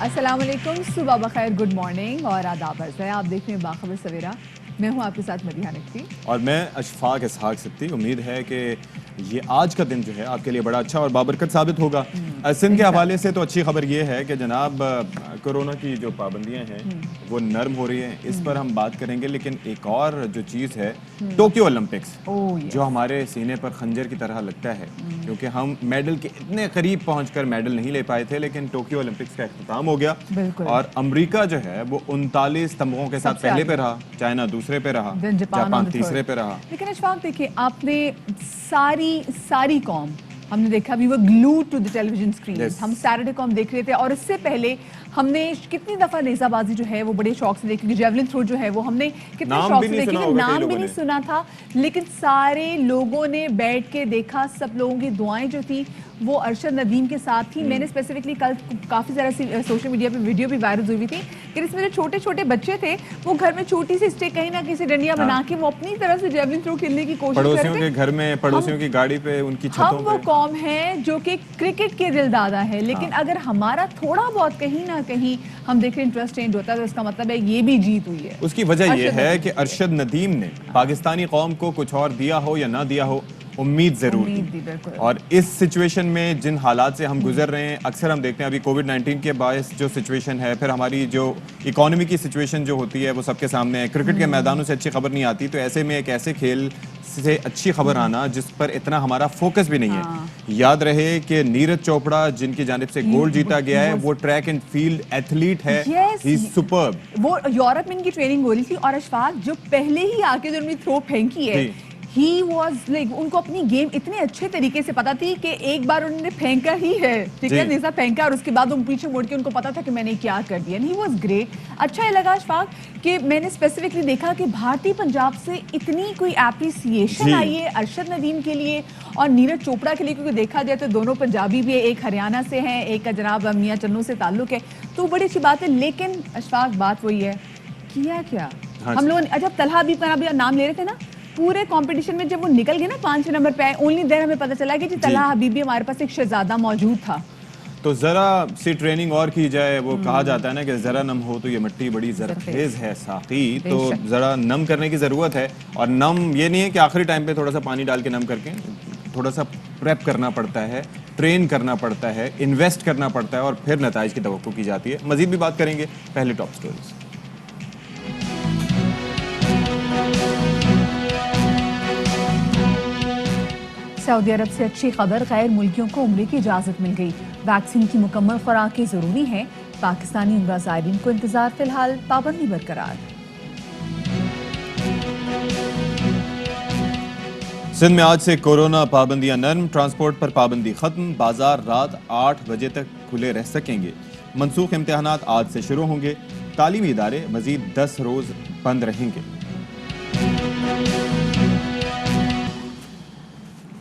السلام علیکم، صبح بخیر، گڈ مارننگ اور آداب عرض ہے. آپ دیکھ رہے ہیں باخبر سویرا. میں ہوں آپ کے ساتھ مدیحہ نقوی اور میں اشفاق اسحاق سکتی. امید ہے کہ یہ آج کا دن جو ہے آپ کے لیے بڑا اچھا اور بابرکت ثابت ہوگا. سندھ کے حوالے سے تو اچھی خبر یہ ہے کہ جناب کورونا کی جو پابندیاں ہیں وہ نرم ہو رہی ہیں، اس پر ہم بات کریں گے. لیکن ایک اور جو چیز ہے ٹوکیو اولمپکس، جو ہمارے سینے پر خنجر کی طرح لگتا ہے، کیونکہ ہم میڈل کے اتنے قریب پہنچ کر میڈل نہیں لے پائے تھے. لیکن ٹوکیو اولمپکس کا اختتام ہو گیا اور امریکہ جو ہے وہ 39 تمغوں کے ساتھ پہلے پہ رہا، چائنا دوسرے پہ رہا، جاپان تیسرے پہ رہا. لیکن اشفاق دیکھیں، آپ نے ساری قوم، ہم نے دیکھا we were glued to the television screens. ہم سیٹرڈے کو ہم دیکھ رہے تھے اور اس سے پہلے ہم نے کتنی دفعہ نیزہ بازی جو ہے وہ بڑے شوق سے دیکھی، جیولن تھرو جو ہے وہ ہم نے کتنے شوق سے دیکھی، نام بھی نہیں سنا تھا. لیکن سارے لوگوں نے بیٹھ کے دیکھا. سب لوگوں کی دعائیں جو تھی وہ ارشد ندیم کے ساتھ تھی. میں نے اسپیسیفکلی کل کافی زیادہ سوشل میڈیا پہ ویڈیو بھی وائرل ہوئی تھی کہ اس میں جو چھوٹے چھوٹے بچے تھے وہ گھر میں چھوٹی سی اسٹیک کہیں نہ کسی ڈنڈیا بنا کے وہ اپنی طرف سے جیولن تھرو کھیلنے کی کوشش کرتے. پڑوسیوں کے گھر میں، پڑوسیوں کی گاڑی پہ، ان کی چھتوں پہ. ہم وہ قوم ہے جو کہ کرکٹ کے دل دادا ہے، لیکن اگر ہمارا تھوڑا بہت کہیں نہ کہیں ہم دیکھ رہے انٹرسٹ چینج ہوتا ہے تو اس کا مطلب ہے یہ بھی جیت ہوئی ہے. اس کی وجہ یہ ہے کہ ارشد ندیم نے پاکستانی قوم کو کچھ اور دیا ہو یا نہ دیا ہو، امید ضرور دی. اور اس سچویشن میں جن حالات سے ہم گزر رہے ہیں، اکثر ہم دیکھتے ہیں ابھی کووڈ 19 کے باعث جو سچویشن ہے، پھر ہماری جو اکانومی کی سچویشن جو ہوتی ہے وہ سب کے سامنے ہے. کرکٹ کے میدانوں سے اچھی خبر نہیں آتی، تو ایسے میں ایک ایسے کھیل سے اچھی خبر آنا جس پر اتنا ہمارا فوکس بھی نہیں ہے. یاد رہے کہ نیرج چوپڑا جن کی جانب سے گولڈ جیتا گیا ہے وہ ٹریک اینڈ فیلڈ ایتھلیٹ ہے. ہی از سپرب. وہ یورپ میں ان کی ٹریننگ ہو رہی تھی اور اشفاق جو پہلے ہی آ کے جو انہوں نے تھرو پھینکی ہے، ہی واز لائک، ان کو اپنی گیم اتنے اچھے طریقے سے پتا تھی کہ ایک بار انہوں نے پھینکا ہی ہے، ٹھیک ہے، نیزہ پھینکا اور اس کے بعد ان پیچھے مڑ کے ان کو پتا تھا کہ میں نے کیا کر دیا. He was great. اچھا یہ لگا اشفاق کہ میں نے اسپیسیفکلی دیکھا کہ بھارتی پنجاب سے اتنی کوئی اپریسیشن آئی ہے ارشد ندیم کے لیے اور نیرج چوپڑا کے لیے، کیونکہ دیکھا جائے تو دونوں پنجابی بھی ہے، ایک ہریانہ سے ہیں، ایک کا جناب میاں چنو سے تعلق ہے، تو بڑی اچھی بات ہے. لیکن اشفاق بات وہی ہے، کیا ہم لوگوں نے جب طلحہ حبیب کا نام لے رہے تھے نا پورے کمپٹیشن میں، جب وہ نکل گئے نا 5 نمبر پہ آئے، اونلی دیر ہمیں پتہ چلا کہ طلحہ حبیب بھی ہمارے پاس ایک شہزادہ موجود تھا. تو ذرا سی ٹریننگ اور کی جائے. وہ کہا جاتا ہے نا کہ ذرا نم ہو تو یہ مٹی بڑی زرخیز ہے ساقی. تو ذرا نم کرنے کی ضرورت ہے. اور نم یہ نہیں ہے کہ آخری ٹائم پہ تھوڑا سا پانی ڈال کے نم کر کے، تھوڑا سا پریپ کرنا پڑتا ہے، ٹرین کرنا پڑتا ہے، انویسٹ کرنا پڑتا ہے اور پھر نتائج کی توقع کی جاتی ہے. مزید بھی بات کریں گے، پہلے ٹاپ سٹوریز. سعودی عرب سے اچھی خبر، غیر ملکیوں کو عمرے کی اجازت مل گئی. ویکسین کی مکمل خوراکیں ضروری ہیں. پاکستانی عمرہ زائرین کو انتظار، فی الحال پابندی برقرار. سندھ میں آج سے کورونا پابندیاں نرم، ٹرانسپورٹ پر پابندی ختم، بازار رات 8 بجے تک کھلے رہ سکیں گے. منسوخ امتحانات آج سے شروع ہوں گے. تعلیمی ادارے مزید 10 روز بند رہیں گے.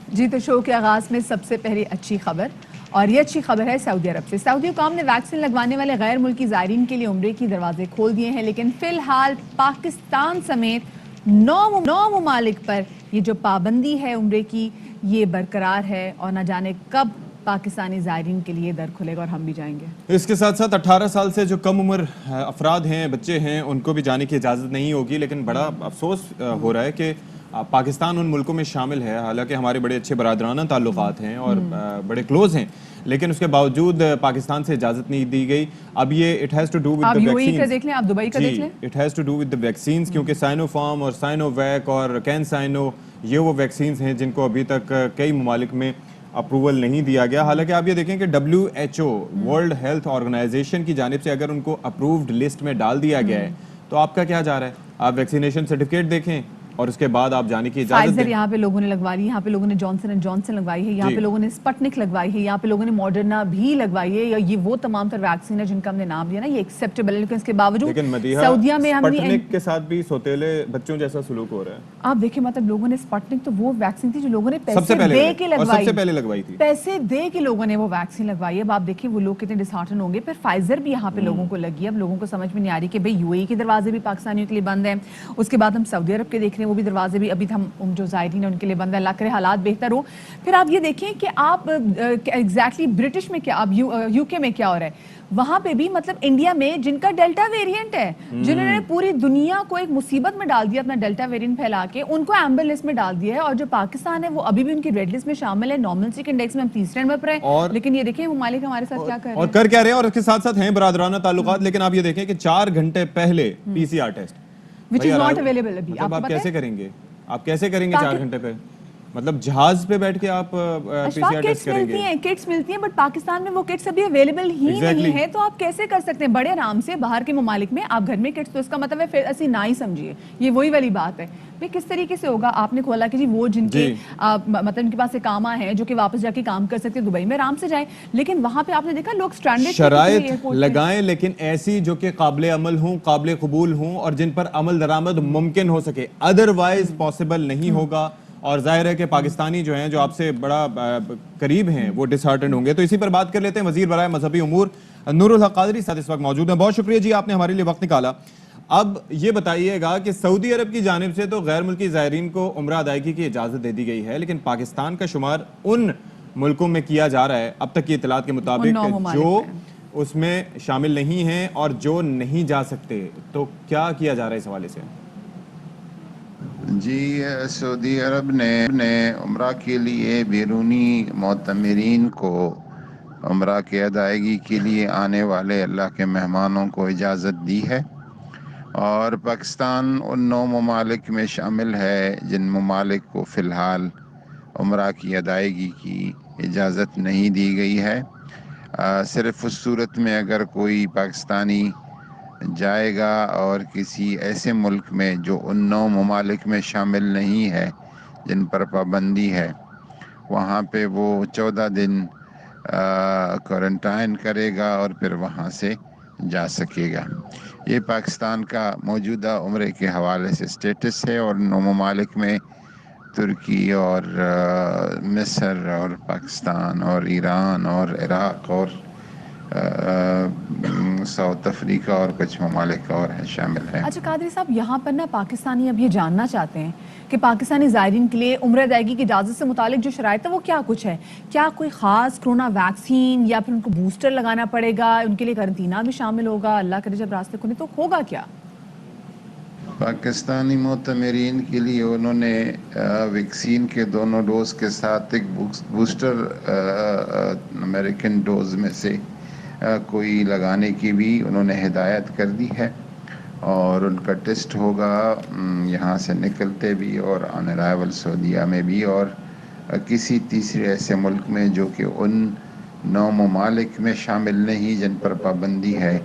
جی تو شو کے آغاز میں سب سے پہلے اچھی خبر، اور یہ اچھی خبر ہے سعودی عرب سے. سعودی حکام نے ویکسین لگوانے والے غیر ملکی زائرین کے لیے عمرے کی دروازے کھول دیے ہیں. لیکن فی الحال پاکستان سمیت 9 ممالک پر یہ جو پابندی ہے عمرے کی یہ برقرار ہے، اور نہ جانے کب پاکستانی زائرین کے لیے در کھلے گا اور ہم بھی جائیں گے. اس کے ساتھ ساتھ 18 سال سے جو کم عمر افراد ہیں، بچے ہیں، ان کو بھی جانے کی اجازت نہیں ہوگی. لیکن بڑا افسوس ہو رہا ہے کہ پاکستان ان ملکوں میں شامل ہے، حالانکہ ہمارے بڑے اچھے برادرانہ تعلقات ہیں اور بڑے کلوز ہیں، لیکن اس کے باوجود پاکستان سے اجازت نہیں دی گئی. اب یہ it has to do with the vaccines. آپ دیکھ لیں، آپ دبئی کا دیکھ لیں. It has to do with the vaccines, کیونکہ سائنو فارم اور سائنو ویک اور کین سائنو یہ وہ ویکسینز ہیں جن کو ابھی تک کئی ممالک میں اپروول نہیں دیا گیا. حالانکہ آپ یہ دیکھیں کہ WHO ورلڈ ہیلتھ آرگنائزیشن کی جانب سے اگر ان کو اپرووڈ لسٹ میں ڈال دیا گیا ہے تو آپ کا کیا جا رہا ہے؟ آپ ویکسینیشن سرٹیفکیٹ دیکھیں اور اس کے بعد آپ جانے کی اجازت دیں. فائزر یہاں پہ لوگوں نے لگوا لی، یہاں پہ لوگوں نے جانسن اینڈ جانسن لگوائی ہے، یہاں پہ لوگوں نے اسپٹنک لگوائی ہے، یہاں پہ لوگوں نے ماڈرنا بھی لگوائی ہے. یہ وہ تمام تر ویکسین ہے جن کا ہم نے نام لیا نا، یہ ایکسیپٹیبل ہے. لیکن اس کے باوجود سعودیہ میں ہم اسپٹنک کے ساتھ بھی سوتیلے بچوں جیسا سلوک ہو رہا ہے. آپ دیکھیں، مطلب لوگوں نے اسپٹنک تو وہ ویکسین تھی جو لوگوں نے پیسے دے کے لگوائی تھی، پیسے دے کے لوگوں نے وہ ویکسین لگوائی ہے. اب آپ دیکھیں وہ لوگ کتنے ڈسہارٹن ہوں گے. پھر فائزر بھی یہاں پہ لوگوں کو لگی ہے. اب لوگوں کو سمجھ میں نہیں آ رہی کہ بھئی UAE کے دروازے بھی پاکستانیوں کے لیے بند ہیں. اس کے بعد ہم سعودی عرب کے دیکھ رہے ہیں हैं वो भी दरवाजे भी अभी हम जो ज़ायरीन है उनके लिए बंद है, अल्लाह करे हालात बेहतर हो। फिर आप ये देखें कि आप एग्जैक्टली ब्रिटिश में क्या, अब यूके में क्या हो रहा है, वहां पे भी मतलब इंडिया में जिनका डेल्टा वेरिएंट है, जिन्होंने पूरी दुनिया को एक मुसीबत में डाल दिया अपना डेल्टा वेरिएंट फैला के, उनको एम्बर लिस्ट में डाल दिया है। और जो पाकिस्तान है वो अभी भी उनकी रेड लिस्ट में शामिल है। नॉर्मलसी के इंडेक्स में हम तीसरे नंबर पर हैं, लेकिन ये देखें ममालिक हमारे साथ क्या कर रहे और हैं कर क्या रहे हैं, और इसके साथ साथ हैं बरादराना ताल्लुकात। लेकिन आप ये देखें कि 4 घंटे पहले PCR test, which is not available अभी। मतलब आप आपको कैसे करेंगे, आप कैसे करेंगे 4 घंटे पे? मतलब जहाज पे बैठ के आप पीसीआर टेस्ट करेंगे? किट्स मिलती हैं बट पाकिस्तान में वो किट्स अभी अवेलेबल ही नहीं है, तो आप कैसे कर सकते हैं बड़े आराम से बाहर के ममालिक में आप घर में किट्स? तो इसका मतलब है फिर ऐसी ना ही समझिए, ये वही वाली बात है भाई। किस तरीके से होगा? आपने खोला कि जी वो जिनके मतलब इनके पास इकामा है जो कि वापस जाके काम कर सकते हैं दुबई में, आराम से जाएं, लेकिन वहां पे आपने देखा लोग स्ट्रैंडेड शराइत लगाएं, लेकिन ऐसी जो कि काबिल अमल हों, काबिल कबूल हों और जिन पर अमल दरामद मुमकिन हो सके, अदरवाइज पॉसिबल नहीं होगा। और जाहिर है कि पाकिस्तानी जो हैं, जो आपसे बड़ा करीब हैं, वो डिसहार्टेंड होंगे। तो इसी पर बात कर लेते हैं। वजीर बराए मजहबी उमूर नूरुल हक कादरी साथ इस वक्त मौजूद हैं। बहुत शुक्रिया जी, आपने हमारे लिए वक्त निकाला। अब ये बताइएगा कि सऊदी अरब की जानिब से तो गैर मुल्की ज़ायरीन को उम्रा अदायगी की इजाज़त दे दी गई है, लेकिन पाकिस्तान का शुमार उन मुल्कों में किया जा रहा है अब तक की इतलात के मुताबिक जो उसमें शामिल नहीं हैं और जो नहीं जा सकते। तो क्या किया जा रहा है इस हवाले से? जी, सऊदी अरब ने उम्रा के लिए बैरूनी मोतमरीन को उम्रा की अदायगी के लिए आने वाले अल्लाह के मेहमानों को इजाज़त दी है। और पाकिस्तान उन 9 ममालिक में शामिल है जिन ममालिक को फ़िलहाल उम्रा की अदायगी की इजाज़त नहीं दी गई है। सिर्फ़ उस सूरत में अगर कोई पाकिस्तानी जाएगा और किसी ऐसे मुल्क में जो उन 9 ममालिक में शामिल नहीं है जिन पर पाबंदी है, वहाँ पे वो 14 दिन क्वारंटाइन करेगा और फिर वहाँ से जा सकेगा। ये पाकिस्तान का मौजूदा उम्रे के हवाले से स्टेटस है। और 9 ममालिक में तुर्की और मिस्र और पाकिस्तान और ईरान और इराक़ और साउथ अफ्रीका और कुछ ममालिक और हैं शामिल हैं। अच्छा कादरी साहब, यहाँ पर ना पाकिस्तानी अब ये जानना चाहते हैं कि पाकिस्तानी ज़ायरीन के लिए उम्र अदायगी की इजाज़त से मुतालिक जो शराइत है वो क्या कुछ है? क्या कोई ख़ास कोरोना वैक्सीन या फिर उनको बूस्टर लगाना पड़ेगा? उनके लिए करंटीना भी शामिल होगा? अल्लाह करे जब रास्ते खुले तो होगा क्या? पाकिस्तानी मोतमरीन के लिए उन्होंने वैक्सीन के दोनों डोज के साथ एक बूस्टर अमेरिकन डोज में से कोई लगाने की भी उन्होंने हिदायत कर दी है। और उनका टेस्ट होगा यहाँ से निकलते भी और ऑन अराइवल सऊदीया में भी और किसी तीसरे ऐसे मुल्क में जो कि उन 9 ममालिक में शामिल नहीं जिन पर पाबंदी है,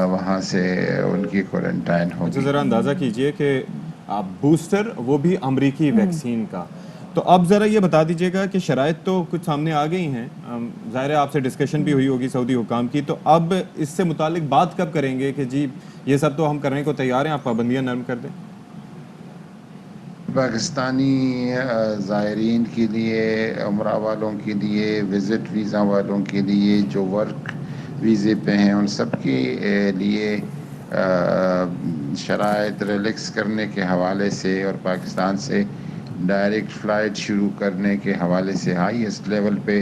वहाँ से उनकी क्वारंटाइन होगी। ज़रा अंदाज़ा कीजिए कि आप बूस्टर, वो भी अमरीकी वैक्सीन का, तो अब ज़रा ये बता दीजिएगा कि शराइत तो कुछ सामने आ गई हैं, ज़ाहिर है आपसे डिस्कशन भी हुई होगी सऊदी हुकाम की, तो अब इससे मुतालिक बात कब करेंगे कि जी ये सब तो हम करने को तैयार हैं, आप पाबंदियाँ नरम कर दें? पाकिस्तानी ज़ायरीन के लिए, उम्रा वालों के लिए, विज़िट वीज़ा वालों के लिए, जो वर्क वीज़े पे हैं, उन सब के लिए शराइत रिलैक्स करने के हवाले से और पाकिस्तान से डायरेक्ट फ़्लाइट शुरू करने के हवाले से हाईएस्ट लेवल पे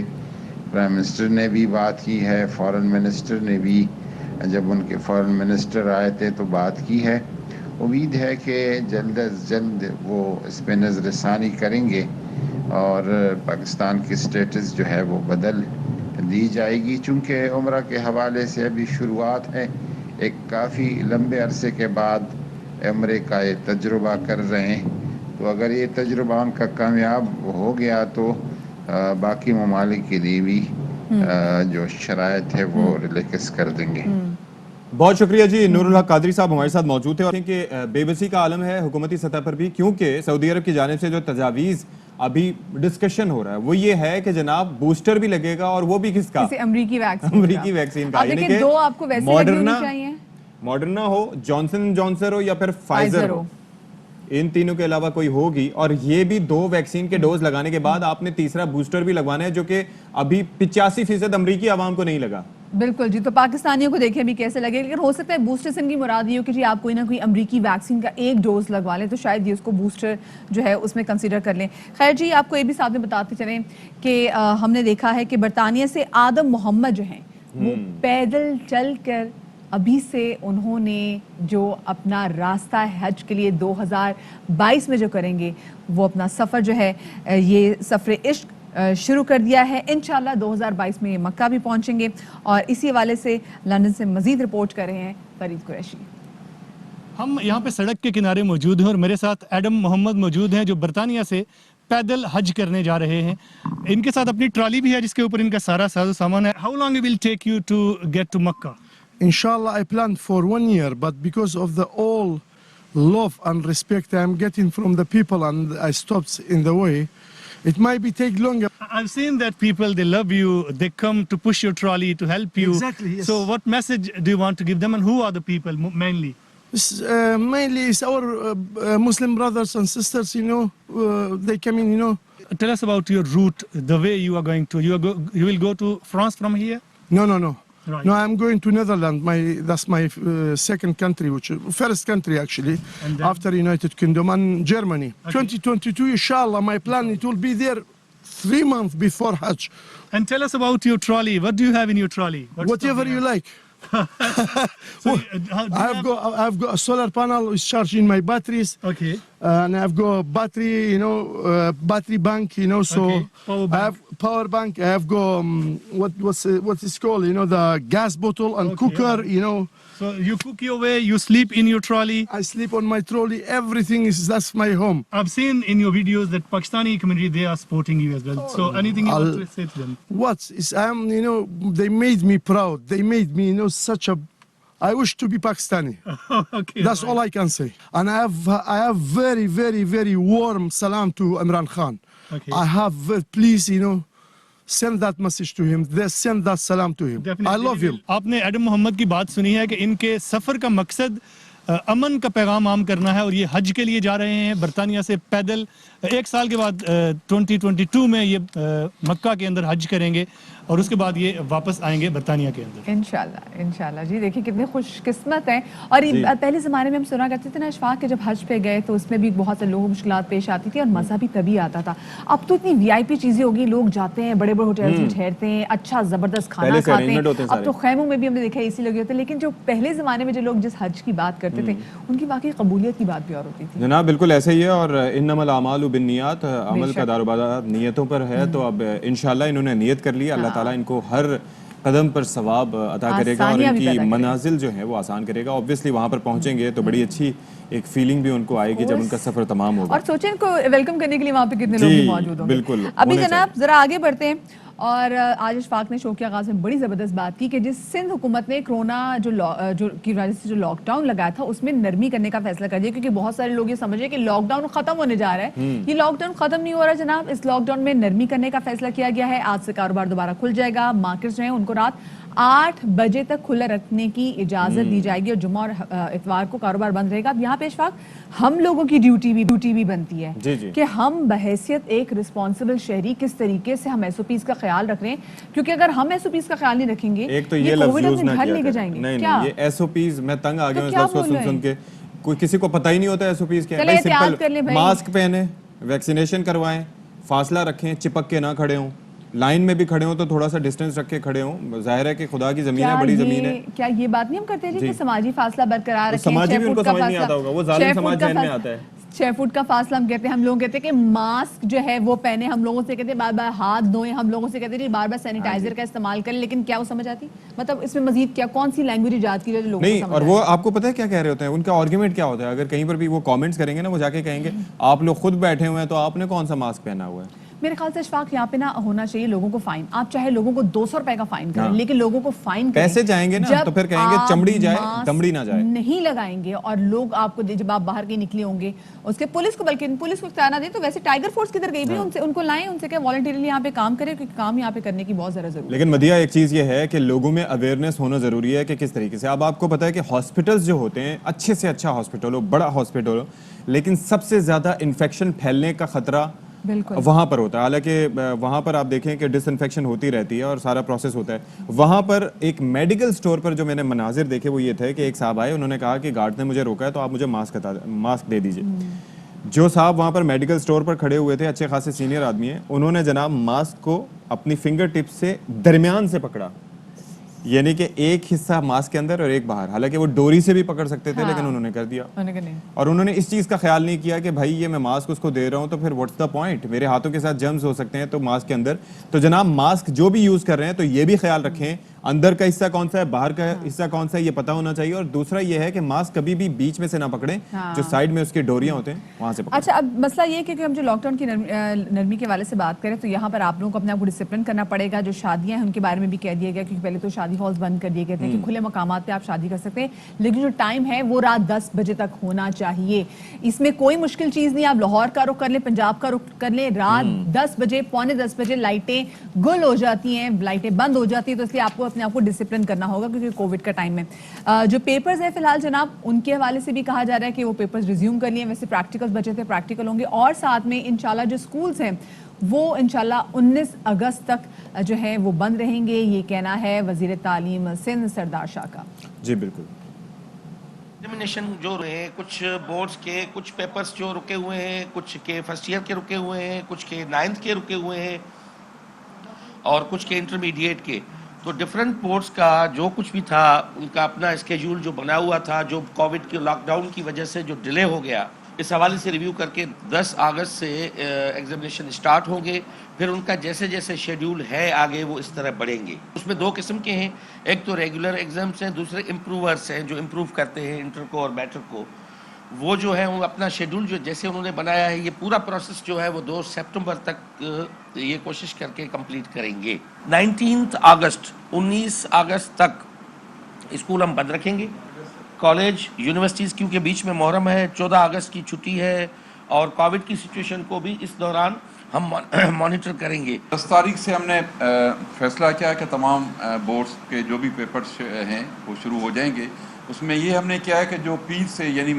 प्राइम मिनिस्टर ने भी बात की है। फॉरेन मिनिस्टर ने भी, जब उनके फॉरेन मिनिस्टर आए थे तो बात की है। उम्मीद है कि जल्द अज जल्द वो इस पर नज़रसानी करेंगे और पाकिस्तान की स्टेटस जो है वो बदल दी जाएगी। चूँकि उम्रा के हवाले से अभी शुरुआत है, एक काफ़ी लंबे अरसे के बाद उम्रे का ये तजुर्बा कर रहे हैं, तो अगर ये तजुर्बा उनका कामयाब हो गया तो बाकी ममालिक के लिए भी जो शराइत है वो रिलैक्स कर देंगे। बहुत शुक्रिया जी। नूरुल हक कादरी साहब हमारे साथ मौजूद थे। और कि बेबसी का आलम है हुकूमती सतह पर भी, क्योंकि सऊदी अरब की जानिब से जो तजावीज़ अभी डिस्कशन हो रहा है वो ये है कि जनाब बूस्टर भी लगेगा, और वो भी किसका? अमरीकी वैक्सीन का। यानी कि दो आपको वैसे लगी होनी चाहिए, मॉडर्ना हो, जॉनसन एंड जॉनसन हो या फिर फाइजर हो, इन तीनों के अलावा कोई होगी। और ये भी 2 वैक्सीन के डोज लगाने के बाद आपने तीसरा बूस्टर भी लगवाना है, जो कि अभी 85% अमरीकी आवाम को नहीं लगा। बिल्कुल जी, तो पाकिस्तानियों को देखें अभी कैसे लगे, लेकिन हो सकता है बूस्टर से इनकी मुराद ये हो कि जी आप कोई ना कोई अमरीकी वैक्सीन का एक डोज लगवा लें तो शायद ये उसको बूस्टर जो है उसमें कंसीडर कर लें। खैर जी, आपको ये भी साथ में बताते चलें कि हमने देखा है कि बरतानिया से आदम मोहम्मद जो हैं वो पैदल चल कर अभी से उन्होंने जो अपना रास्ता है हज के लिए 2022 में जो करेंगे वो अपना सफ़र जो है ये सफ़र इश्क शुरू कर दिया है। इंशाल्लाह 2022 में ये मक्का भी पहुंचेंगे और इसी हवाले से लंदन से मजीद रिपोर्ट कर रहे हैं फरीद कुरैशी। हम यहाँ पे सड़क के किनारे मौजूद हैं और मेरे साथ एडम मोहम्मद मौजूद हैं जो बरतानिया से पैदल हज करने जा रहे हैं। इनके साथ अपनी ट्रॉली भी है जिसके ऊपर इनका सारा साजो सामान है। How long will take you to get to Makkah? Inshallah, I planned for 1 year, but because of the all love and respect I'm getting from the people and I stopped in the way, it might be take longer. I've seen that people, they love you, they come to push your trolley to help you. Exactly, yes. So what message do you want to give them and who are the people mainly? This, mainly is our Muslim brothers and sisters, you know, they come in, you know. Tell us about your route, the way you are going to. You will go to France from here? No. Right. No, I'm going to Netherlands. That's my second country, which first country actually, And then? after United Kingdom and Germany. Okay. 2022, inshallah, my plan it will be there 3 months before Hajj. And tell us about your trolley. What do you have in your trolley? What's Whatever the- you like. So, how do you I've got a solar panel which charging my batteries. Okay. And I've got battery, you know, battery bank, you know. So Okay, power I bank. have power bank. I have got what is called, you know, the gas bottle and Okay, cooker, yeah. you know. So you cook your way, you sleep in your trolley. I sleep on my trolley. Everything that's my home. I've seen in your videos that Pakistani community, they are supporting you as well. So anything you want to say to them? What is you know, they made me proud. They made me, you know, such a. I wish to be Pakistani. Okay. That's all I can say. And I have very, very, very warm salam to Imran Khan. Okay. I have, please, you know, send that message to him. They send that salam to him. Definitely I love him. आपने Adam Mohammad की बात सुनी है कि इनके सफ़र का मकसद अमन का पैगाम आम करना है और ये हज के लिए जा रहे हैं बरतानिया से पैदल। 1 साल के बाद 2022 में ये मक्का के अंदर हज करेंगे और उसके बाद ये वापस आएंगे बरतानिया के अंदर। इंशाल्लाह जी, देखिए कितने खुशकिस्मत हैं। और ये पहले ज़माने में हम सुना करते थे ना अशफाक के जब हज पे गए तो उसमें भी बहुत से लोगों को मुश्किलात पेश आती थी और मज़ा भी तभी आता था। अब तो इतनी वीआईपी चीज़ें होगी, लोग जाते हैं बड़े बड़े होटल्स में ठहरते हैं, अच्छा ज़बरदस्त खाना पहले से खाते arrangement होते हैं। हैं अब तो खैमों में भी हमने देखा एसी लगे होते हैं, लेकिन जो पहले ज़माने में जो लोग जिस हज की बात करते थे उनकी वाकई कबूलियत की बात भी और होती थी। जनाब बिल्कुल ऐसे ही है और इन्नमल आमालु बिन्नियात, अमल का बेशक। दारोमदार नियतों पर है। तो अब इंशाल्लाह इन्होंने नियत कर लिया, अल्लाह ताला इनको हर कदम पर सवाब अता करेगा और आसानियां भी इनकी पैदा करेगा। मनाजिल जो है वो आसान करेगा। ऑब्वियसली वहाँ पर पहुँचेंगे तो बड़ी अच्छी एक फीलिंग भी उनको आएगी जब उनका सफ़र तमाम होगा। और सोचें इनको वेलकम करने के लिए वहाँ पे कितने लोग जी, भी मौजूद होंगे। बिल्कुल, अभी होने जनाब जरा आगे बढ़ते हैं और आज अशफाक ने शो के आगाज में बड़ी ज़बरदस्त बात की कि जिस सिंध हुकूमत ने कोरोना जो की वजह से जो लॉकडाउन लगाया था उसमें नरमी करने का फैसला कर दिया, क्योंकि बहुत सारे लोग ये समझ रहे हैं कि लॉकडाउन खत्म होने जा रहा है। ये लॉकडाउन खत्म नहीं हो रहा जनाब, इस लॉकडाउन में नरमी करने का फैसला किया गया है। आज से कारोबार दोबारा खुल जाएगा, मार्केट्स जो हैं उनको रात 8 बजे तक खुला रखने की इजाजत दी जाएगी और जुम्मा और इतवार को कारोबार बंद रहेगा। अब यहाँ पे अशफाक हम लोगों की ड्यूटी भी बनती है जी, जी। कि हम बहैसियत एक रिस्पॉन्सिबल शहरी किस तरीके से हम एसओपीज का ख्याल रख रहे हैं, क्योंकि अगर हम एसओपीज का ख्याल नहीं रखेंगे एक तो ये लफ्ज़ कोविड यूज़ अपने ना घर किया लेके करें। जाएंगे। नहीं क्या ये एसओपीज मैं तंग आ गया हूं इस क्या लफ्ज़ को बोल रहे सुन के। कोई किसी को पता ही नहीं होता एसओपीज क्या है। चले भाई एहतियात कर लें सिंपल भाई। मास्क पहने, वैक्सीनेशन करवाएं, फासला रखें, चिपक के ना खड़े हों, लाइन में भी खड़े हो तो थोड़ा सा डिस्टेंस रख के खड़े हों। जाहिर है कि खुदा की जमीन है, बड़ी जमीन है। क्या ये बात नहीं हम करते जी जी। कि समाजी फासला बरकरार तो रखें? समाजी 6 भी फुट उनको का समझ नहीं फासला- आता होगा, वो जालिम 6 फुट समाज का जहन में फासला- आता है। 6 फुट का फासला हम कहते हैं, हम लोग कहते हैं कि मास्क जो है वो पहने, हम लोगों से कहते हैं बार बार हाथ धोएं, हम लोगों से कहते हैं बार बार सैनिटाइजर का इस्तेमाल करें, लेकिन क्या वो समझ आती? मतलब इसमें मजीद क्या कौन सी लैंग्वेज इजाद की जो लोगों नहीं, को समझ और आए? वो आपको पता है क्या कह रहे होते हैं, उनका आर्ग्यूमेंट क्या होता है। अगर कहीं पर भी वो कमेंट्स करेंगे ना, वो जाके कहेंगे आप लोग खुद बैठे हुए हैं तो आपने कौन सा मास्क पहना हुआ है। मेरे ख्याल से अशफाक यहाँ पे ना होना चाहिए लोगों को फाइन। आप चाहे लोगों को 200 रुपए का फाइन करें, हाँ। लेकिन लोगों को फाइन करें। पैसे जाएंगे ना, जब तो फिर कहेंगे आप चमड़ी जाए, मास्क दमड़ी ना जाए। नहीं लगाएंगे और लोग आपको जब आप बाहर के निकले होंगे उसके पुलिस को, बल्कि पुलिस को इख्तियार ना दे तो वैसे टाइगर फोर्स किधर गई भी, उनसे उनको लाएं, उनसे क्या वॉलंटियरली यहाँ पे काम करें, क्योंकि काम यहाँ पे करने की बहुत ज़्यादा जरूरत है। लेकिन मदिया एक चीज़ ये है कि लोगों में अवेयरनेस होना ज़रूरी है कि किस तरीके से। अब आपको पता है कि हॉस्पिटल्स जो होते हैं, अच्छे से अच्छा हॉस्पिटल हो, बड़ा हॉस्पिटल हो, लेकिन सबसे ज़्यादा इन्फेक्शन फैलने का ख़तरा بالکل وہاں پر ہوتا ہے. حالانکہ وہاں پر آپ دیکھیں کہ ڈس انفیکشن ہوتی رہتی ہے اور سارا پروسیس ہوتا ہے. وہاں پر ایک میڈیکل سٹور پر جو میں نے مناظر دیکھے وہ یہ تھے کہ ایک صاحب آئے, انہوں نے کہا کہ گارڈ نے مجھے روکا ہے تو آپ مجھے ماسک دے دیجئے. جو صاحب وہاں پر میڈیکل سٹور پر کھڑے ہوئے تھے, اچھے خاصے سینئر آدمی ہیں, انہوں نے جناب ماسک کو اپنی فنگر ٹپ سے درمیان سے پکڑا, یعنی کہ ایک حصہ ماسک کے اندر اور ایک باہر. حالانکہ وہ ڈوری سے بھی پکڑ سکتے تھے لیکن انہوں نے کر دیا. اور انہوں نے اس چیز کا خیال نہیں کیا کہ بھائی یہ میں ماسک اس کو دے رہا ہوں تو پھر واٹس دا پوائنٹ, میرے ہاتھوں کے ساتھ جرمز ہو سکتے ہیں تو ماسک کے اندر. تو جناب ماسک جو بھی یوز کر رہے ہیں تو یہ بھی خیال رکھیں اندر کا حصہ کون سا ہے, باہر کا حصہ کون سا ہے, یہ پتا ہونا چاہیے. اور دوسرا یہ ہے کہ ماسک کبھی بھی بیچ میں سے نہ پکڑیں, جو سائڈ میں اس کی ڈوریاں ہوتے ہیں وہاں سے پکڑیں. اچھا, اب مسئلہ یہ ہے کہ ہم جو لاک ڈاؤن کی نرمی کے حوالے سے بات کریں تو یہاں پر آپ لوگوں کو اپنے آپ کو ڈسپلن کرنا پڑے گا. جو شادیاں ہیں ان کے بارے میں بھی کہہ دیا گیا, کیونکہ پہلے تو شادی ہالز بند کر دیے گئے تھے کہ کھلے مقامات پہ آپ شادی کر سکتے ہیں, لیکن جو ٹائم ہے وہ رات 10 بجے تک ہونا چاہیے. اس میں کوئی مشکل چیز نہیں, آپ لاہور کا رخ کر لیں, پنجاب کا رخ کر لیں, رات 10 بجے پونے 10 بجے لائٹیں گل ہو جاتی ہیں, لائٹیں بند ہو جاتی ہیں. تو اس لیے آپ کو اپنے آپ کو ڈسپلن کرنا ہوگا کیونکہ کووڈ کا ٹائم ہے. جو پیپرز ہیں فی الحال جناب ان کے حوالے سے بھی کہا جا رہا ہے کہ وہ پیپرز ریزیوم کر لیے. ویسے پریکٹیکل بچے تھے, پریکٹیکل ہوں گے, اور ساتھ میں انشاءاللہ جو سکولز ہیں وہ انشاءاللہ 19 اگست تک جو ہے وہ بند رہیں گے. یہ کہنا ہے وزیر تعلیم سندھ سردار شاہ کا. جی بالکل. ایگزامینیشن جو رہے, کچھ بورڈز کے کچھ پیپرز جو رکے ہوئے ہیں, کچھ کے فرسٹ ایئر کے رکے ہوئے ہیں, کچھ کے 9th کے رکے ہوئے ہیں, اور کچھ کے انٹرمیڈیٹ کے. تو ڈفرینٹ بورڈز کا جو کچھ بھی تھا ان کا اپنا اسکیجول جو بنا ہوا تھا, جو کووڈ کے لاک ڈاؤن کی وجہ سے جو ڈیلے ہو گیا, اس حوالے سے ریویو کر کے 10 اگست سے ایگزامینیشن اسٹارٹ ہوں گے. پھر ان کا جیسے جیسے شیڈیول ہے آگے وہ اس طرح بڑھیں گے. اس میں 2 قسم کے ہیں, ایک تو ریگولر ایگزامس ہیں, دوسرے امپروورس ہیں جو امپروو کرتے ہیں انٹر کو اور میٹرک کو. وہ جو ہے وہ اپنا شیڈول جو جیسے انہوں نے بنایا ہے, یہ پورا پروسیس جو ہے وہ 2 سپٹمبر تک یہ کوشش کر کے کمپلیٹ کریں گے. 19 اگست 19 اگست تک اسکول ہم بند رکھیں گے. کالج یونیورسٹیز کیونکہ بیچ میں محرم ہے, 14 اگست کی چھٹی ہے, اور کووڈ کی سچویشن کو بھی اس دوران ہم مانیٹر کریں گے. 10 تاریخ سے ہم نے فیصلہ کیا کہ تمام بورڈز کے جو بھی پیپرز ہیں وہ شروع ہو جائیں گے. اس میں یہ ہم نے کیا ہے کہ جو پیر سے یعنی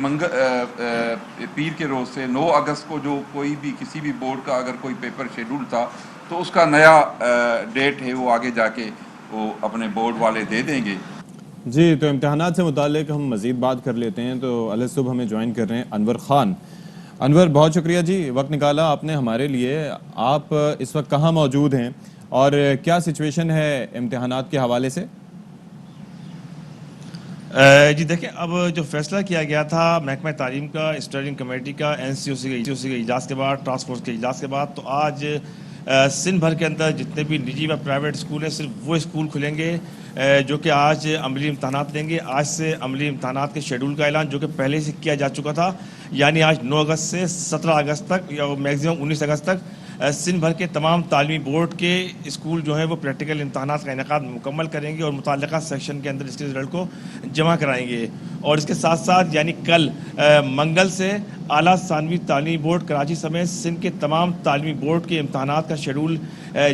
پیر کے روز سے 9 اگست کو جو کوئی بھی کسی بھی بورڈ کا اگر کوئی پیپر شیڈول تھا تو اس کا نیا ڈیٹ ہے وہ آگے جا کے وہ اپنے بورڈ والے دے دیں گے. جی, تو امتحانات سے متعلق ہم مزید بات کر لیتے ہیں. تو علیہ صبح ہمیں جوائن کر رہے ہیں انور خان. انور, بہت شکریہ جی, وقت نکالا آپ نے ہمارے لیے. آپ اس وقت کہاں موجود ہیں اور کیا سچویشن ہے امتحانات کے حوالے سے؟ جی دیکھیں, اب جو فیصلہ کیا گیا تھا محکمہ تعلیم کا, اسٹیئرنگ کمیٹی کا, NCOC کے اجلاس کے بعد, ٹاسک فورس کے اجلاس کے بعد, تو آج سندھ بھر کے اندر جتنے بھی نجی و پرائیویٹ اسکول ہیں صرف وہ اسکول کھلیں گے جو کہ آج عملی امتحانات لیں گے. آج سے عملی امتحانات کے شیڈول کا اعلان جو کہ پہلے سے کیا جا چکا تھا, یعنی آج 9 اگست سے 17 اگست تک یا میکزیمم 19 اگست تک سندھ بھر کے تمام تعلیمی بورڈ کے اسکول جو ہیں وہ پریکٹیکل امتحانات کا انعقاد مکمل کریں گے اور متعلقہ سیکشن کے اندر اس کے رزلٹ کو جمع کرائیں گے. اور اس کے ساتھ ساتھ یعنی کل منگل سے اعلیٰ ثانوی تعلیمی بورڈ کراچی سمیت سندھ کے تمام تعلیمی بورڈ کے امتحانات کا شیڈول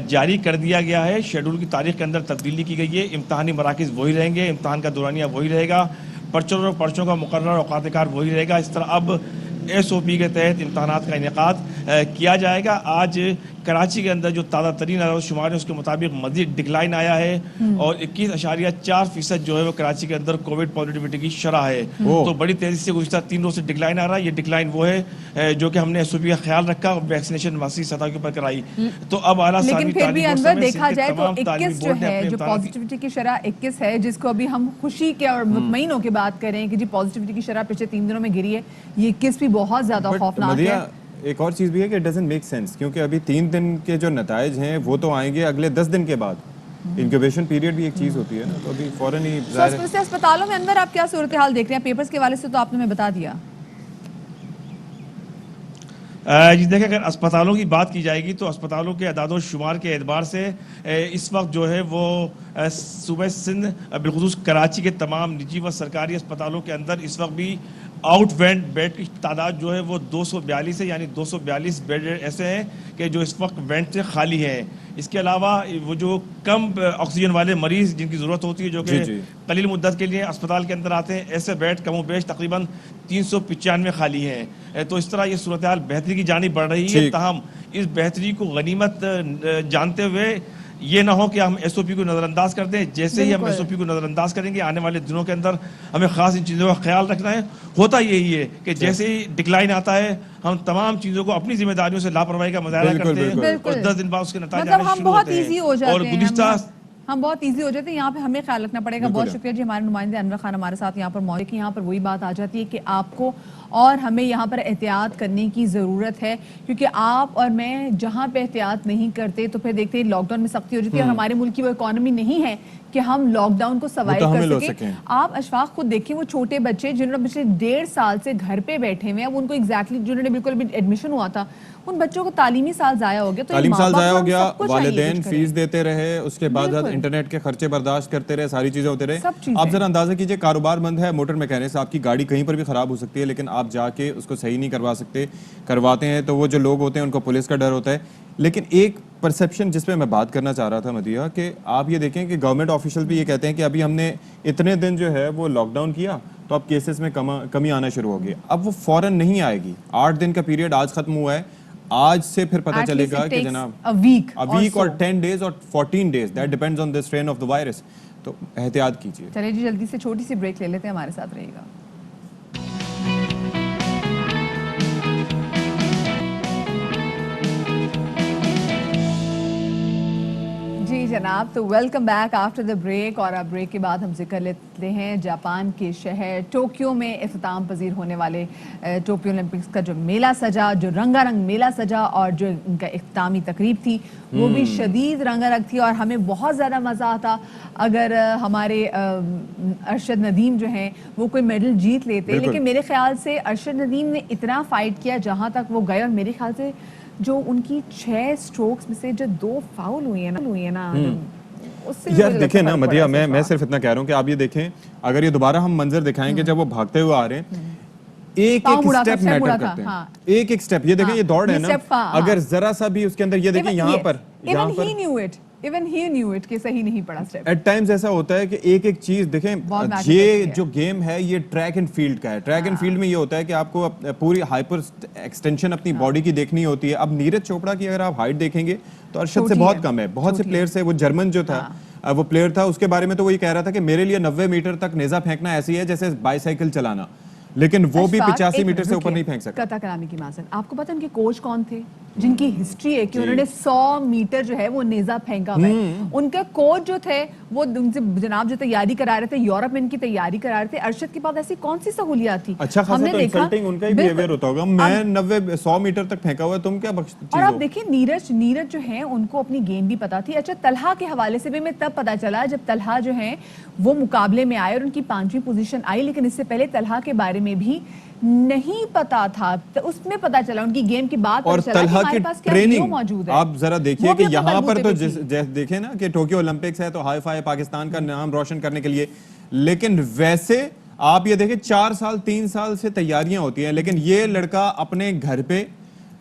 جاری کر دیا گیا ہے. شیڈول کی تاریخ کے اندر تبدیلی کی گئی ہے. امتحانی مراکز وہی رہیں گے, امتحان کا دورانیہ وہی رہے گا, پرچوں کا مقررہ اوقات کار وہی رہے گا. اس طرح اب SOP کے تحت امتحانات کا انعقاد کیا جائے گا. آج کراچی کے اندر جو تازہ ترین اعداد و شمار ہے اس کے مطابق مزید ڈکلائن آیا ہے اور 21.4% جو ہے وہ کراچی کے اندر کووڈ پازیٹیوٹی کی شرح ہے. تو بڑی تیزی سے گزشتہ 3 روز سے ڈکلائن آ رہا ہے. یہ ڈکلائن وہ ہے جو کہ ہم نے SOP کا خیال رکھا اور ویکسینیشن وسیع سطح کے اوپر کرائی. تو اب اعلیٰ لیکن پھر بھی انور دیکھا جائے تو 21 جو ہے جو پازیٹیوٹی کی شرح 21 ہے, جس کو ابھی ہم خوشی کے اور مطمئن ہو کے بات کریں کہ جی پازیٹیوٹی کی شرح پچھلے 3 دنوں میں گری ہے, یہ 21 بھی بہت زیادہ خوفناک ہے. ایک اور چیز بھی ہے کہ it doesn't make sense, کیونکہ ابھی 3 دن کے جو نتائج ہیں وہ تو آئیں گے اگلے 10 دن کے بعد. انکیوبیشن پیریڈ بھی ایک چیز ہوتی ہے نا, تو ابھی فوراً ہی اسپتالوں میں اندر آپ کیا صورتحال دیکھ رہے ہیں؟ پیپرز کے حوالے سے تو آپ نے ہمیں بتا دیا. جی دیکھیں, اگر اسپتالوں کی بات کی جائے گی تو اسپتالوں کے اعداد و شمار کے اعتبار سے اس وقت جو ہے وہ صوبہ سندھ بالخصوص کراچی کے تمام نجی و سرکاری اسپتالوں کے اندر اس وقت بھی आउट वेंट बेड की तादाद जो है वो 242 है, यानी 242 बेड ऐसे हैं कि जो इस वक्त वेंट से खाली हैं। इसके अलावा वो जो कम ऑक्सीजन वाले मरीज जिनकी ज़रूरत होती है, जो कि कलील मुद्दत के लिए अस्पताल के अंदर आते हैं, ऐसे बेड कम बेश तकरीबन 395 खाली हैं। तो इस तरह ये सूरत हाल बेहतरी की जानिब बढ़ रही है। ताहम इस बेहतरी को गनीमत जानते हुए ये ना हो कि हम एसओपी को नज़रअंदाज कर दें। जैसे ही हम एसओपी को नज़रअंदाज करेंगे, आने वाले दिनों के अंदर हमें ख़ास इन चीज़ों का ख्याल रखना है। होता यही है कि जैसे ही डिक्लाइन आता है, हम तमाम चीज़ों को अपनी जिम्मेदारियों से लापरवाही का मुजाहरा करते हैं और 10 दिन बाद उसके नतीजे आने शुरू होते हैं। और गुज़िश्ता हम बहुत इजी हो जाते हैं। यहाँ पे हमें ख्याल रखना पड़ेगा। बहुत शुक्रिया जी, हमारे नुमाइंदे अनवर खान हमारे साथ यहाँ पर मौजूद। यहाँ पर वही बात आ जाती है कि आपको और हमें यहाँ पर एहतियात करने की ज़रूरत है, क्योंकि आप और मैं जहाँ पे एहतियात नहीं करते तो फिर देखते हैं लॉकडाउन में सख्ती हो जाती है और हमारे मुल्क की वो इकॉनमी नहीं है कि हम लॉकडाउन को सर्वाइव कर सकें। आप अशफाक खुद देखिए, वो छोटे बच्चे जिन्होंने पिछले 1.5 साल से घर पे बैठे हुए हैं, उनको एग्जैक्टली जिन्होंने बिल्कुल अभी एडमिशन हुआ था, उन बच्चों को तालीमी साल जाया हो गया। तो तालीम साल जाया हो गया, वालिदैन फीस देते रहे, उसके बाद इंटरनेट के खर्चे बर्दाश्त करते रहे, सारी चीजें होते रहे। आप जरा अंदाजा कीजिए, कारोबार बंद है, मोटर मैकेनिक से आपकी गाड़ी कहीं पर भी खराब हो सकती है, लेकिन आप जाके उसको सही नहीं करवा सकते। करवाते हैं तो वो जो लोग होते हैं उनको पुलिस का डर होता है। लेकिन एक परसेप्शन जिस पे मैं बात करना चाह रहा था मदिया, कि आप ये देखें कि गवर्नमेंट ऑफिशियल भी ये कहते हैं कि अभी हमने इतने दिन जो है वो लॉकडाउन किया तो अब केसेस में कमी आना शुरू हो गई। अब वो फौरन नहीं आएगी। 8 दिन का पीरियड आज खत्म हुआ है, आज से फिर पता चलेगा कि जनाब a week और 10 days और 14 days, that depends on the strain of the virus। तो एहतियात कीजिए। चलिए जी, जल्दी से छोटी सी ब्रेक ले लेते हैं, हमारे साथ रहिएगा। जी जनाब, तो welcome back after the break. और अब ब्रेक के बाद हम जिक्र लेते हैं जापान के शहर टोक्यो में इख्तिताम पजीर होने वाले टोक्यो ओलंपिक्स का जो मेला सजा, जो रंगारंग मेला सजा, और जो इनका इख्तितामी तकरीब थी वो भी शदीद रंगारंग थी और हमें बहुत ज़्यादा मज़ा आता अगर हमारे अरशद नदीम जो हैं वो कोई मेडल जीत लेते। लेकिन मेरे ख्याल से अरशद नदीम ने इतना फाइट किया जहाँ तक वो गए, और मेरे ख्याल से जो उनकी 6 स्ट्रोक्स में से जो 2 फाउल हुई है ना, उससे यार देखें ना मदिया, मैं सिर्फ इतना कह रहा हूँ कि आप ये देखें, अगर ये दोबारा हम मंजर दिखाएंगे जब वो भागते हुए आ रहे हैं, एक स्टेप मैटर करते हैं, एक स्टेप। ये देखें, ये दौड़ है ना, अगर जरा सा भी उसके अंदर, ये देखें यहाँ पर Even he knew it कि सही नहीं पड़ा स्टेप। एट टाइम्स ऐसा होता है कि एक चीज देखें, ये जो गेम है ये ट्रैक एंड फील्ड का है। ट्रैक एंड फील्ड में ये होता है कि आपको पूरी हाइपर एक्सटेंशन अपनी बॉडी की देखनी होती है। अब नीरज चोपड़ा की अगर आप हाइट देखेंगे तो अरशद से बहुत कम है। बहुत से प्लेयर्स है, वो जर्मन जो था वो प्लेयर था, उसके बारे में तो वही कह रहा था कि मेरे लिए 90 मीटर तक नेजा फेंकना ऐसी है जैसे बाईसाइकिल चलाना, लेकिन वो भी 85 मीटर से ऊपर नहीं फेंक सकता। कता कलामी की माजन, आपको पता है उनके कोच कौन थे जिनकी हिस्ट्री है कि उन्होंने 100 मीटर जो है वो नेजा फेंका हुआ है। उनके कोच जो थे वो उनसे जनाब जो तैयारी करा रहे थे, यूरोप में इनकी तैयारी करा रहे थे। अरशद के पास ऐसी कौन सी सहूलियत थी? अच्छा खासा तो इंसल्टिंग उनका ही बिहेवियर होता होगा। मैं 90-100 मीटर तक फेंका हुआ, तुम क्या बख्श। और आप देखिए नीरज जो है उनको अपनी गेम भी पता थी। अच्छा, तलहा के हवाले से भी मैं तब पता चला जब तलहा जो है वो मुकाबले में आए और उनकी 5वीं पोजीशन आई, लेकिन इससे पहले तलहा के बारे में भी नहीं पता था। तो उसमें पता चला उनकी गेम की बात, और तलहा की ट्रेनिंग मौजूद है। आप जरा देखिए कि यहाँ पर तो देखें ना कि टोक्यो ओलंपिक्स है तो हाई फाई पाकिस्तान का नाम रोशन करने के लिए, लेकिन वैसे आप ये देखें 4 साल 3 साल से तैयारियां होती हैं, लेकिन ये लड़का अपने घर पे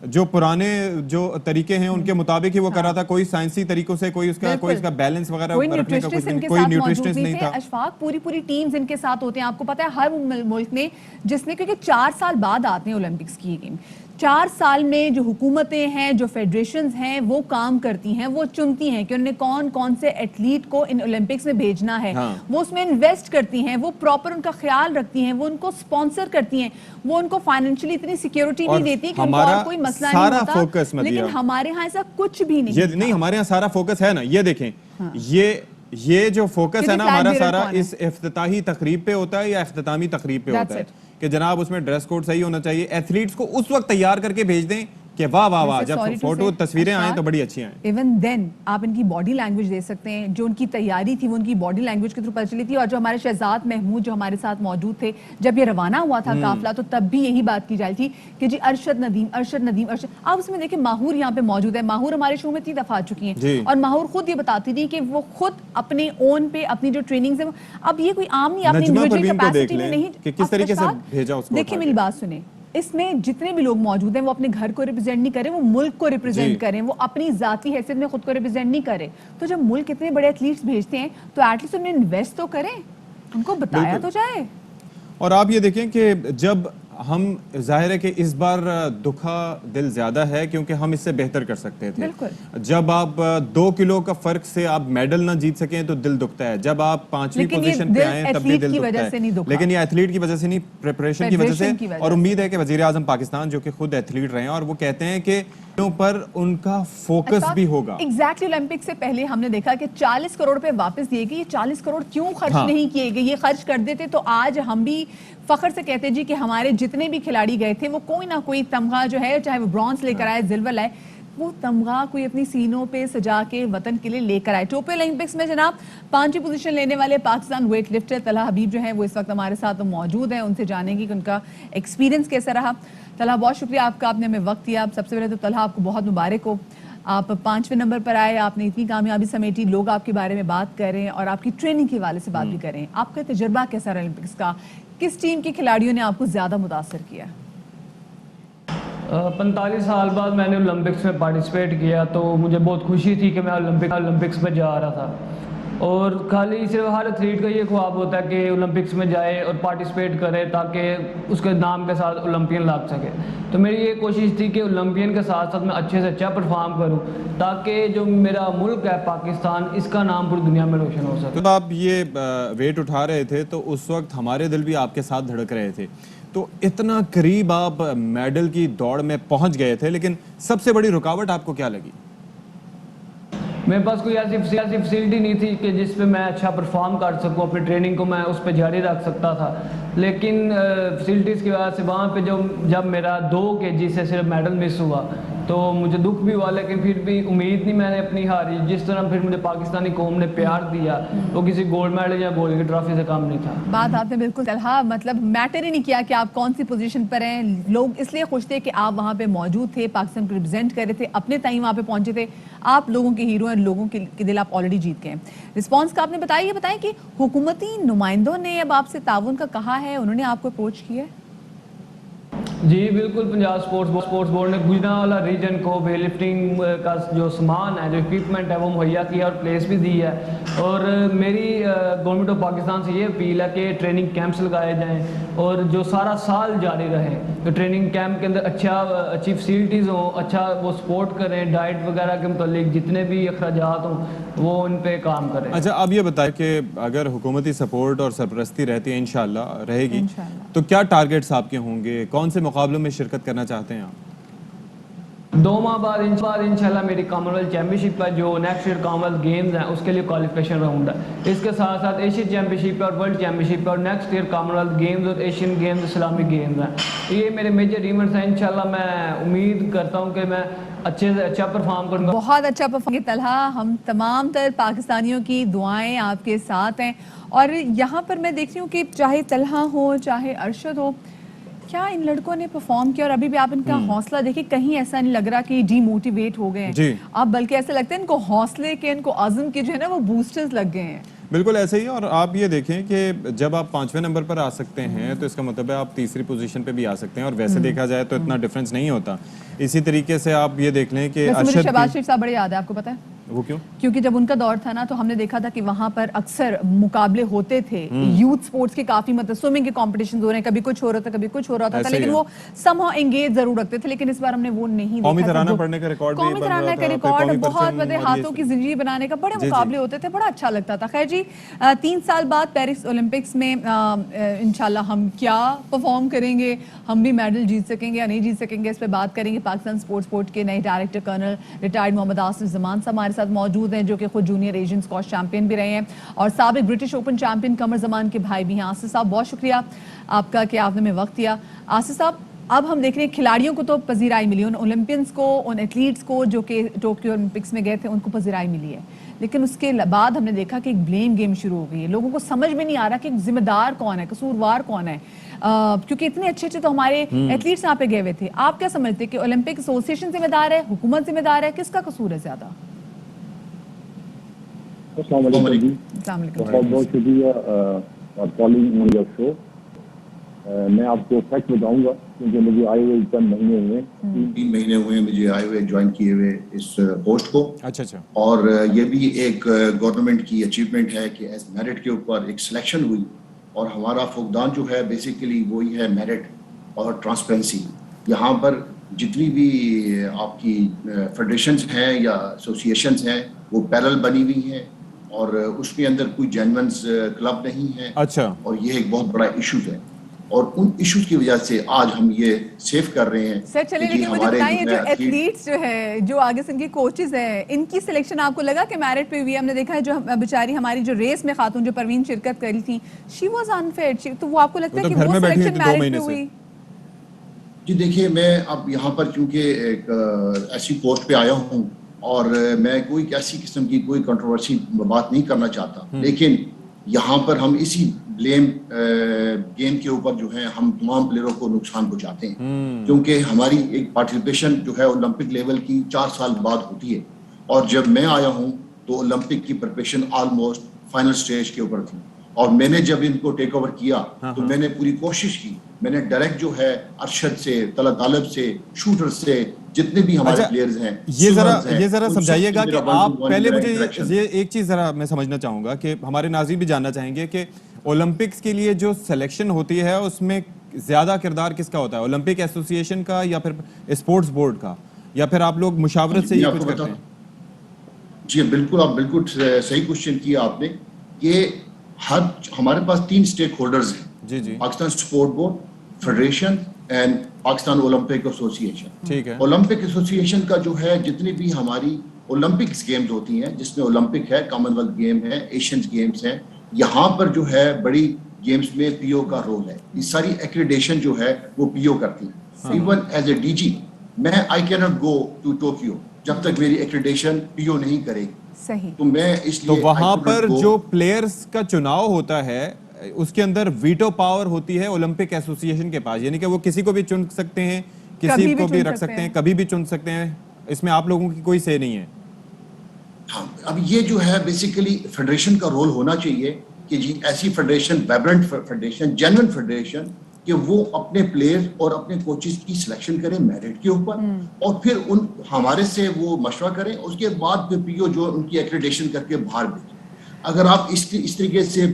जो पुराने जो तरीके हैं उनके मुताबिक ही वो कर रहा था। कोई साइंसी तरीकों से कोई इसका बैलेंस वगैरह रखने का कोई न्यूट्रिशनिस्ट नहीं था। अशफाक पूरी टीम्स इनके साथ होते हैं। आपको पता है हर मुल्क में जिसने, क्योंकि 4 साल बाद आते हैं ओलंपिक्स की गेम, 4 साल में जो हुकूमतें हैं, जो फेडरेशंस हैं, वो काम करती हैं, वो चुनती हैं कि उन्हें कौन से एथलीट को इन ओलंपिक्स में भेजना है। वो उसमें इन्वेस्ट करती हैं, वो प्रॉपर उनका ख्याल रखती हैं, वो उनको स्पॉन्सर करती हैं, वो उनको फाइनेंशियली इतनी सिक्योरिटी नहीं देती कि और कोई मसला नहीं होता। फोकस लेकिन हमारे यहाँ ऐसा कुछ भी नहीं। ये नहीं, हमारे यहाँ सारा फोकस है ना, ये देखें, ये जो फोकस है ना हमारा सारा इस इफ्तिताही तकरीब पे होता है या इख्तितामी तकरीब पे होता है कि जनाब उसमें ड्रेस कोड सही होना चाहिए। एथलीट्स को उस वक्त तैयार करके भेज दें کہ वाह वाह वाह, वैसे जब sorry to फोटो say, तस्वीरें आए अशफाक, तो बड़ी अच्छी आए. इवन देन आप इनकी बॉडी लैंग्वेज दे सकते हैं, जो उनकी तैयारी थी वो उनकी बॉडी लैंग्वेज के थ्रू पता चली थी. और जो हमारे शहजाद महमूद जो हमारे साथ मौजूद थे जब ये रवाना हुआ था काफिला, तो तब भी यही बात की जा रही थी कि जी अरशद नदीम अरशद नदीम अरशद. आप उसमें देखिए माहूर यहाँ पे मौजूद है. माहूर हमारे शो में 3 दफा आ चुकी जी. हैं और माहूर खुद ये बताती थी कि वो खुद अपने ओन पे अपनी जो ट्रेनिंग है, अब ये कोई आम नहीं, अपनी नजमा इंडिविजुअल परवीन को देख कैपेसिटी में लें नहीं. कि किस तरीके से अशफाक, भेजा उसको देखिए उठा मेरी के. बात सुने, इसमें जितने भी लोग मौजूद हैं वो अपने घर को रिप्रेजेंट नहीं करें, वो मुल्क को रिप्रेजेंट जी. करें, वो अपनी जाती हैसियत में खुद को रिप्रेजेंट नहीं करें. तो जब मुल्क इतने बड़े एथलीट्स भेजते हैं तो एटलीस्ट उन्हें इन्वेस्ट तो करें, उनको बताया बिल्कुल. तो जाए. और आप ये देखें कि जब हम, जाहिर है कि इस बार दुखा दिल ज्यादा है क्योंकि हम इससे बेहतर कर सकते थे. बिल्कुल. जब आप 2 किलो का फर्क से आप मेडल ना जीत सकें तो दिल दुखता है. जब आप 5वीं लेकिन ये पोजीशन पे दिल आए तब भी एथलीट दिल की दुखता वजह से नहीं है. दुखा. लेकिन ये एथलीट की वजह से नहीं, प्रिपरेशन की वजह Preparation की से. वजह और से. उम्मीद है कि वजीर आजम पाकिस्तान जो कि खुद एथलीट रहे हैं और वो कहते हैं कि इन पर उनका फोकस भी होगा. एग्जैक्टली ओलंपिक से पहले हमने देखा कि 40 करोड़ रुपए वापस दिए गए. ये 40 करोड़ क्यों खर्च हाँ. नहीं किए गए? ये खर्च कर देते तो आज हम भी फख्र से कहते जी कि हमारे जितने भी खिलाड़ी गए थे वो कोई ना कोई तमगा जो है, चाहे वो ब्रॉन्ज लेकर आए, सिल्वर लाए, वो तमगा कोई अपनी सीनों पे सजा के वतन के लिए लेकर आए. टोक्यो ओलंपिक्स में जनाब 5वीं पोजीशन लेने वाले पाकिस्तान वेट लिफ्टर तलहा हबीब जो है वो इस वक्त हमारे साथ मौजूद हैं. उनसे जानेंगे कि उनका एक्सपीरियंस कैसा रहा. तलहा, बहुत शुक्रिया आपका, आपने हमें वक्त दिया. सबसे पहले तो तलहा आपको बहुत मुबारक हो, आप 5वें नंबर पर आए, आपने इतनी कामयाबी समेटी, लोग आपके बारे में बात कर रहे हैं और आपकी ट्रेनिंग के हवाले से बात भी कर रहे हैं. आपका तजुर्बा कैसा रहा ओलंपिक्स का? किस टीम के खिलाड़ियों ने आपको ज्यादा मुतासर किया? 45 साल बाद मैंने ओलंपिक्स में पार्टिसिपेट किया तो मुझे बहुत खुशी थी कि मैं ओलंपिक्स में जा रहा था. और खाली सिर्फ हर एथलीट का ये ख्वाब होता है कि ओलंपिक्स में जाए और पार्टिसिपेट करे ताकि उसके नाम के साथ ओलंपियन लग सके. तो मेरी ये कोशिश थी कि ओलंपियन के साथ साथ मैं अच्छे से अच्छा परफॉर्म करूं ताकि जो मेरा मुल्क है पाकिस्तान, इसका नाम पूरी दुनिया में रोशन हो सके. जब आप ये वेट उठा रहे थे तो उस वक्त हमारे दिल भी आपके साथ धड़क रहे थे. तो इतना करीब आप मेडल की दौड़ में पहुंच गए थे, लेकिन सबसे बड़ी रुकावट आपको क्या लगी? मेरे पास कोई ऐसी फैसिलिटी नहीं थी कि जिस पे मैं अच्छा परफॉर्म कर सकूं, अपनी ट्रेनिंग को मैं उस पर जारी रख सकता था. लेकिन फैसिलिटीज़ की वजह से वहाँ पे जब मेरा 2 kg से सिर्फ मेडल मिस हुआ तो मुझे दुख भी हुआ, लेकिन फिर भी उम्मीद नहीं मैंने अपनी हारी. जिस तरह फिर मुझे पाकिस्तानी कौम ने प्यार दिया वो किसी गोल्ड मेडल या गोल्ड की ट्रॉफी से कम नहीं था. बात आपने बिल्कुल तलहा, मतलब मैटर ही नहीं किया कि आप कौन सी पोजीशन पर हैं. लोग इसलिए खुश थे कि आप वहाँ पे मौजूद थे, पाकिस्तान को रिप्रेजेंट कर रहे थे, अपने टाइम वहाँ पे पहुंचे थे. आप लोगों के हीरो हैं, लोगों के दिल आप ऑलरेडी जीत गए. रिस्पॉन्स का आपने बताया, ये बताएं कि हुकूमती नुमाइंदों ने अब आपसे ताउन का कहा है, उन्होंने आपको अप्रोच किया है? जी बिल्कुल, पंजाब स्पोर्ट्स बोर्ड ने गुजरांवाला रीजन को वेट लिफ्टिंग का जो सामान है, जो इक्विपमेंट है वो मुहैया किया और प्लेस भी दी है. और मेरी गवर्नमेंट ऑफ पाकिस्तान से ये अपील है कि ट्रेनिंग कैंप्स लगाए जाएं और जो सारा साल जारी रहे. तो ट्रेनिंग कैंप के अंदर अच्छी फैसिलिटीज़ हों, अच्छा वो सपोर्ट करें, डाइट वगैरह के मुतालिक जितने भी अखराजात हों वो उन पे काम करें. अच्छा, अब ये बताएं कि अगर हुकूमती सपोर्ट और सरपरस्ती रहती है, इंशाल्लाह रहेगी, तो क्या टारगेट्स आपके होंगे? कौन से मुकाबलों में शिरकत करना चाहते हैं आप? 2 माह बाद इंशाल्लाह मेरी कॉमनवेल्थ चैम्पियनशिप है, जो नेक्स्ट ईयर कॉमनवेल्थ गेम्स हैं उसके लिए क्वालिफिकेशन राउंड है. इसके साथ साथ एशियन चैम्पियनशिप और वर्ल्ड चैम्पियनशिप और नेक्स्ट ईयर कॉमनवेल्थ गेम्स और एशियन गेम्स, इस्लामिक गेम्स हैं. ये मेरे मेजर इवेंट्स हैं. इंशाल्लाह मैं उम्मीद करता हूँ कि मैं अच्छे से अच्छा परफॉर्म करूँगा. बहुत अच्छा परफॉर्म. तलहा, हम तमाम तर पाकिस्तानियों की दुआएं आपके साथ हैं. और यहाँ पर मैं देख रही हूँ कि चाहे तलहा हो चाहे अरशद हो, क्या इन लड़कों ने परफॉर्म किया और अभी भी आप इनका हौसला देखिए, कहीं ऐसा नहीं लग रहा कि डीमोटिवेट हो गए हैं. आप बल्कि ऐसा लगता है इनको हौसले के, इनको आज़म के जो है ना वो बूस्टर्स लग गए हैं. बिल्कुल ऐसे ही. और आप ये देखें कि जब आप 5वें नंबर पर आ सकते हैं तो इसका मतलब है आप तीसरी पोजीशन पे भी आ सकते हैं. और वैसे देखा जाए तो इतना डिफरेंस नहीं होता. इसी तरीके से आप ये देख लें कि मुझे शहबाज शरीफ साहब बड़े याद है, आपको पता है वो क्यों? क्योंकि जब उनका दौर था ना तो हमने देखा था कि वहां पर अक्सर मुकाबले होते थे यूथ स्पोर्ट्स के, काफी मतलब स्विमिंग के कॉम्पिटिशन हो रहे हैं, कभी कुछ हो रहा था कभी कुछ हो रहा था, लेकिन वो समहाउ एंगेज जरूर रखते थे. लेकिन इस बार हमने वो नहीं देखा. कौमी तराना पढ़ने का रिकॉर्ड, कौमी तराना का रिकॉर्ड, बहुत बड़े हाथों की जिंदगी बनाने का बड़े मुकाबले होते थे, बड़ा अच्छा लगता था. खैर जी, 3 साल बाद पेरिस ओलंपिक्स में इंशाल्लाह हम क्या परफॉर्म करेंगे, हम भी मेडल जीत सकेंगे या नहीं जीत सकेंगे, इस पर बात करेंगे. पाकिस्तान स्पोर्ट्स बोर्ड के नए director colonel retired Mohammad Asif Zaman साहब हमारे साथ मौजूद हैं, जो कि खुद जूनियर एशियन स्क्वॉश चैंपियन भी रहे हैं और साबिक ब्रिटिश ओपन चैंपियन कमर जमान के भाई भी हैं. आसिफ साहब, बहुत शुक्रिया आपका कि आपने हमें वक्त दिया. आसिफ साहब, اب ہم دیکھ رہے ہیں کھلاڑیوں کو تو پذیرائی ملی, ان اولمپئنس کو, ان ایتھلیٹس کو جو کہ ٹوکیو اولمپکس میں گئے تھے, ان کو پذیرائی ملی ہے. لیکن اس کے بعد ہم نے دیکھا کہ ایک بلیم گیم شروع ہو گئی ہے. لوگوں کو سمجھ میں نہیں آ رہا کہ ذمہ دار کون ہے, قصوروار کون ہے, کیونکہ اتنے اچھے اچھے تو ہمارے ایتھلیٹس یہاں پہ گئے ہوئے تھے. آپ کیا سمجھتے ہیں کہ اولمپک ایسوسی ایشن ذمہ دار ہے, حکومت ذمہ دار ہے, کس کا قصور ہے زیادہ؟ السلام علیکم جی, السلام علیکم. بہت بہت شکریہ کالنگ آن یور شو. میں آپ کو فیکٹ بتاؤں گا کیونکہ مجھے آئے ہوئے چند مہینے ہوئے, 3 مہینے ہوئے مجھے آئے ہوئے جوائن کیے ہوئے اس پوسٹ کو. اچھا. اور یہ بھی ایک گورنمنٹ کی اچیومنٹ ہے کہ ایز میرٹ کے اوپر ایک سلیکشن ہوئی, اور ہمارا فقدان جو ہے بیسیکلی وہی ہے میرٹ اور ٹرانسپیرنسی. یہاں پر جتنی بھی آپ کی فیڈریشنز ہیں یا ایسوسیشنز ہیں وہ پیرل بنی ہوئی ہیں, اور اس کے اندر کوئی جینونز کلب نہیں ہے. اچھا. اور یہ ایک بہت بڑا ایشو ہے, اور ان ایشوز کی وجہ سے آج ہم یہ سیو کر رہے ہیں. سر چلیے, لیکن مجھے بتائیں جو ایتھلیٹس جو ہے, جو آگے سے ان کی کوچز ہیں, ان کی سلیکشن آپ کو لگا کہ میرٹ پہ ہوئی ہے؟ ہم نے دیکھا ہے جو بیچاری ہماری جو ریس میں خاتون جو پروین شرکت کری تھی, شی واز انفیئر, تو وہ آپ کو لگتا ہے کہ وہ سلیکشن میرٹ پہ ہوئی؟ جی دیکھیے, میں اب یہاں پر چونکہ ایک ایسی پوسٹ پہ آیا ہوں اور میں کوئی ایسی قسم کی کوئی کنٹروورسی بات نہیں کرنا چاہتا, لیکن یہاں پر ہم اسی بلیم گیم کے اوپر جو ہے ہم تمام پلیئروں کو نقصان پہنچاتے ہیں, کیونکہ ہماری ایک پارٹیسپیشن جو ہے اولمپک لیول کی 4 سال بعد ہوتی ہے, اور جب میں آیا ہوں تو اولمپک کی پریپریشن آلموسٹ فائنل سٹیج کے اوپر تھی, اور میں نے جب ان کو ٹیک اوور کیا تو میں نے پوری کوشش کی, میں نے ڈائریکٹ جو ہے ارشد سے, طلعت طالب سے, شوٹر سے, جتنے بھی ہمارے پلیئرز ہیں, یہ ذرا سمجھائیے گا کہ آپ پہلے, مجھے یہ ایک چیز ذرا میں سمجھنا چاہوں گا کہ ہمارے ناظرین بھی جاننا چاہیں گے کہ اولمپکس کے لیے جو سلیکشن ہوتی ہے اس میں زیادہ کردار کس کا ہوتا ہے, اولمپک ایسوسی ایشن کا یا پھر اسپورٹس بورڈ کا, یا پھر آپ لوگ مشاورت سے یہ کچھ کرتے ہیں؟ جی بالکل, آپ بالکل صحیح کوشچن کیا آپ نے, کہ ہمارے پاس 3 اسٹیک ہولڈرز ہیں, جی, Pakistan sport board, federation and Pakistan Olympic association. ٹھیک ہے. اولمپک ایسوسی ایشن کا جو ہے جتنی بھی ہماری اولمپکس گیمز ہوتی ہیں, جس میں اولمپک ہے, کامن ویلتھ گیم ہے, ایشینز گیمز ہیں, یہاں پر جو ہے بڑی گیمز میں پی او کا رول ہے. یہ ساری ایکریڈیشن جو ہے وہ پی او کرتی ہے. Even as A D G میں آئی کی ناٹ گو ٹو ٹوکیو جب تک میری ایکریڈیشن پی او نہیں کرے گی. صحیح. تو میں اس لیے, تو وہاں پر جو پلیئرز کا چناؤ ہوتا ہے اس کے اندر ویٹو پاور ہوتی ہے اولمپک ایسوسی ایشن کے پاس, یعنی کہ وہ کسی کو بھی چن سکتے ہیں, کسی کو بھی رکھ سکتے ہیں, کبھی بھی چن سکتے ہیں, اس میں آپ لوگوں کی کوئی سے نہیں ہے. ہاں, اب یہ جو ہے بیسیکلی فیڈریشن کا رول ہونا چاہیے کہ جی ایسی federation, vibrant federation, genuine federation, کہ وہ اپنے پلیئر اور اپنے کوچز کی سلیکشن کریں میرٹ کے اوپر, اور پھر ان ہمارے سے وہ مشورہ کریں, اس کے بعد پھر پی او جو ان کی ایکریڈیشن کر کے باہر بھیجیں. اگر آپ اس طریقے سے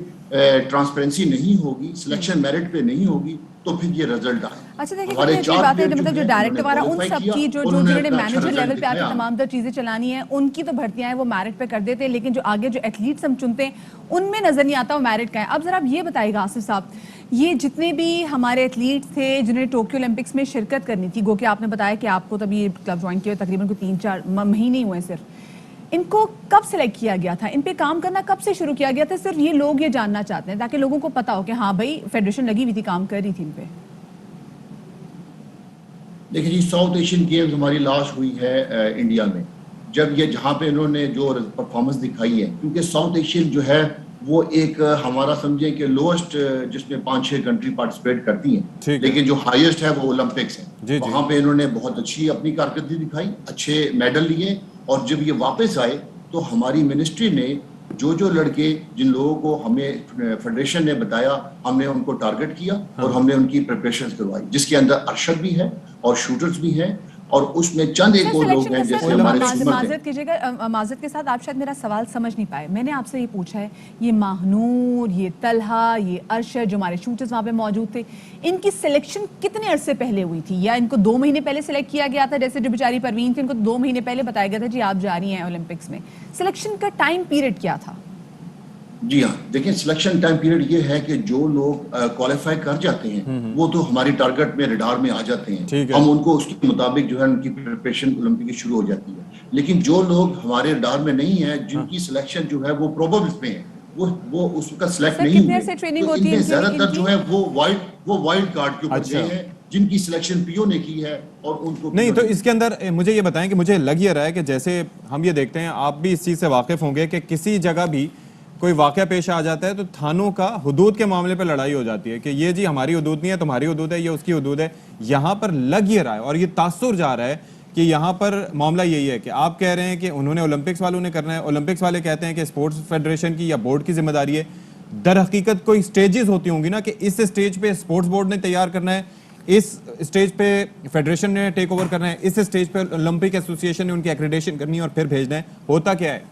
ٹرانسپیرنسی نہیں ہوگی, سلیکشن میرٹ پہ نہیں ہوگی, تو پھر یہ رزلٹ آئے. اچھا دیکھیں کتنی اچھی بات ہے, مطلب جو ڈائریکٹر وغیرہ ان سب کی جو جنہوں نے مینیجر لیول پہ آ کے تمام تر چیزیں چلانی ہیں, ان کی تو بھرتیاں ہیں وہ میرٹ پہ کر دیتے ہیں, لیکن جو آگے جو ایتھلیٹس ہم چنتے ہیں ان میں نظر نہیں آتا وہ میرٹ کا ہے. اب ذرا آپ یہ بتائیے گا آصف صاحب, یہ جتنے بھی ہمارے ایتھلیٹس تھے جنہیں ٹوکیو اولمپکس میں شرکت کرنی تھی, گو کہ آپ نے بتایا کہ آپ کو تب یہ کلب جوائن کیا تقریباً 3-4 مہینے ہوئے, صرف ان کو کب سلیکٹ کیا گیا تھا, ان پہ کام کرنا کب سے شروع کیا گیا تھا؟ صرف یہ لوگ یہ جاننا چاہتے ہیں تاکہ لوگوں کو پتا ہو کہ ہاں بھائی فیڈریشن لگی ہوئی تھی, کام کر رہی تھی ان پہ. دیکھیں جی, ساؤتھ ایشین گیمز ہماری لاسٹ ہوئی ہے انڈیا میں, جب یہ جہاں پہ انہوں نے جو پرفارمنس دکھائی ہے, کیونکہ ساؤتھ ایشین جو ہے وہ ایک ہمارا سمجھیں کہ لوسٹ, جس میں 5-6 کنٹری پارٹیسپیٹ کرتی ہیں, لیکن جو ہائیسٹ ہے وہ اولمپکس ہے. وہاں پہ انہوں نے بہت اچھی اپنی کارکردگی دکھائی, اچھے میڈل لیے, اور جب یہ واپس آئے تو ہماری منسٹری نے جو لڑکے جن لوگوں کو ہمیں فیڈریشن نے بتایا, ہم نے ان کو ٹارگٹ کیا اور ہم نے ان کی پریپریشنز کروائی, جس کے اندر ارشد بھی ہے اور شوٹرز بھی ہیں, اور اس میں چند ایک اور لوگ ہیں جیسے ہمارے معذرت کیجیے گا, معذرت کے ساتھ آپ شاید میرا سوال سمجھ نہیں پائے. میں نے آپ سے یہ پوچھا ہے, یہ ماہنور, یہ طلحہ, یہ ارشد جو ہمارے شوٹرز وہاں پہ موجود تھے, ان کی سلیکشن کتنے عرصے پہلے ہوئی تھی, یا ان کو 2 مہینے پہلے سلیکٹ کیا گیا تھا؟ جیسے جو بیچاری پروین تھی ان کو 2 مہینے پہلے بتایا گیا تھا جی آپ جا رہی ہیں اولمپکس میں. سلیکشن کا ٹائم پیریڈ کیا تھا؟ جی ہاں, دیکھیں سلیکشن ٹائم پیریڈ یہ ہے کہ جو لوگ کوالیفائی کر جاتے ہیں وہ تو ہماری ٹارگٹ میں ریڈار میں آ جاتے ہیں, ہم ان کو اس کے مطابق جو ہے ان کی پریپریشن اولمپک کی شروع ہو جاتی ہے. لیکن جو لوگ ہمارے ریڈار میں نہیں ہیں, جن کی سلیکشن جو ہے وہ پروبیبلز میں ہے, وہ اس کا سلیکٹ نہیں ہوئے, تو ان میں زیادہ تر جو ہے وہ وائلڈ کارڈ کے اوپر گئے ہیں, जिनकी सिलेक्शन पीओ ने की है और उनको नहीं, तो इसके अंदर मुझे ये बताएं कि मुझे लग ये रहा है कि जैसे हम ये देखते हैं, आप भी इस चीज़ से वाकिफ होंगे कि किसी जगह भी कोई वाक़या पेश आ जाता है तो थानों का हुदूद के मामले पे लड़ाई हो जाती है कि ये जी हमारी हुदूद नहीं है, तुम्हारी हुदूद है, ये उसकी हुदूद है। यहाँ पर लग ये रहा है और ये तासुर जा रहा है कि यहाँ पर मामला यही है कि आप कह रहे हैं कि उन्होंने ओलंपिक्स वालों ने करना है, ओलंपिक्स वाले कहते हैं कि स्पोर्ट्स फेडरेशन की या बोर्ड की जिम्मेदारी है। दर हकीकत कोई स्टेजेस होती होंगी ना कि इस स्टेज पे स्पोर्ट्स बोर्ड ने तैयार करना है, इस स्टेज पे फेडरेशन ने टेक ओवर करना है, इस स्टेज पे ओलंपिक एसोसिएशन ने उनकी एक्रेडिटेशन करनी है और फिर भेजना है। होता क्या है?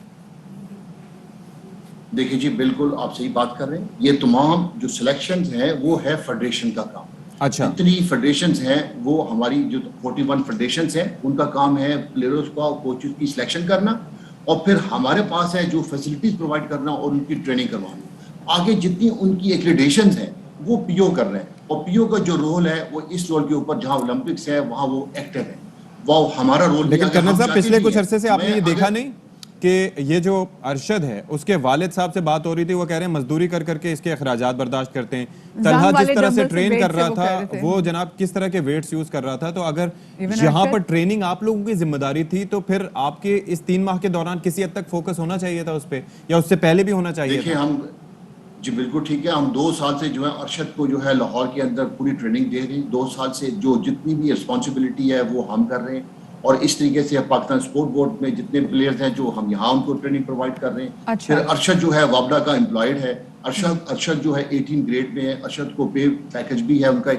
देखिए जी, बिल्कुल आप सही बात कर रहे हैं। ये तमाम जो सिलेक्शंस हैं वो है फेडरेशन का काम। अच्छा, जितनी फेडरेशंस हैं वो हमारी जो 41 फेडरेशंस हैं उनका काम है प्लेयर्स का और कोचेस की सिलेक्शन करना, और फिर हमारे पास है जो फैसिलिटीज प्रोवाइड करना और उनकी ट्रेनिंग करवाना। आगे जितनी उनकी एक्रेडिटेशंस हैं वो पीओ कर रहे हैं, और पीओ का जो रोल है वो इस रोल के ऊपर जहां ओलंपिक्स है वहां वो एक्टिव है, वो हमारा रोल। लेकिन कर्नल साहब पिछले कुछ अरसे से आपने ये देखा नहीं कि ये जो अरशद है उसके वालिद साहब से बात हो रही थी, वो कह रहे हैं मजदूरी कर करके इसके अखराजात बर्दाश्त करते हैं। तलहा जिस तरह से ट्रेन कर रहा था वो जनाब किस तरह के वेट्स यूज कर रहा था, तो अगर यहाँ पर ट्रेनिंग आप लोगों की जिम्मेदारी थी तो फिर आपके इस 3 माह के दौरान किसी हद तक फोकस होना चाहिए था उस पर, या उससे पहले भी होना चाहिए देखिए था? हम जी बिल्कुल ठीक है, हम 2 साल से जो है अरशद को जो है लाहौर के अंदर पूरी ट्रेनिंग दे रहे हैं। 2 साल से जो जितनी भी रिस्पॉन्सिबिलिटी है वो हम कर रहे हैं, और इस तरीके से पाकिस्तान स्पोर्ट बोर्ड में जितने प्लेयर्स हैं जो हम यहाँ उनको ट्रेनिंग प्रोवाइड कर रहे हैं। अच्छा। फिर अरशद जो है वाबडा का एम्प्लॉयड है, अरशद जो है 18 ग्रेड में है, अरशद को पे पैकेज भी है उनका।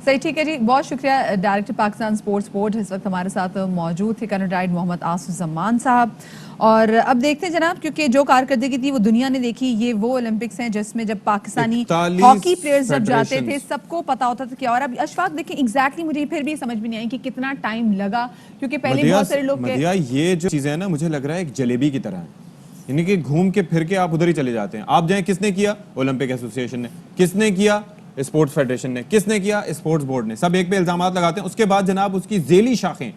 सही, ठीक है जी, बहुत शुक्रिया डायरेक्टर पाकिस्तान स्पोर्ट्स बोर्ड इस वक्त हमारे साथ मौजूद थे कर्नल राइड मोहम्मद आसिफ जमान साहब। और अब देखते हैं जनाब, क्योंकि जो कारकर्दगी थी वो दुनिया ने देखी, ये वो ओलंपिक्स हैं जिसमें जब पाकिस्तानी हॉकी प्लेयर्स जब जाते थे सबको पता होता था क्या। और अब अशफाक देखें एग्जैक्टली मुझे फिर भी समझ में नहीं आई कि कितना टाइम लगा, क्योंकि पहले बहुत सारे लोग ये जो चीजें हैं ना, मुझे लग रहा है एक जलेबी की तरह है, यानी कि घूम के फिर के आप उधर ही चले जाते हैं। आप जाएं, किसने किया? ओलंपिक एसोसिएशन ने। किसने किया? स्पोर्ट्स फेडरेशन ने। किसने किया? स्पोर्ट्स बोर्ड ने। सब एक पे इल्जाम लगाते हैं। उसके बाद जनाब उसकी जेली शाखें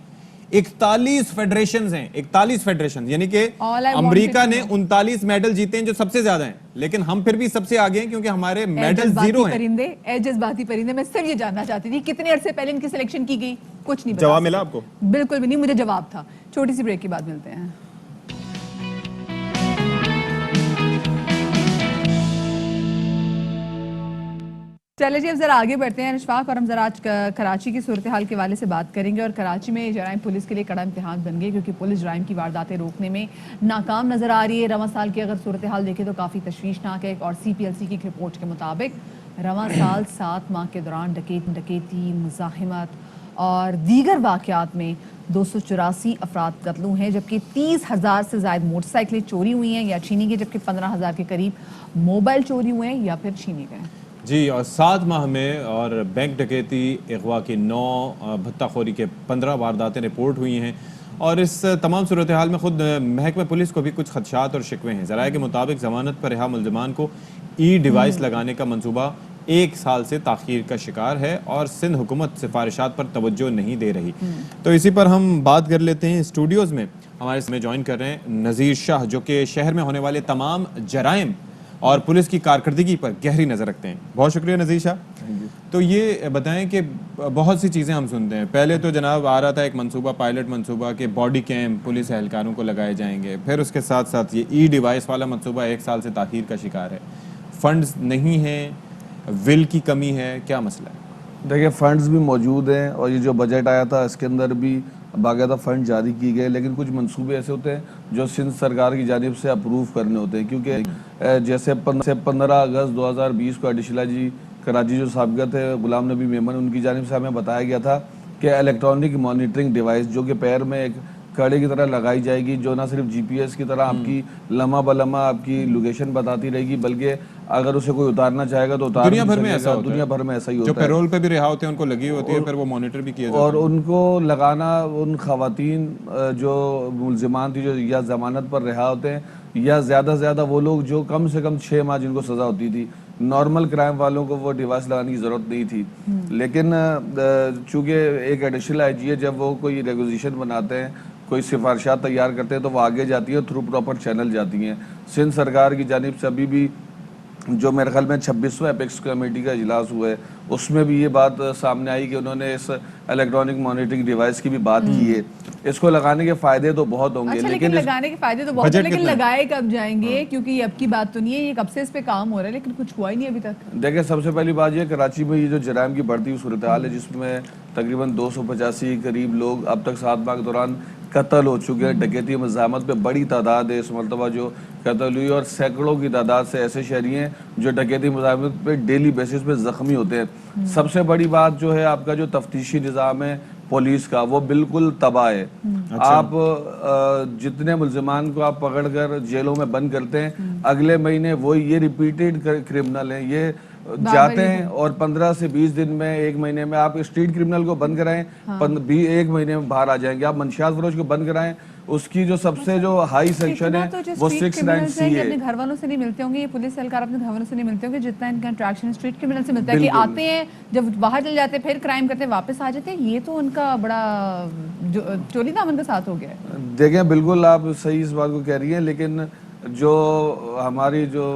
41 फेडरेशंस हैं, 41 फेडरेशन, यानी कि अमेरिका ने 39 मेडल जीते हैं जो सबसे ज्यादा हैं, लेकिन हम फिर भी सबसे आगे हैं क्योंकि हमारे मेडल 0 हैं। जज्बाती परिंदे, मैं सिर्फ ये जानना चाहती थी कितने अरसे पहले इनकी सिलेक्शन की गई? कुछ नहीं जवाब मिला आपको? बिल्कुल भी नहीं, मुझे जवाब था। छोटी सी ब्रेक के बाद मिलते हैं। चलिए जी, अब जरा आगे बढ़ते हैं अशफाक, और हम जरा आज कराची की सूरत हाल के हवाले से बात करेंगे। और कराची में जराइम पुलिस के लिए कड़ा इम्तिहान बन गए, क्योंकि पुलिस जराइम की वारदातें रोकने में नाकाम नजर आ रही है। रवां साल की अगर सूरत हाल देखें तो काफ़ी तशवीशनाक है। और CPLC की रिपोर्ट के मुताबिक रवां साल 7 माह के दौरान डकैती, मुज़ाहिमत और दीगर वाक़यात में 284 अफराद कत्ल हुए हैं, जबकि 30,000 से ज़ायद मोटरसाइकिलें चोरी हुई हैं या छीनी गई, जबकि 15,000 के करीब मोबाइल चोरी हुए हैं या फिर छीने गए जी। और 7 माह में और बैंक डकैती, अगवा की 9, भत्ताखोरी के 15 वारदातें रिपोर्ट हुई हैं। और इस तमाम सूरत हाल में खुद महकमे पुलिस को भी कुछ खदशात और शिकवे हैं। ज़राए के मुताबिक ज़मानत पर रिहा मुलजमान को डिवाइस लगाने का मंसूबा 1 साल से ताख़ीर का शिकार है, और सिंध हुकूमत सिफारिशात पर तवज्जो नहीं दे रही। तो इसी पर हम बात कर लेते हैं। स्टूडियोज़ में हमारे इसमें ज्वाइन कर रहे हैं नज़ीर शाह, जो कि शहर में होने वाले तमाम जराइम और पुलिस की कारकर्दगी पर गहरी नज़र रखते हैं। बहुत शुक्रिया नज़ीर शाह। तो ये बताएं कि बहुत सी चीज़ें हम सुनते हैं। पहले तो जनाब आ रहा था एक मंसूबा, पायलट मंसूबा, के बॉडी कैम पुलिस एहलकारों को लगाए जाएंगे। फिर उसके साथ साथ ये डिवाइस वाला मंसूबा 1 साल से ताख़ीर का शिकार है। फंड्स नहीं हैं, विल की कमी है, क्या मसला है? देखिए, फंड्स भी मौजूद हैं, और ये जो बजट आया था इसके अंदर भी बाकायदा फ़ंड जारी किए गए, लेकिन कुछ मंसूबे ऐसे होते हैं जो सिंध सरकार की जानिब से अप्रूव करने होते हैं। क्योंकि जैसे 15 अगस्त 2020 को एडिशला जी कराची जो साबिक़ थे गुलाम नबी मेमन, उनकी जानिब से हमें बताया गया था कि इलेक्ट्रॉनिक मॉनिटरिंग डिवाइस जो कि पैर में एक कड़े की तरह लगाई जाएगी, जो ना सिर्फ GPS की तरह आपकी लम्हा बलम्हा आपकी लोकेशन बताती रहेगी, बल्कि अगर उसे कोई उतारना चाहेगा तो उतार दुनिया भर में ऐसा होता है। दुनिया भर में ऐसा ही होता है। जो पैरोल पे भी रिहा होते हैं उनको लगी होती है, फिर वो मॉनिटर भी किया जाता है। और उनको लगाना, उन खवातीन जो मुलजिमान थी जो या जमानत पर रिहा होते हैं, या ज़्यादा से ज़्यादा वो लोग जो कम से कम 6 माह जिनको सज़ा होती थी, नॉर्मल क्राइम वालों को वो डिवाइस लगाने की ज़रूरत नहीं थी। लेकिन चूँकि एक एडिशनल IG जब वो कोई रेगुलेशन बनाते हैं, कोई सिफारिशात तैयार करते हैं, तो वो आगे जाती है थ्रू प्रॉपर चैनल जाती हैं। सिंध सरकार की जानिब से अभी भी जो मेरे ख्याल में 26वां एपेक्स कमेटी का इजलास हुआ है, उसमें भी ये बात सामने आई कि उन्होंने इस इलेक्ट्रॉनिक मॉनिटरिंग डिवाइस की भी बात की है। इसको लगाने के फायदे तो बहुत होंगे, अच्छा, लेकिन लगाने के फायदे तो बहुत है, बजट लेकिन कितना है? लगाए कब जाएंगे? क्योंकि अब की बात तो नहीं है, ये कब से इस पे काम हो रहा है, लेकिन कुछ हुआ ही नहीं अभी तक। देखिए, सबसे पहली बात ये, कराची में ये जो जराइम की बढ़ती हुई सूरत हाल है, जिसमें तकरीबन 285 करीब लोग अब तक 7 माह के दौरान कत्ल हो चुके हैं, डकैती मज़ाहमत पे बड़ी तादाद है इस मरतबा जो कत्ल हुई, और सैकड़ों की तादाद से ऐसे शहरी हैं जो डकैती मज़ाहमत पे डेली बेसिस पे ज़ख्मी होते हैं। सबसे बड़ी बात जो है, आपका जो तफ्तीशी निज़ाम है पुलिस का, वो बिल्कुल तबाह है। आप जितने मुल्जिमान को आप पकड़ कर जेलों में बंद करते हैं, अगले महीने वो ये रिपीटेड क्रिमिनल हैं, ये जाते हैं और 15 से 20 दिन में, एक महीने में आप स्ट्रीट क्रिमिनल को बंद कराएं, एक महीने में बाहर आ जाएंगे। आप मंशियात फरोश को बंद कराएं, उसकी जो सबसे जो हाई सेक्शन है वो 690C है। अपने घर वालों से नहीं मिलते होंगे, ये पुलिस एहलकार अपने घर वालों से नहीं मिलते होंगे, जितना इनका इंटरेक्शन स्ट्रीट क्रिमिनल से मिलता है कि आते हैं, जब बाहर चले जाते हैं, फिर क्राइम करते हैं, वापस आ जाते हैं। ये तो उनका बड़ा चोरी दामन का साथ हो गया है। देखें, बिल्कुल आप सही इस बात को कह रही हैं, लेकिन जो हमारी जो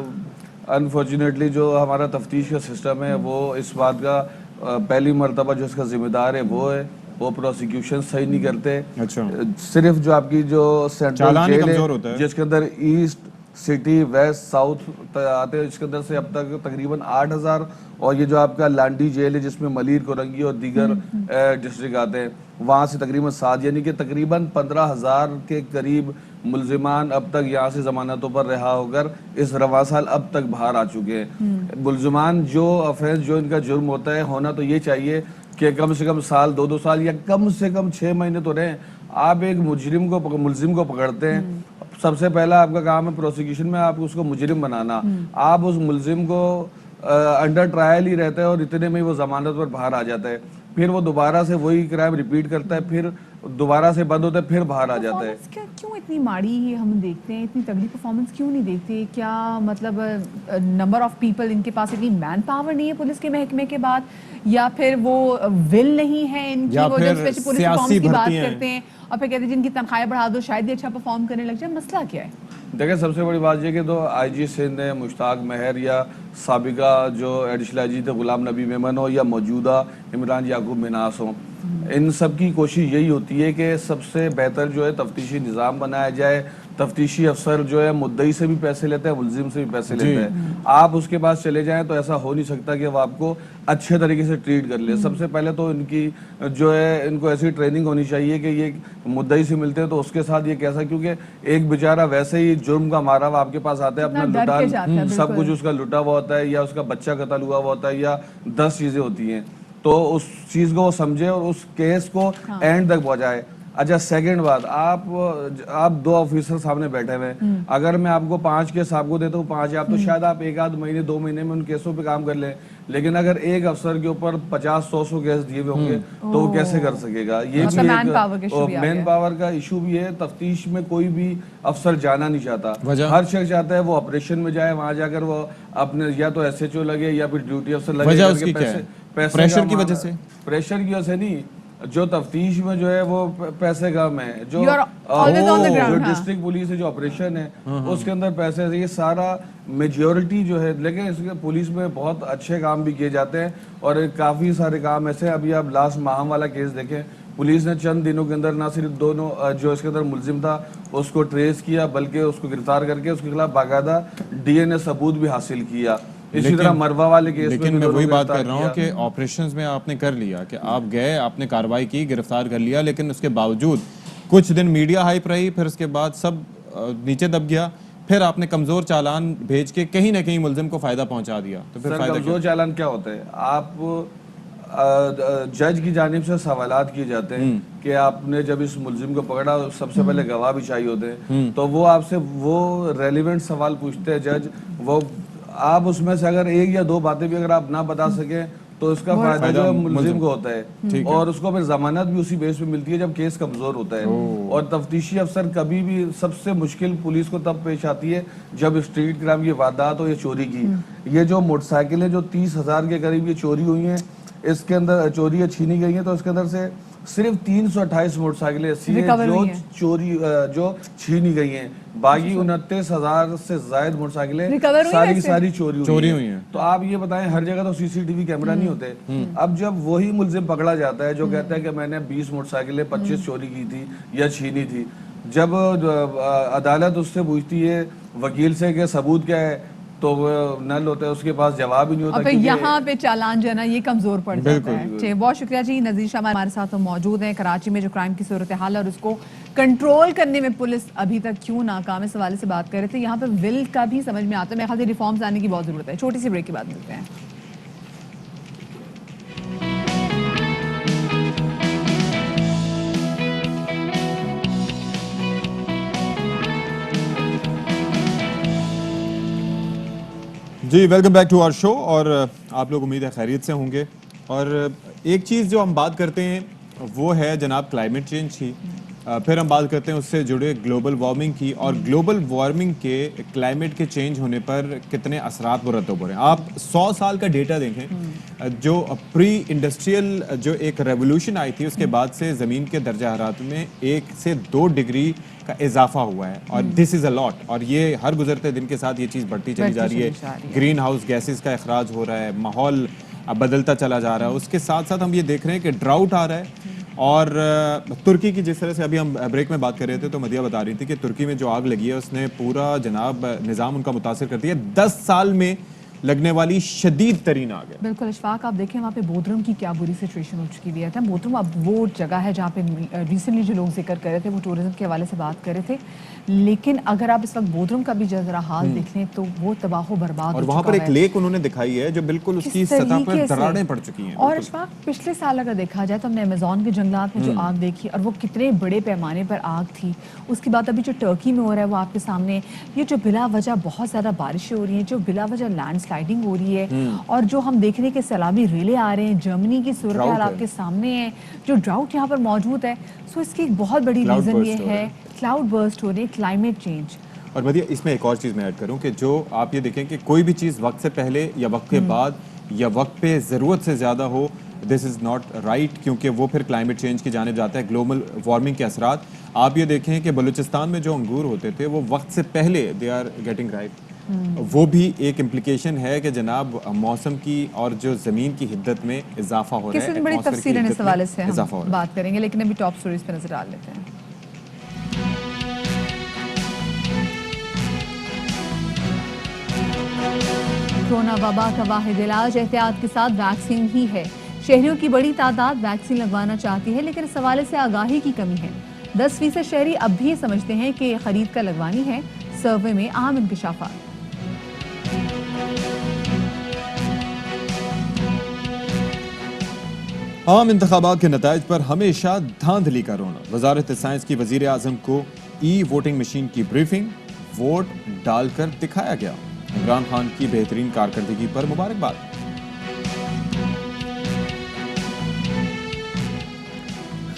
अनफॉर्चुनेटली जो हमारा तफ्तीश का सिस्टम है, वो इस बात का पहली मरतबा जो इसका जिम्मेदार है वो प्रोसिक्यूशन सही नहीं करते। अच्छा, सिर्फ जो आपकी जो सेंट्रल जेल है, जिसके अंदर ईस्ट, सिटी, वेस्ट, साउथ आते हैं, इसके अंदर से अब तक तकरीबन 8000, और ये जो आपका लांडी जेल है जिसमें मलीर, कोरंगी और दीगर डिस्ट्रिक्ट आते हैं, वहाँ से तकरीबन 7, यानी कि तकरीबन 15,000 के करीब मुल्जिमान अब तक यहाँ से जमानतों पर रिहा होकर इस रवा साल अब तक बाहर आ चुके हैं। मुल्जिमान जो ऑफेंस, जो इनका जुर्म होता है, होना तो ये चाहिए कि कम से कम साल, 2-2 साल या कम से कम 6 महीने तो रहें। आप एक मुल्जिम को पकड़ते हैं, सबसे पहला आपका काम है प्रोसिक्यूशन में आप उसको मुजरिम बनाना। आप उस मुल्जिम को अंडर ट्रायल ही रहता है और इतने में ही वो जमानत पर बाहर आ जाता है, फिर वो दोबारा से वही क्राइम रिपीट करता है, फिर दोबारा से बंद होता है, फिर बाहर आ जाता है। क्यों इतनी माड़ी हम देखते हैं, इतनी तगड़ी परफॉर्मेंस क्यों नहीं देखते? क्या मतलब नंबर ऑफ पीपल, इनके पास इतनी मैन पावर नहीं है पुलिस के महकमे के बाद, या फिर वो विल नहीं है इनकी, वो जब पुलिस परफॉर्मेंस की बात करते हैं और फिर कहते हैं जिनकी तनख्वाहें बढ़ा दो शायद ये अच्छा परफॉर्म करने लग जाए? मसला क्या है? देखिए, सबसे बड़ी बात ये कि तो IG सिंध है, मुश्ताक महर, या साबिका जो एडिशनल IG थे गुलाम नबी मेमन हो, या मौजूदा इमरान याकूब मिनास हो, इन सब की कोशिश यही होती है कि सबसे बेहतर जो है तफ्तीशी निज़ाम बनाया जाए। तफ्तीशी अफसर जो है मुद्दई से भी पैसे लेते हैं, मुल्जिम से भी पैसे लेते हैं। आप उसके पास चले जाएं तो ऐसा हो नहीं सकता कि वो आपको अच्छे तरीके से ट्रीट कर ले। सबसे पहले तो इनकी जो है, इनको ऐसी ट्रेनिंग होनी चाहिए कि ये मुद्दई से मिलते हैं तो उसके साथ ये कैसा, क्योंकि एक बेचारा वैसे ही जुर्म का मारा हुआ आपके पास आता है, अपना लुटान सब कुछ उसका लुटा हुआ होता है, या उसका बच्चा कत्ल हुआ हुआ होता है, या 10 चीजें होती हैं, तो उस चीज को वो समझे और उस केस को एंड तक पहुंचाए। अच्छा, सेकंड बात, आप 2 ऑफिसर सामने बैठे हुए हैं, अगर मैं आपको 5 केस आपको देता हूँ 5, आप तो शायद आप 1 आध महीने 2 महीने में उन केसों पे काम कर लें, लेकिन अगर एक अफसर के ऊपर 50-100 केस दिए हुए होंगे तो वो कैसे कर सकेगा? ये भी मैन पावर का इशू भी है। तफ्तीश में कोई भी अफसर जाना नहीं चाहता, हर शख्स चाहता है वो ऑपरेशन में जाए, वहां जाकर वो अपने या तो SHO लगे या फिर ड्यूटी अफसर लगे। प्रेशर की वजह से, प्रेशर की वजह से नहीं, जो तफ्तीश में जो है वो पैसे कम है, जो डिस्ट्रिक्ट पुलिस है, जो ऑपरेशन है उसके अंदर पैसे, ये सारा मेजॉरिटी जो है। लेकिन इसके पुलिस में बहुत अच्छे काम भी किए जाते हैं और काफ़ी सारे काम ऐसे, अभी आप लास्ट माहम वाला केस देखें, पुलिस ने चंद दिनों के अंदर ना सिर्फ दोनों जो इसके अंदर मुल्जिम था उसको ट्रेस किया, बल्कि उसको गिरफ्तार करके उसके खिलाफ बाकायदा DNA सबूत भी हासिल किया। इसी तरह मरवा वाले केस लेकिन मैं वही बात कर रहा हूँ कि ऑपरेशंस में आपने कर लिया कि आप गए, आपने कार्रवाई की, गिरफ्तार कर लिया, लेकिन उसके बावजूद कुछ दिन मीडिया हाइप रही, फिर उसके बाद सब नीचे दब गया, फिर आपने कमजोर चालान भेज के कहीं ना कहीं मुल्जिम को फायदा पहुंचा दिया। तो फिर कमजोर चालान क्या होता है? आप जज की जानिब से सवालात किए जाते हैं कि आपने जब इस मुल्जिम को पकड़ा, सबसे पहले गवाह भी चाहिए होते हैं, तो वो आपसे वो रेलिवेंट सवाल पूछते हैं जज, वो आप उसमें से अगर 1 या 2 बातें भी अगर आप ना बता सके तो इसका फायदा जो है मुल्जिम को होता है, और उसको फिर जमानत भी उसी बेस पे मिलती है जब केस कमजोर होता है। और तफ्तीशी अफसर कभी भी, सबसे मुश्किल पुलिस को तब पेश आती है जब स्ट्रीट क्राइम की वारदात हो या चोरी की। ये जो मोटरसाइकिलें जो 30,000 के करीब ये चोरी हुई हैं, इसके अंदर चोरी छीनी गई हैं, तो इसके अंदर से सिर्फ 328 मोटरसाइकिलें ऐसी हैं Recover जो हुई हैं। चोरी जो छीनी गई हैं, बाकी 29,000 से ज्यादा मोटरसाइकिलें Recover हुई सारी की वैसे? सारी चोरी हुई हैं। तो आप ये बताएं, हर जगह तो सीसीटीवी कैमरा नहीं होते। अब जब वही मुलजिम पकड़ा जाता है जो कहता है कि मैंने 20 मोटरसाइकिलें 25 चोरी की थी या छीनी थी, जब अदालत उससे पूछती है वकील से कि सबूत क्या है, तो वो नल होता है, उसके पास जवाब ही नहीं होता। और फिर यहाँ पे चालान जो है ना ये कमजोर पड़ जाता है। बिल्कुल। जी, बहुत शुक्रिया जी। नज़ीर शाह हमारे साथ तो मौजूद हैं। कराची में जो क्राइम की सूरत हाल है और उसको कंट्रोल करने में पुलिस अभी तक क्यों नाकाम है, इस हवाले से बात कर रहे थे। यहाँ पे विल का भी समझ में आता है, मेरे ख्याल से रिफॉर्म्स आने की बहुत जरूरत है। छोटी सी ब्रेक के बाद मिलते हैं। जी, welcome back to our show. और आप लोग उम्मीद है खैरियत से होंगे। और एक चीज़ जो हम बात करते हैं वो है जनाब क्लाइमेट चेंज की, फिर हम बात करते हैं उससे जुड़े ग्लोबल वार्मिंग की, और ग्लोबल वार्मिंग के क्लाइमेट के चेंज होने पर कितने असरात मुरतब हो रहे हैं। आप 100 साल का डेटा देखें, जो प्री इंडस्ट्रियल जो एक रेवोल्यूशन आई थी उसके बाद से ज़मीन के दर्जा हरारत में 1 से 2 डिग्री का इजाफा हुआ है, और दिस इज़ अ लॉट। और ये हर गुजरते दिन के साथ ये चीज़ बढ़ती चली जा रही है। ग्रीन हाउस गैसेस का अखराज हो रहा है, माहौल बदलता चला जा रहा है। उसके साथ साथ हम ये देख रहे हैं कि ड्राउट आ रहा है। और तुर्की की जिस तरह से अभी हम ब्रेक में बात कर रहे थे तो मदिया बता रही थी कि तुर्की में जो आग लगी है उसने पूरा जनाब निज़ाम उनका मुतासिर कर दिया। 10 साल में लगने वाली शदीद तरीन आग है। बिल्कुल इशफाक, आप देखें वहाँ पे बोधरम की क्या बुरी सिचुएशन हो चुकी हुई है। बोधरम अब वो जगह है जहाँ पे रिसेंटली जो लोग जिक्र कर रहे थे वो टूरिज्म के हवाले से बात कर रहे थे, लेकिन अगर आप इस वक्त बोधरम का भी जरा हाल देख लें तो वो तबाह बर्बाद और हो वहाँ चुका पर एक है। लेक उन्होंने दिखाई है जो बिल्कुल उसकी किस सतह तरीके पर से? दरारें पड़ चुकी हैं। और इशफाक, पिछले साल अगर देखा जाए तो हमने अमेज़न के जंगलात में जो आग देखी और वो कितने बड़े पैमाने पर आग थी। उसके बाद अभी जो टर्की में हो रहा है वो आपके सामने, ये जो बिला वजह बहुत ज़्यादा बारिशें हो रही हैं, जो बिला वजह लैंड स्लाइडिंग हो रही है, और जो हम देख रहे हैं कि सैलाबी रेले आ रहे हैं, जर्मनी की सूरत हाल आपके सामने है, जो ड्राउट यहाँ पर मौजूद है। सो इसकी एक बहुत बड़ी रीज़न ये है क्लाउड बर्स्ट हो रही है, क्लाइमेट चेंज। और बढ़िया, इसमें एक और चीज़ मैं ऐड करूं कि जो आप ये देखें कि कोई भी चीज़ वक्त से पहले या वक्त के बाद या वक्त पे ज़रूरत से ज़्यादा हो, दिस इज़ नॉट राइट, क्योंकि वो फिर क्लाइमेट चेंज की जानिब जाता है, ग्लोबल वार्मिंग के असरात। आप ये देखें कि बलूचिस्तान में जो अंगूर होते थे वो वक्त से पहले दे आर गेटिंग राइप। वो भी एक इम्प्लिकेशन है कि जनाब मौसम की और जो ज़मीन की हिद्दत में इजाफा हो रहा है। किसी दिन बड़ी atmosphere की तफसीलन इस हिद्दत में हवाले से इजाफा हम हो रहा है। बात करेंगे, लेकिन अभी टॉप स्टोरीज पे नजर डाल लेते हैं। कोरोना वबा का वाहिद इलाज एहतियात के साथ वैक्सीन ही है। शहरियों की बड़ी तादाद वैक्सीन लगवाना चाहती है, लेकिन इस हवाले से आगाही की कमी है। 10% शहरी अब भी समझते हैं कि खरीद कर लगवानी है। सर्वे में अहम इंकशाफात। आम इंतखाबात के नताइज पर हमेशा धांधली का रोना। वजारत साइंस की वजीर आजम को ई वोटिंग मशीन की ब्रीफिंग, वोट डालकर दिखाया गया। इमरान खान की बेहतरीन कारकर्दगी पर मुबारकबाद।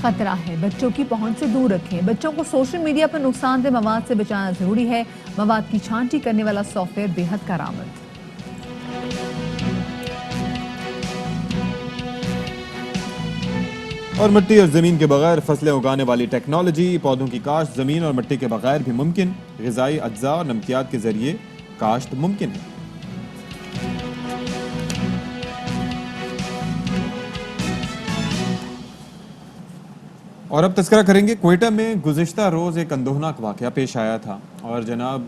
खतरा है, बच्चों की पहुंच से दूर रखें। बच्चों को सोशल मीडिया पर नुकसानदेह मवाद से बचाना जरूरी है। मवाद की छांटी करने वाला सॉफ्टवेयर बेहद कारआमद। और मिट्टी और ज़मीन के बगैर फसलें उगाने वाली टेक्नोलॉजी, पौधों की काश्त ज़मीन और मिट्टी के बगैर भी मुमकिन। ग़िज़ाई अज्जा और नमकियात के ज़रिए काश्त मुमकिन है। और अब तस्करा करेंगे क्वेटा में गुज़िश्ता रोज़ एक अंदोहनाक वाक़या पेश आया था, और जनाब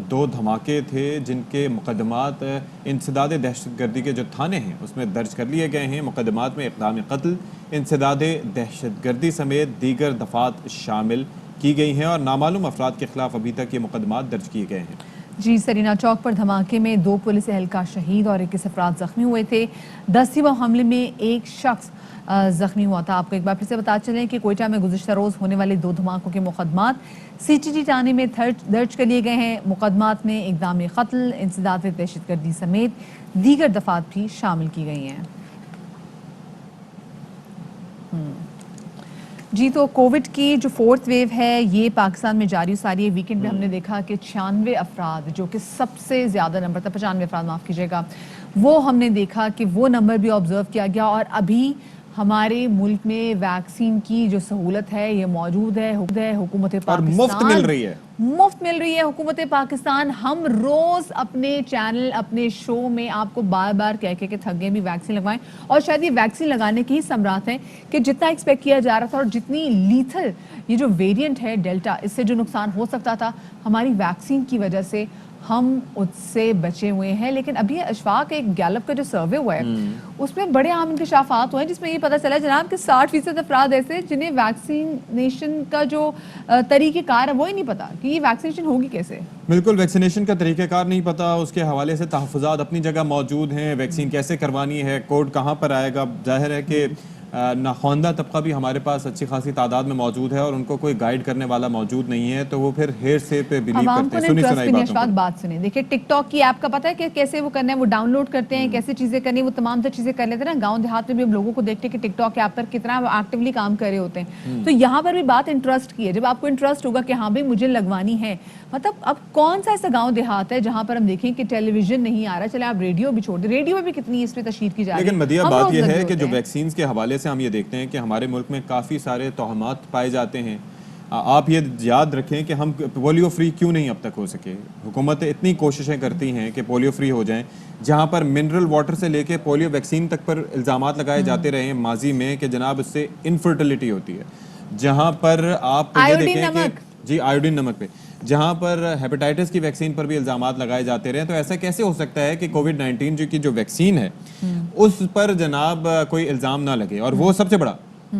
2 धमाके थे जिनके मुकदमात इंसदाद दहशतगर्दी के जो थाने हैं उसमें दर्ज कर लिए गए हैं। मुकदमात में इक़दाम कत्ल, इंसदाद दहशतगर्दी समेत दीगर दफ़ात शामिल की गई हैं, और नामालूम अफराद के खिलाफ अभी तक ये मुकदमात दर्ज किए गए हैं। जी, सरीना चौक पर धमाके में 2 पुलिस एहलकार शहीद और 21 अफराद जख्मी हुए थे। 10 हमले में एक शख्स जख्मी हुआ था। आपको एक बार फिर से बता चलें कि कोयटा में गुज़िश्ता रोज़ होने वाले 2 धमाकों के मुकदमात CTT थाने में दर्ज कर लिए गए हैं। मुकदमात में इक़दाम कत्ल, इंसदाद दहशतगर्दी समेत दीगर दफ़ात भी शामिल की गई हैं। जी, तो कोविड की जो 4th वेव है ये पाकिस्तान में जारी सारी है। वीकेंड में हमने देखा कि 96 अफराद, जो कि सबसे ज़्यादा नंबर था, 95 अफराद माफ़ कीजिएगा, वो हमने देखा कि वो नंबर भी ऑब्जर्व किया गया। और अभी ہمارے ملک میں ویکسین کی جو سہولت ہے یہ موجود ہے حکومت اور پاکستان مفت مل رہی ہے. مفت مل رہی ہے حکومت پاکستان. ہم روز اپنے چینل اپنے شو میں آپ کو بار بار کہہ کے تھک گئے بھی ویکسین لگوائیں, اور شاید یہ ویکسین لگانے کے ہی ثمرات ہیں کہ جتنا ایکسپیکٹ کیا جا رہا تھا اور جتنی لیتھل یہ جو ویریئنٹ ہے ڈیلٹا, اس سے جو نقصان ہو سکتا تھا ہماری ویکسین کی وجہ سے ہم اس سے بچے ہوئے ہیں. لیکن ابھی اشفاق ایک گیلپ کا جو سروے ہوا ہے اس میں بڑے عام انکشافات ہوئے ہیں جس میں یہ پتا چلا جناب کہ 60% افراد ایسے جنہیں ویکسینیشن کا جو طریقہ کار ہے وہ ہی نہیں پتا کہ یہ ویکسینیشن ہوگی کیسے. بالکل, ویکسینیشن کا طریقہ کار نہیں پتا, اس کے حوالے سے تحفظات اپنی جگہ موجود ہیں, ویکسین کیسے کروانی ہے, کوڈ کہاں پر آئے گا. ظاہر ہے کہ ناخواندہ طبقہ بھی ہمارے پاس اچھی خاصی تعداد میں موجود ہے اور ان کو کوئی گائیڈ کرنے والا موجود نہیں ہے, تو وہ پھر ہیر سے پہ بلیو کرتے ہیں. سنی سنائی باتوں پر بات سنیں. دیکھیں ٹک ٹاک کی ایپ کا پتہ ہے کہ کیسے وہ کرنا ہے, وہ ڈاؤن لوڈ کرتے ہیں, کیسے چیزیں کرنی ہے, وہ تمام تر چیزیں کر لیتے ہیں نا. گاؤں دیہات میں بھی ہم لوگوں کو دیکھتے ہیں کہ ٹک ٹاک کے ایپ پر کتنا ایکٹیولی کام کر رہے ہوتے ہیں. تو یہاں پر بھی بات انٹرسٹ کی ہے. جب آپ کو انٹرسٹ ہوگا کہ ہاں بھائی مجھے لگوانی ہے, مطلب اب کون سا ایسا گاؤں دیہات ہے جہاں پر ہم دیکھیں کہ ٹیلی ویژن نہیں آ رہا, چلے آپ ریڈیو بھی چھوڑ دیں, ریڈیو میں بھی کتنی اس پہ تشہیر کی جا رہی ہے. لیکن مدیہ بات یہ ہے کہ جو ویکسینز کے حوالے سے ہم یہ دیکھتے ہیں کہ ہمارے ملک میں کافی سارے توہمات پائے جاتے ہیں. آپ یہ یاد رکھیں کہ ہم پولیو فری کیوں نہیں اب تک ہو سکے. حکومت اتنی کوششیں کرتی ہیں کہ پولیو فری ہو جائیں, جہاں پر منرل واٹر سے لے کے پولیو ویکسین تک پر الزامات لگائے جاتے رہے ہیں ماضی میں کہ جناب اس سے انفرٹیلٹی ہوتی ہے. جہاں پر آپ یہ دیکھیں کہ جی آیوڈین نمک پہ, جہاں پر ہیپیٹائٹس کی ویکسین پر بھی الزامات لگائے جاتے رہے. تو ایسا کیسے ہو سکتا ہے کہ کووڈ 19 کی جو ویکسین ہے اس پر جناب کوئی الزام نہ لگے, اور وہ سب سے بڑا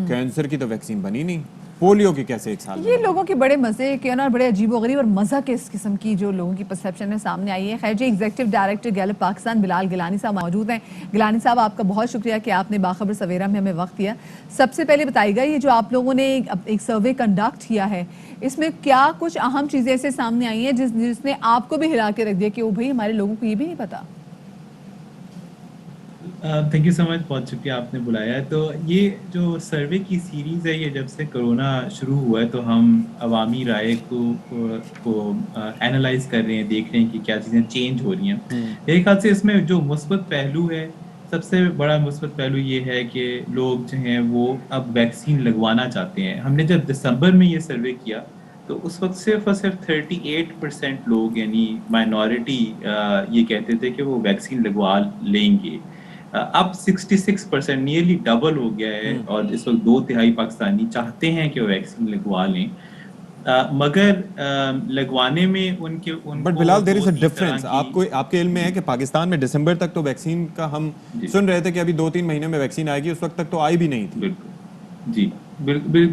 کینسر کی تو ویکسین بنی نہیں, پولیو کی کیسے ایک سال میں. یہ لوگوں کے بڑے مزے کے نا, بڑے عجیب و غریب اور مزہ کے اس قسم کی جو لوگوں کی پرسیپشن ہے سامنے آئی ہے. خیر جی, ایگزیکٹو ڈائریکٹر گیلپ پاکستان بلال گیلانی صاحب موجود ہیں. گیلانی صاحب آپ کا بہت شکریہ کہ آپ نے باخبر سویرا میں ہمیں وقت دیا. سب سے پہلے بتائیے گا یہ جو آپ لوگوں نے ایک سروے کنڈکٹ کیا ہے اس میں کیا کچھ اہم چیزیں ایسے سامنے آئی ہیں جس نے آپ کو بھی ہلا کے رکھ دیا کہ وہ بھائی ہمارے لوگوں کو یہ بھی نہیں پتا. تھینک یو سو مچ, بہت شکریہ آپ نے بلایا ہے. تو یہ جو سروے کی سیریز ہے یہ جب سے کرونا شروع ہوا ہے تو ہم عوامی رائے کو اینالائز کر رہے ہیں, دیکھ رہے ہیں کہ کیا چیزیں چینج ہو رہی ہیں. میرے خیال سے اس میں جو مثبت پہلو ہے, سب سے بڑا مثبت پہلو یہ ہے کہ لوگ جو ہیں وہ اب ویکسین لگوانا چاہتے ہیں. ہم نے جب دسمبر میں یہ سروے کیا تو اس وقت صرف اور صرف 38% لوگ یعنی مائنورٹی یہ کہتے تھے کہ وہ ویکسین لگوا لیں گے. اب 66% نیئرلی ڈبل ہو گیا ہے, اور اس وقت 2/3 پاکستانی چاہتے ہیں کہ وہ ویکسین لگوا لیں, مگر لگوانے میں ان کے but Bilal there is a difference. آپ کے علم میں ہے کہ پاکستان میں دسمبر تک تو ویکسین کا ہم سن رہے تھے کہ ابھی 2-3 مہینے میں ویکسین آئے گی, اس وقت تک تو آئی بھی نہیں تھی. بالکل جی,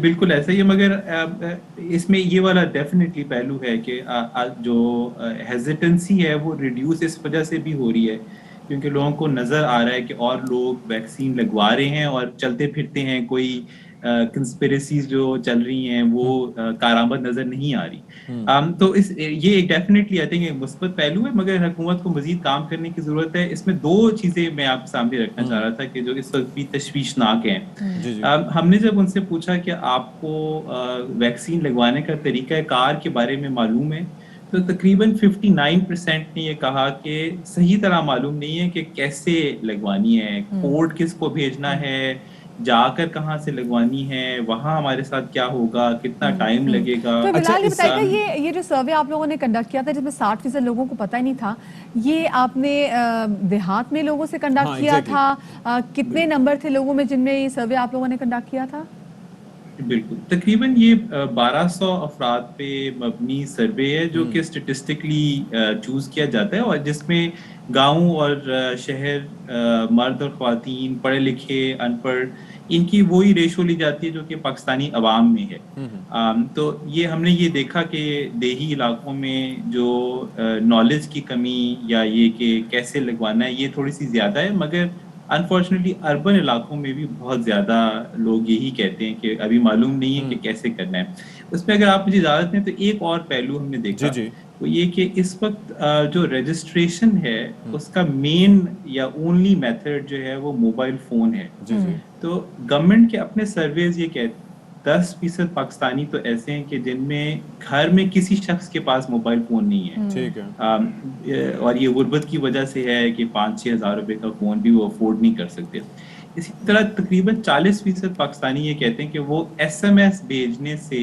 بالکل ایسا ہی ہے. مگر اس میں یہ والا ڈیفینیٹلی پہلو ہے کہ جو ہیزیٹنسی ہے وہ ریڈیوس اس وجہ سے بھی ہو رہی ہے کیونکہ لوگوں کو نظر آ رہا ہے کہ اور لوگ ویکسین لگوا رہے ہیں اور چلتے پھرتے ہیں, کوئی کنسپیریسیز جو چل رہی ہیں وہ کارآمد نظر نہیں آ رہی. تو یہ ڈیفینیٹلی آئی تھنک مثبت پہلو ہے, مگر حکومت کو مزید کام کرنے کی ضرورت ہے. اس میں 2 چیزیں میں آپ کے سامنے رکھنا چاہ رہا تھا کہ جو اس وقت بھی تشویشناک ہیں. ہم نے جب ان سے پوچھا کہ آپ کو ویکسین لگوانے کا طریقہ کار کے بارے میں معلوم ہے تو تقریباً 59% نے یہ کہا کہ صحیح طرح معلوم نہیں ہے کہ کیسے لگوانی ہے, کوڈ کس کو بھیجنا ہے, جا کر کہاں سے لگوانی ہے, وہاں ہمارے ساتھ کیا ہوگا, کتنا ٹائم لگے گا. تو بلال یہ بتائیے گا یہ جو سروے آپ لوگوں نے کنڈکٹ کیا تھا جس میں 60% لوگوں کو پتہ ہی نہیں تھا, یہ آپ نے دیہات میں لوگوں سے کنڈکٹ کیا تھا, کتنے نمبر تھے لوگوں میں جن میں یہ سروے آپ لوگوں نے کنڈکٹ کیا تھا؟ بالکل تقریباً یہ 1200 افراد پہ مبنی سروے ہے جو کہ اسٹیٹسٹکلی چوز کیا جاتا ہے, اور جس میں گاؤں اور شہر, مرد اور خواتین, پڑھے لکھے, ان پڑھ, ان کی وہی ریشو لی جاتی ہے جو کہ پاکستانی عوام میں ہے. تو یہ ہم نے یہ دیکھا کہ دیہی علاقوں میں جو نالج کی کمی یا یہ کہ کیسے لگوانا ہے یہ تھوڑی سی زیادہ ہے, مگر انفارچونیٹلی اربن علاقوں میں بھی بہت زیادہ لوگ یہی کہتے ہیں کہ ابھی معلوم نہیں ہے کہ کیسے کرنا ہے. اس میں اگر آپ مجھے اجازت دیں تو ایک اور پہلو ہم نے دیکھا وہ یہ کہ اس وقت جو رجسٹریشن ہے اس کا مین یا اونلی میتھڈ جو ہے وہ موبائل فون ہے. تو گورنمنٹ کے اپنے سرویز یہ کہتے 10% پاکستانی تو ایسے ہیں کہ جن میں گھر میں کسی شخص کے پاس موبائل فون نہیں ہے. ٹھیک ہے, اور یہ غربت کی وجہ سے ہے کہ 5-6 ہزار روپے کا فون بھی وہ افورڈ نہیں کر سکتے. इसी तरह तकरीबन 40% पाकिस्तानी ये कहते हैं कि वो SMS भेजने से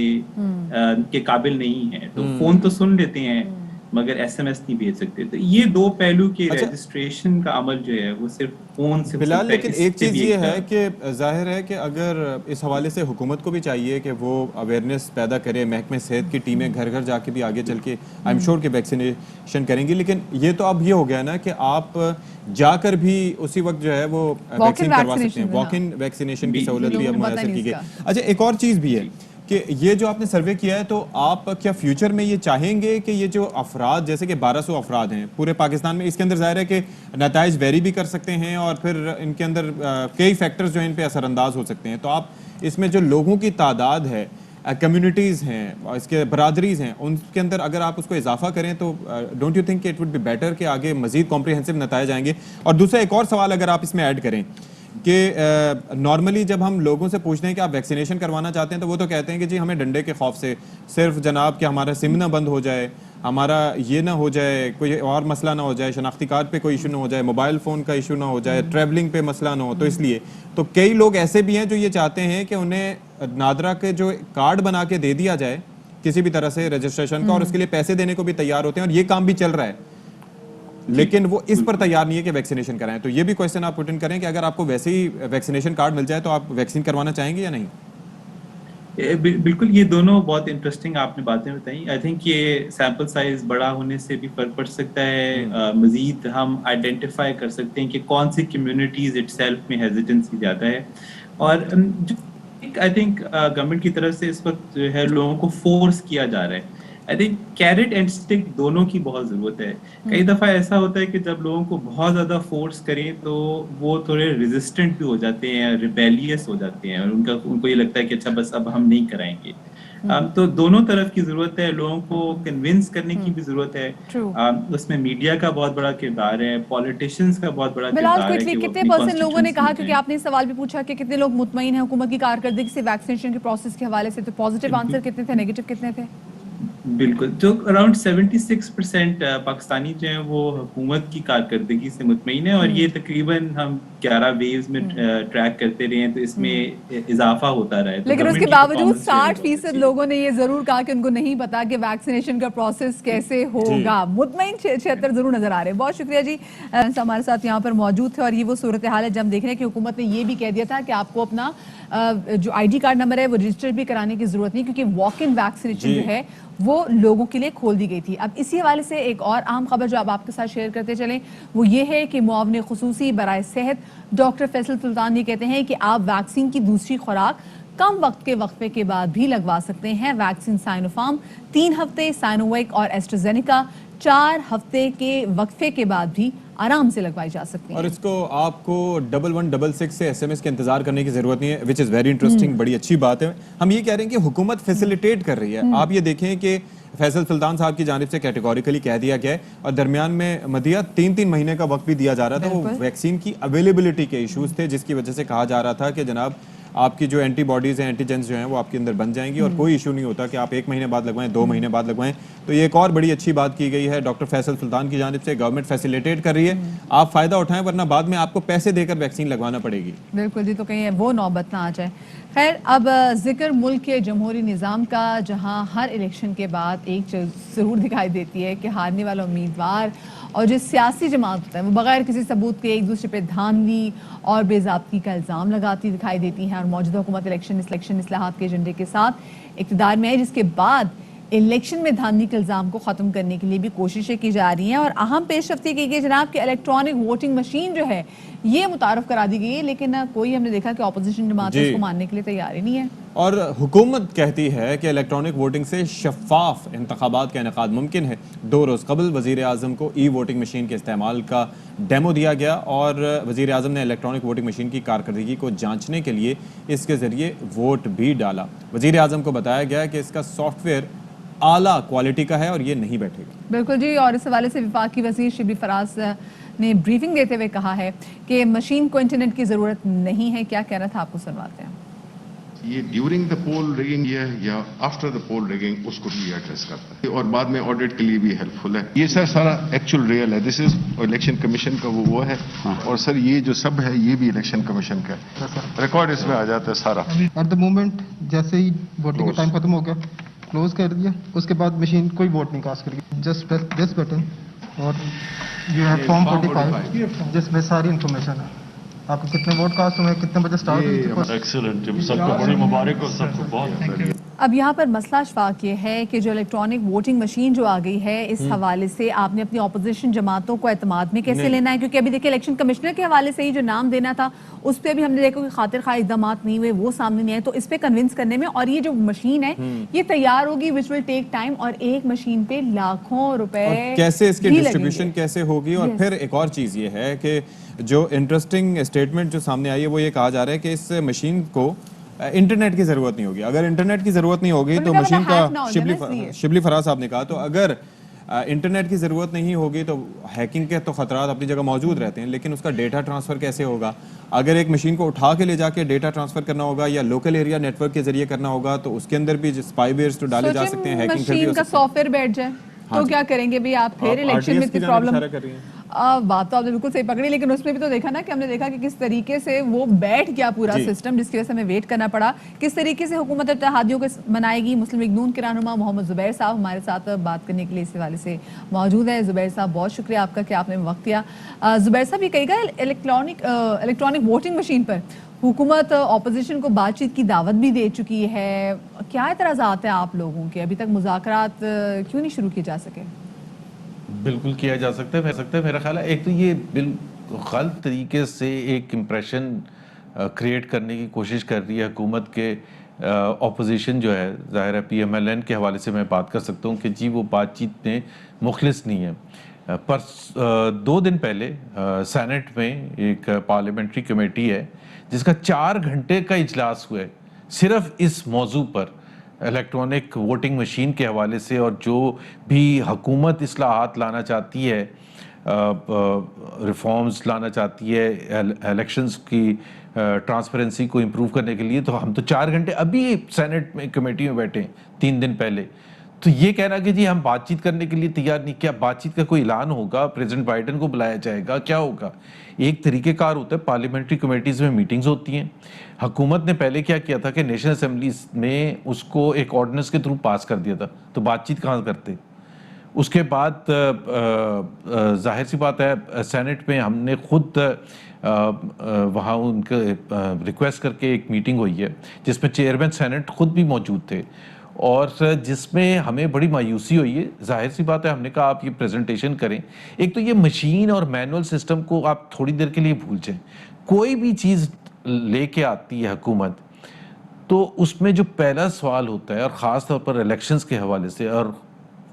के काबिल नहीं है, तो फोन तो सुन लेते हैं मगर SMS नहीं भेज सकते। तो ये दो पहलू के रजिस्ट्रेशन का अमल जो है वो सिर्फ फोन से बिलाल, लेकिन एक चीज़ ये है कि जाहिर है कि अगर इस हवाले से हुकूमत को भी चाहिए कि वो अवेयरनेस पैदा करे, महकमे सेहत की टीमें घर घर जाके भी आगे चल के आई एम श्योर कि वैक्सीनेशन करेंगी, लेकिन ये तो अब ये हो गया ना कि आप जाकर भी उसी वक्त जो है वो वैक्सीन करवा सकते हैं, वॉक इन वैक्सीनेशन की सहूलत भी अब मुयसर की गई। अच्छा, एक और चीज़ भी है कि ये जो आपने सर्वे किया है, तो आप क्या फ्यूचर में ये चाहेंगे कि ये जो अफराद, जैसे कि 1200 अफराद हैं पूरे पाकिस्तान में, इसके अंदर ज़ाहिर है कि नताइज वेरी भी कर सकते हैं और फिर इनके अंदर कई फैक्टर्स जो हैं इन पे असरअंदाज हो सकते हैं, तो आप इसमें जो लोगों की तादाद है, कम्युनिटीज़ हैं, इसके बरादरीज हैं, उनके अंदर अगर आप उसको इजाफा करें तो डोंट यू थिंक कि इट वुड बी बेटर कि आगे मज़ीद कॉम्प्रिहेंसिव नताइज आएंगे? और दूसरा एक और सवाल अगर आप इसमें ऐड करें कि नॉर्मली जब हम लोगों से पूछते हैं कि आप वैक्सीनेशन करवाना चाहते हैं, तो वो तो कहते हैं कि जी हमें डंडे के खौफ से, सिर्फ जनाब कि हमारा सिम ना बंद हो जाए, हमारा ये ना हो जाए, कोई और मसला ना हो जाए, शनाख्ती कार्ड पे कोई इशू ना हो जाए, मोबाइल फ़ोन का इशू ना हो जाए, ट्रैवलिंग पे मसला ना हो, तो इसलिए। तो कई लोग ऐसे भी हैं जो ये चाहते हैं कि उन्हें नादरा के जो कार्ड बना के दे दिया जाए किसी भी तरह से रजिस्ट्रेशन का, और उसके लिए पैसे देने को भी तैयार होते हैं, और ये काम भी चल रहा है, लेकिन वो इस पर तैयार नहीं है कि वैक्सीनेशन कराएं। तो ये भी क्वेश्चन आप पुट इन करें कि अगर आपको वैसे ही वैक्सीनेशन कार्ड मिल जाए तो आप वैक्सीन करवाना चाहेंगे या नहीं? बिल्कुल, ये दोनों बहुत इंटरेस्टिंग आपने बातें बताई। आई थिंक ये सैंपल साइज बड़ा होने से भी फर्क पड़ सकता है, मजीद हम आइडेंटिफाई कर सकते हैं कि कौन सी कम्युनिटीज इटसेल्फ में हेजिटेंसी ज़्यादा है, और आई थिंक गवर्नमेंट की तरफ से इस वक्त जो है लोगों को फोर्स किया जा रहा है। I think carrot and stick दोनों की बहुत ज़रूरत है। कई दफ़ा ऐसा होता है कि जब लोगों को बहुत ज़्यादा फोर्स करें तो वो थोड़े रेजिस्टेंट भी हो जाते हैं, रिबेलियस हो जाते हैं, और उनको ये लगता है कि अच्छा बस अब हम नहीं कराएंगे। तो दोनों तरफ की ज़रूरत है, लोगों को कन्विंस करने की भी ज़रूरत है। उसमें मीडिया का बहुत बड़ा किरदार है, पॉलिटिशियंस का बहुत बड़ा किरदार है। कितने परसेंट लोगों ने कहा, क्योंकि आपने सवाल भी पूछा कि कितने लोग मुतमईन हैं हुकूमत की कारकर्दगी से वैक्सीनेशन के प्रोसेस के हवाले से, तो पॉजिटिव आंसर कितने थे, नेगेटिव कितने थे? बिल्कुल, जो अराउंड 76% पाकिस्तानी जो हैं वो हुकूमत की कारकर्दगी से मुतमईन है, और ये तकरीबन हम 11 वेव्स में ट्रैक करते रहे हैं, तो इसमें इजाफा होता रहा है। लेकिन उसके बावजूद 60% लोगों ने ये जरूर कहा कि उनको नहीं पता कि वैक्सीनेशन का प्रोसेस कैसे होगा। मुतमईन 76 जरूर नजर आ रहे हैं। बहुत शुक्रिया जी, हमारे साथ यहाँ पर मौजूद थे, और ये वो सूरत हाल है जब हम देख रहे हैं कि हुकूमत ने ये भी कह दिया था कि आपको अपना जो ID कार्ड नंबर है वो रजिस्टर भी कराने की जरूरत नहीं, क्योंकि वॉक इन वैक्सीनेशन जो है वो लोगों के लिए खोल दी गई थी। अब इसी हवाले से एक और अहम खबर जो अब आपके साथ शेयर करते चलें वो ये है कि मुआवने खुसूसी बराए सेहत डॉक्टर फैसल सुल्तान ये कहते हैं कि आप वैक्सीन की दूसरी खुराक कम वक्त के वक्फे के बाद भी लगवा सकते हैं। वैक्सीन साइनोफार्म 3 हफ्ते, साइनोवैक और एस्ट्राजेनेका 4 हफ्ते के वक्फे के बाद भी आराम से लगवाई जा सकती है, और इसको आपको 1166 से SMS के इंतजार करने की जरूरत नहीं है, विच इज़ वेरी इंटरेस्टिंग। बड़ी अच्छी बात है। हम ये कह रहे हैं कि हुकूमत फैसिलिटेट कर रही है। आप ये देखें कि फैसल सुल्तान साहब की जानिब से कैटेगोरिकली कह दिया गया है, और दरमियान में मदिया 3-3 महीने का वक्त भी दिया जा रहा था। वो वैक्सीन की अवेलेबिलिटी के इशूज़ थे, जिसकी वजह से कहा जा रहा था कि जनाब आपकी जो एंटीबॉडीज़ हैं, एंटीजेंस जो हैं वो आपके अंदर बन जाएंगी, और कोई इशू नहीं होता कि आप 1 महीने बाद लगवाएं, 2 महीने बाद लगवाएं। तो ये एक और बड़ी अच्छी बात की गई है डॉक्टर फैसल सुल्तान की जानिब से। गवर्नमेंट फैसिलिटेट कर रही है, आप फ़ायदा उठाएं, वरना बाद में आपको पैसे देकर वैक्सीन लगवाना पड़ेगी। बिल्कुल जी, तो कहीं वो नौबत ना आ जाए। खैर, अब जिक्र मुल्क के जमहूरी निज़ाम का, जहाँ हर इलेक्शन के बाद एक चीज़ ज़रूर दिखाई देती है कि हारने वाला उम्मीदवार और जो सियासी जमात होता है वो बगैर किसी सबूत के एक दूसरे पे धांधली और बेज़ाब्ती का इल्ज़ाम लगाती दिखाई देती हैं, और मौजूदा हुकूमत इलेक्शन इस्लाहात के एजेंडे के साथ इक़्तिदार में है, जिसके बाद इलेक्शन में धांधली के इल्ज़ाम को ख़त्म करने के लिए भी कोशिशें की जा रही हैं। और अहम पेशरफ्ती की गई जनाब कि इलेक्ट्रॉनिक वोटिंग मशीन जो है ये मुतारफ़ करा दी गई है, लेकिन कोई हमने देखा कि अपोजिशन जमात इसको मानने के लिए तैयार ही नहीं है। और हुकूमत कहती है कि इलेक्ट्रॉनिक वोटिंग से शफाफ इंतखाबात का इनेकाद मुमकिन है। 2 रोज़ कबल वज़ीर आज़म को वोटिंग मशीन के इस्तेमाल का डेमो दिया गया, और वज़ीर आज़म ने इलेक्ट्रॉनिक वोटिंग मशीन की कारकर्दगी को जांचने के लिए इसके ज़रिए वोट भी डाला। वज़ीर आज़म को बताया गया कि इसका सॉफ्टवेयर आला क्वालिटी का है और ये नहीं बैठेगा। बिल्कुल जी, और इस हवाले से वफाकी वज़ीर शिबली फराज ने ब्रीफिंग देते हुए कहा है कि मशीन को इंटरनेट की ज़रूरत नहीं है। क्या कहना था, आपको सुनवाते हैं। یہ ڈیورنگ دا پول ریگنگ یا آفٹر دا پول ریگنگ اس کو بھی ایڈریس کرتا ہے اور بعد میں آڈٹ کے لیے بھی ہیلپ فل ہے. یہ سر سارا ایکچوئل ریئل ہے. دس از الیکشن کمیشن کا وہ ہے اور سر یہ جو سب ہے یہ بھی الیکشن کمیشن کا ہے. ریکارڈ اس میں آ جاتا ہے سارا. ایٹ دا مومنٹ جیسے ہی ووٹنگ کا ٹائم ختم ہو گیا کلوز کر دیا, اس کے بعد مشین کوئی ووٹ نہیں کاسٹ کر گی. جسٹ پریس دس بٹن اور یو ہیو فارم 45 جس میں ساری انفارمیشن ہے. آپ کو کتنے ووٹ کاسٹ ہوئے, کتنے بجے اسٹارٹ ہوئی. ایکسلنٹ, سب کو بڑی مبارک ہو, سب کو بہت. اب یہاں پر مسئلہ اشفاق یہ ہے کہ جو الیکٹرانک ووٹنگ مشین جو آ گئی ہے اس حوالے سے آپ نے اپنی اپوزیشن جماعتوں کو اعتماد میں کیسے لینا ہے, کیونکہ ابھی دیکھیں الیکشن کمشنر کے حوالے سے ہی جو نام دینا تھا اس پہ بھی ہم نے دیکھا کہ خاطر خواہ اقدامات نہیں ہوئے, وہ سامنے نہیں آئے. تو اس پہ کنونس کرنے میں, اور یہ جو مشین ہے یہ تیار ہوگی وچ ول ٹیک ٹائم, اور ایک مشین پہ لاکھوں روپے کیسے اس کی ڈسٹریبیوشن کیسے ہوگی. اور پھر ایک اور چیز یہ ہے کہ جو انٹرسٹنگ اسٹیٹمنٹ جو سامنے آئی ہے وہ یہ کہا جا رہا ہے کہ اس مشین کو انٹرنیٹ کی ضرورت نہیں ہوگی. اگر انٹرنیٹ کی ضرورت نہیں ہوگی تو مشین کا, شبلی فراز صاحب نے کہا, تو اگر انٹرنیٹ کی ضرورت نہیں ہوگی تو ہیکنگ کے تو خطرات اپنی جگہ موجود رہتے ہیں, لیکن اس کا ڈیٹا ٹرانسفر کیسے ہوگا. اگر ایک مشین کو اٹھا کے لے جا کے ڈیٹا ٹرانسفر کرنا ہوگا یا لوکل ایریا نیٹ ورک کے ذریعے کرنا ہوگا تو اس کے اندر بھی اسپائی ویئرز تو ڈالے جا سکتے ہیں. ہیکنگ مشین کا سافٹ ویئر بیٹھ جائے تو کیا کریں گے بھی آپ, پھر الیکشن میں اتنی پرابلم. بات تو آپ نے بالکل صحیح پکڑی, لیکن اس میں بھی تو دیکھا نا کہ ہم نے دیکھا کہ کس طریقے سے وہ بیٹھ گیا پورا سسٹم, جس کی وجہ سے ہمیں ویٹ کرنا پڑا. کس طریقے سے حکومت اتحادیوں کو منائے گی. مسلم لیگ نون کے رہنما محمد زبیر صاحب ہمارے ساتھ بات کرنے کے لیے اس حوالے سے موجود ہیں. زبیر صاحب بہت شکریہ آپ کا کہ آپ نے وقت دیا. زبیر صاحب یہ کہے گا الیکٹرانک ووٹنگ مشین پر حکومت اپوزیشن کو بات چیت کی دعوت بھی دے چکی ہے, کیا اعتراضات ہیں آپ لوگوں کے, ابھی تک مذاکرات کیوں نہیں شروع کیے جا سکے؟ بالکل کیا جا سکتا ہے میرا خیال ہے. ایک تو یہ غلط طریقے سے ایک امپریشن کریٹ کرنے کی کوشش کر رہی ہے حکومت کے اپوزیشن جو ہے, ظاہر ہے پی ایم ایل این کے حوالے سے میں بات کر سکتا ہوں کہ جی وہ بات چیت میں مخلص نہیں ہے. پر 2 دن پہلے سینٹ میں ایک پارلیمنٹری کمیٹی ہے جس کا 4 گھنٹے کا اجلاس ہوا ہے صرف اس موضوع پر, الیکٹرانک ووٹنگ مشین کے حوالے سے, اور جو بھی حکومت اصلاحات لانا چاہتی ہے, ریفارمز لانا چاہتی ہے الیکشنز کی ٹرانسپیرنسی کو امپروو کرنے کے لیے. تو ہم تو 4 گھنٹے ابھی سینٹ میں کمیٹی میں بیٹھے ہیں 3 دن پہلے. تو یہ کہنا کہ جی ہم بات چیت کرنے کے لیے تیار نہیں, کیا بات چیت کا کوئی اعلان ہوگا, پریزیڈنٹ بائیڈن کو بلایا جائے گا, کیا ہوگا؟ ایک طریقہ کار ہوتا ہے, پارلیمنٹری کمیٹیز میں میٹنگز ہوتی ہیں. حکومت نے پہلے کیا کیا تھا کہ نیشنل اسمبلیز میں اس کو ایک آرڈیننس کے تھرو پاس کر دیا تھا, تو بات چیت کہاں کرتے. اس کے بعد ظاہر سی بات ہے سینٹ میں ہم نے خود وہاں ان کے ریکویسٹ کر کے ایک میٹنگ ہوئی ہے جس میں چیئرمین سینٹ خود بھی موجود تھے, اور جس میں ہمیں بڑی مایوسی ہوئی ہے. ظاہر سی بات ہے ہم نے کہا آپ یہ پریزنٹیشن کریں. ایک تو یہ مشین اور مینول سسٹم کو آپ تھوڑی دیر کے لیے بھول جائیں. کوئی بھی چیز لے کے آتی ہے حکومت تو اس میں جو پہلا سوال ہوتا ہے, اور خاص طور پر الیکشنز کے حوالے سے, اور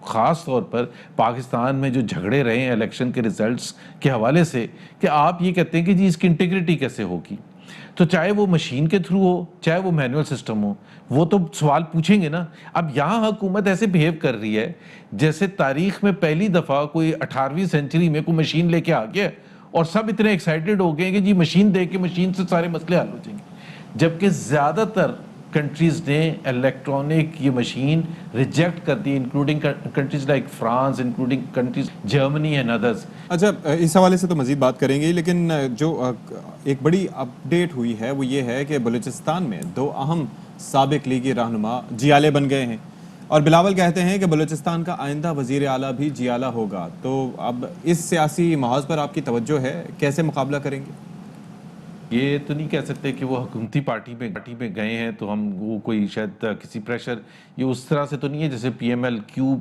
خاص طور پر پاکستان میں جو جھگڑے رہے ہیں الیکشن کے ریزلٹس کے حوالے سے, کہ آپ یہ کہتے ہیں کہ جی اس کی انٹیگریٹی کیسے ہوگی. تو چاہے وہ مشین کے تھرو ہو چاہے وہ مینول سسٹم ہو, وہ تو سوال پوچھیں گے نا. اب یہاں حکومت ایسے بہیو کر رہی ہے جیسے تاریخ میں پہلی دفعہ کوئی 18ویں سینچری میں کوئی مشین لے کے آ گیا اور سب اتنے ایکسائٹیڈ ہو گئے کہ جی مشین دے کے مشین سے سارے مسئلے حل ہو جائیں گے. جبکہ زیادہ تر کنٹریز نے الیکٹرانک یہ مشین ریجیکٹ کر دی, including countries like France, including countries Germany and others. اچھا, اس حوالے سے تو مزید بات کریں گے, لیکن جو ایک بڑی اپڈیٹ ہوئی ہے وہ یہ ہے کہ بلوچستان میں 2 اہم سابق لیگی رہنما جیالے بن گئے ہیں, اور بلاول کہتے ہیں کہ بلوچستان کا آئندہ وزیر اعلیٰ بھی جیالہ ہوگا. تو اب اس سیاسی محاذ پر آپ کی توجہ ہے, کیسے مقابلہ کریں گے؟ یہ تو نہیں کہہ سکتے کہ وہ حکومتی پارٹی میں گئے ہیں تو ہم وہ کوئی شاید کسی پریشر, یہ اس طرح سے تو نہیں ہے جیسے پی ایم ایل کیو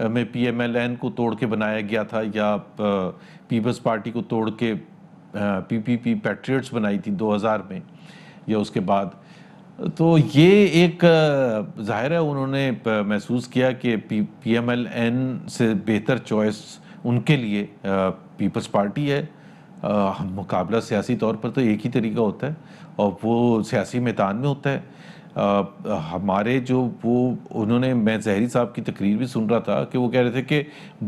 میں پی ایم ایل این کو توڑ کے بنایا گیا تھا, یا پیپلز پارٹی کو توڑ کے پی پی پی پیٹریٹس بنائی تھی 2000 میں یا اس کے بعد. تو یہ ایک ظاہر ہے انہوں نے محسوس کیا کہ پی ایم ایل این سے بہتر چوائس ان کے لیے پیپلز پارٹی ہے. مقابلہ سیاسی طور پر تو ایک ہی طریقہ ہوتا ہے اور وہ سیاسی میدان میں ہوتا ہے. ہمارے جو وہ انہوں نے میں ظاہری صاحب کی تقریر بھی سن رہا تھا کہ وہ کہہ رہے تھے کہ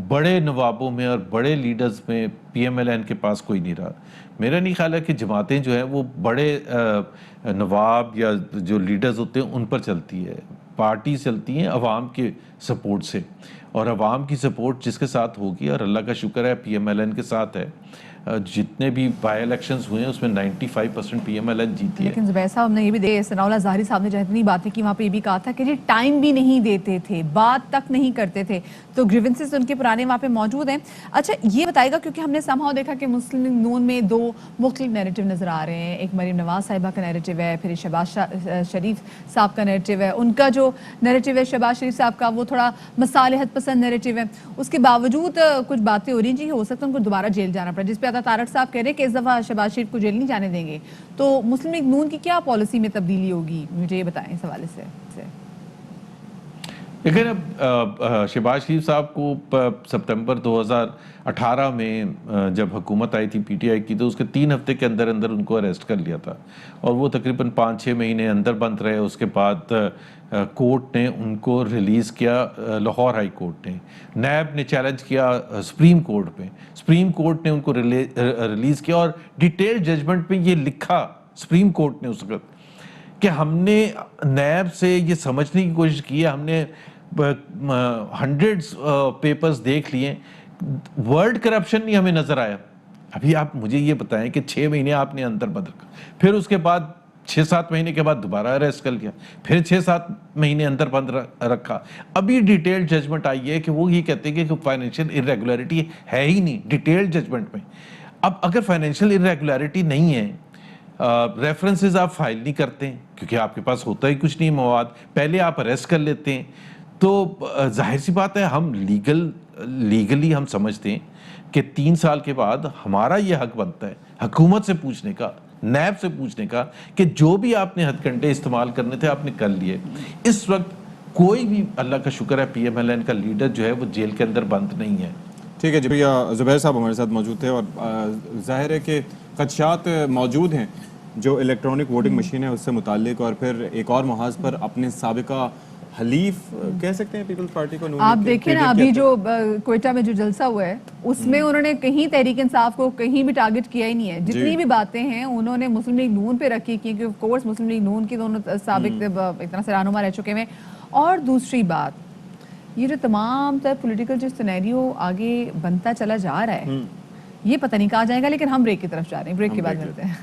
بڑے نوابوں میں اور بڑے لیڈرز میں پی ایم ایل این کے پاس کوئی نہیں رہا. میرا نہیں خیال ہے کہ جماعتیں جو ہیں وہ بڑے نواب یا جو لیڈرز ہوتے ہیں ان پر چلتی ہے. پارٹی چلتی ہیں عوام کے سپورٹ سے, اور عوام کی سپورٹ جس کے ساتھ ہوگی, اور اللہ کا شکر ہے پی ایم ایل این کے ساتھ ہے. جتنے بھی بائی الیکشنز ہوئے ہیں اس میں 95% پی ایم ایل این جیتی ہے. لیکن زبیر صاحب نے یہ بھی دیکھا, ثناء اللہ ظاہری صاحب نے جہاں اتنی باتیں کی وہاں پہ یہ بھی کہا تھا کہ جی ٹائم بھی نہیں دیتے تھے, بات تک نہیں کرتے تھے, تو گریونسز ان کے پرانے وہاں پہ موجود ہیں. اچھا یہ بتائے گا, کیونکہ ہم نے سمہاؤ دیکھا کہ مسلم لیگ نون میں دو مختلف نیریٹو نظر آ رہے ہیں, ایک مریم نواز صاحبہ کا نیریٹو ہے, پھر شہباز شریف صاحب کا نیریٹو ہے. ان کا جو نیریٹو ہے شہباز شریف صاحب کا وہ تھوڑا مصالحت پسند نیریٹو ہے. اس کے باوجود کچھ باتیں ہو رہی ہیں جی ہو سکتا ہے ان کو دوبارہ جیل جانا پڑے, جس پہ عطا طارق صاحب کہہ رہے کہ اس دفعہ شہباز شریف کو جیل نہیں جانے دیں گے. تو مسلم لیگ نون کی کیا پالیسی میں تبدیلی ہوگی, مجھے یہ بتائیں اس حوالے سے. لیکن اب شہباز شریف صاحب کو ستمبر 2018 میں جب حکومت آئی تھی پی ٹی آئی کی, تو اس کے 3 ہفتے کے اندر اندر ان کو اریسٹ کر لیا تھا, اور وہ تقریباً 5-6 مہینے اندر بند رہے. اس کے بعد کورٹ نے ان کو ریلیز کیا, لاہور ہائی کورٹ نے. نیب نے چیلنج کیا سپریم کورٹ پہ, سپریم کورٹ نے ان کو ریلیز کیا, اور ڈیٹیل ججمنٹ میں یہ لکھا سپریم کورٹ نے اس وقت کہ ہم نے نیب سے یہ سمجھنے کی کوشش کی ہے, ہم نے ہنڈریڈز پیپرز دیکھ لیے, ورڈ کرپشن نہیں ہمیں نظر آیا. ابھی آپ مجھے یہ بتائیں کہ 6 مہینے آپ نے اندر بند رکھا, پھر اس کے بعد 6-7 مہینے کے بعد دوبارہ اریسٹ کر لیا, پھر 6-7 مہینے اندر بند رکھا. ابھی ڈیٹیل ججمنٹ آئی ہے کہ وہ یہ کہتے ہیں کہ فائنینشیل ارریگولیرٹی ہے ہی نہیں ڈیٹیل ججمنٹ میں. اب اگر فائنینشیل ارریگولیرٹی نہیں ہے, ریفرنسز آپ فائل نہیں کرتے ہیں کیونکہ آپ کے پاس ہوتا ہی کچھ نہیں مواد, پہلے آپ اریسٹ کر لیتے ہیں, تو ظاہر سی بات ہے ہم لیگلی ہم سمجھتے ہیں کہ 3 سال کے بعد ہمارا یہ حق بنتا ہے حکومت سے پوچھنے کا, نیب سے پوچھنے کا, کہ جو بھی آپ نے ہتھ کنڈے استعمال کرنے تھے آپ نے کر لیے. اس وقت کوئی بھی اللہ کا شکر ہے پی ایم ایل این کا لیڈر جو ہے وہ جیل کے اندر بند نہیں ہے. ٹھیک ہے جی, زبیر صاحب ہمارے ساتھ موجود تھے, اور ظاہر ہے کہ خدشات موجود ہیں جو الیکٹرانک ووٹنگ مشین ہے اس سے متعلق, اور پھر ایک اور محاذ پر اپنے سابقہ حلیف کہہ سکتے ہیں پیپلز پارٹی کو. آپ دیکھیں نا ابھی جو کوئٹہ میں جو جلسہ ہوا ہے اس میں انہوں نے کہیں تحریک انصاف کو کہیں بھی ٹارگٹ کیا ہی نہیں ہے. جتنی بھی باتیں ہیں انہوں نے مسلم لیگ نون پہ رکھی, کیونکہ آف کورس مسلم لیگ نون کی دونوں سابق اتنا سے رہنما رہ چکے ہیں. اور دوسری بات, یہ جو تمام تر پولیٹیکل جو سینیریو آگے بنتا چلا جا رہا ہے یہ پتہ نہیں کہا جائے گا, لیکن ہم بریک کی طرف جا رہے ہیں, بریک کے بعد ملتے ہیں.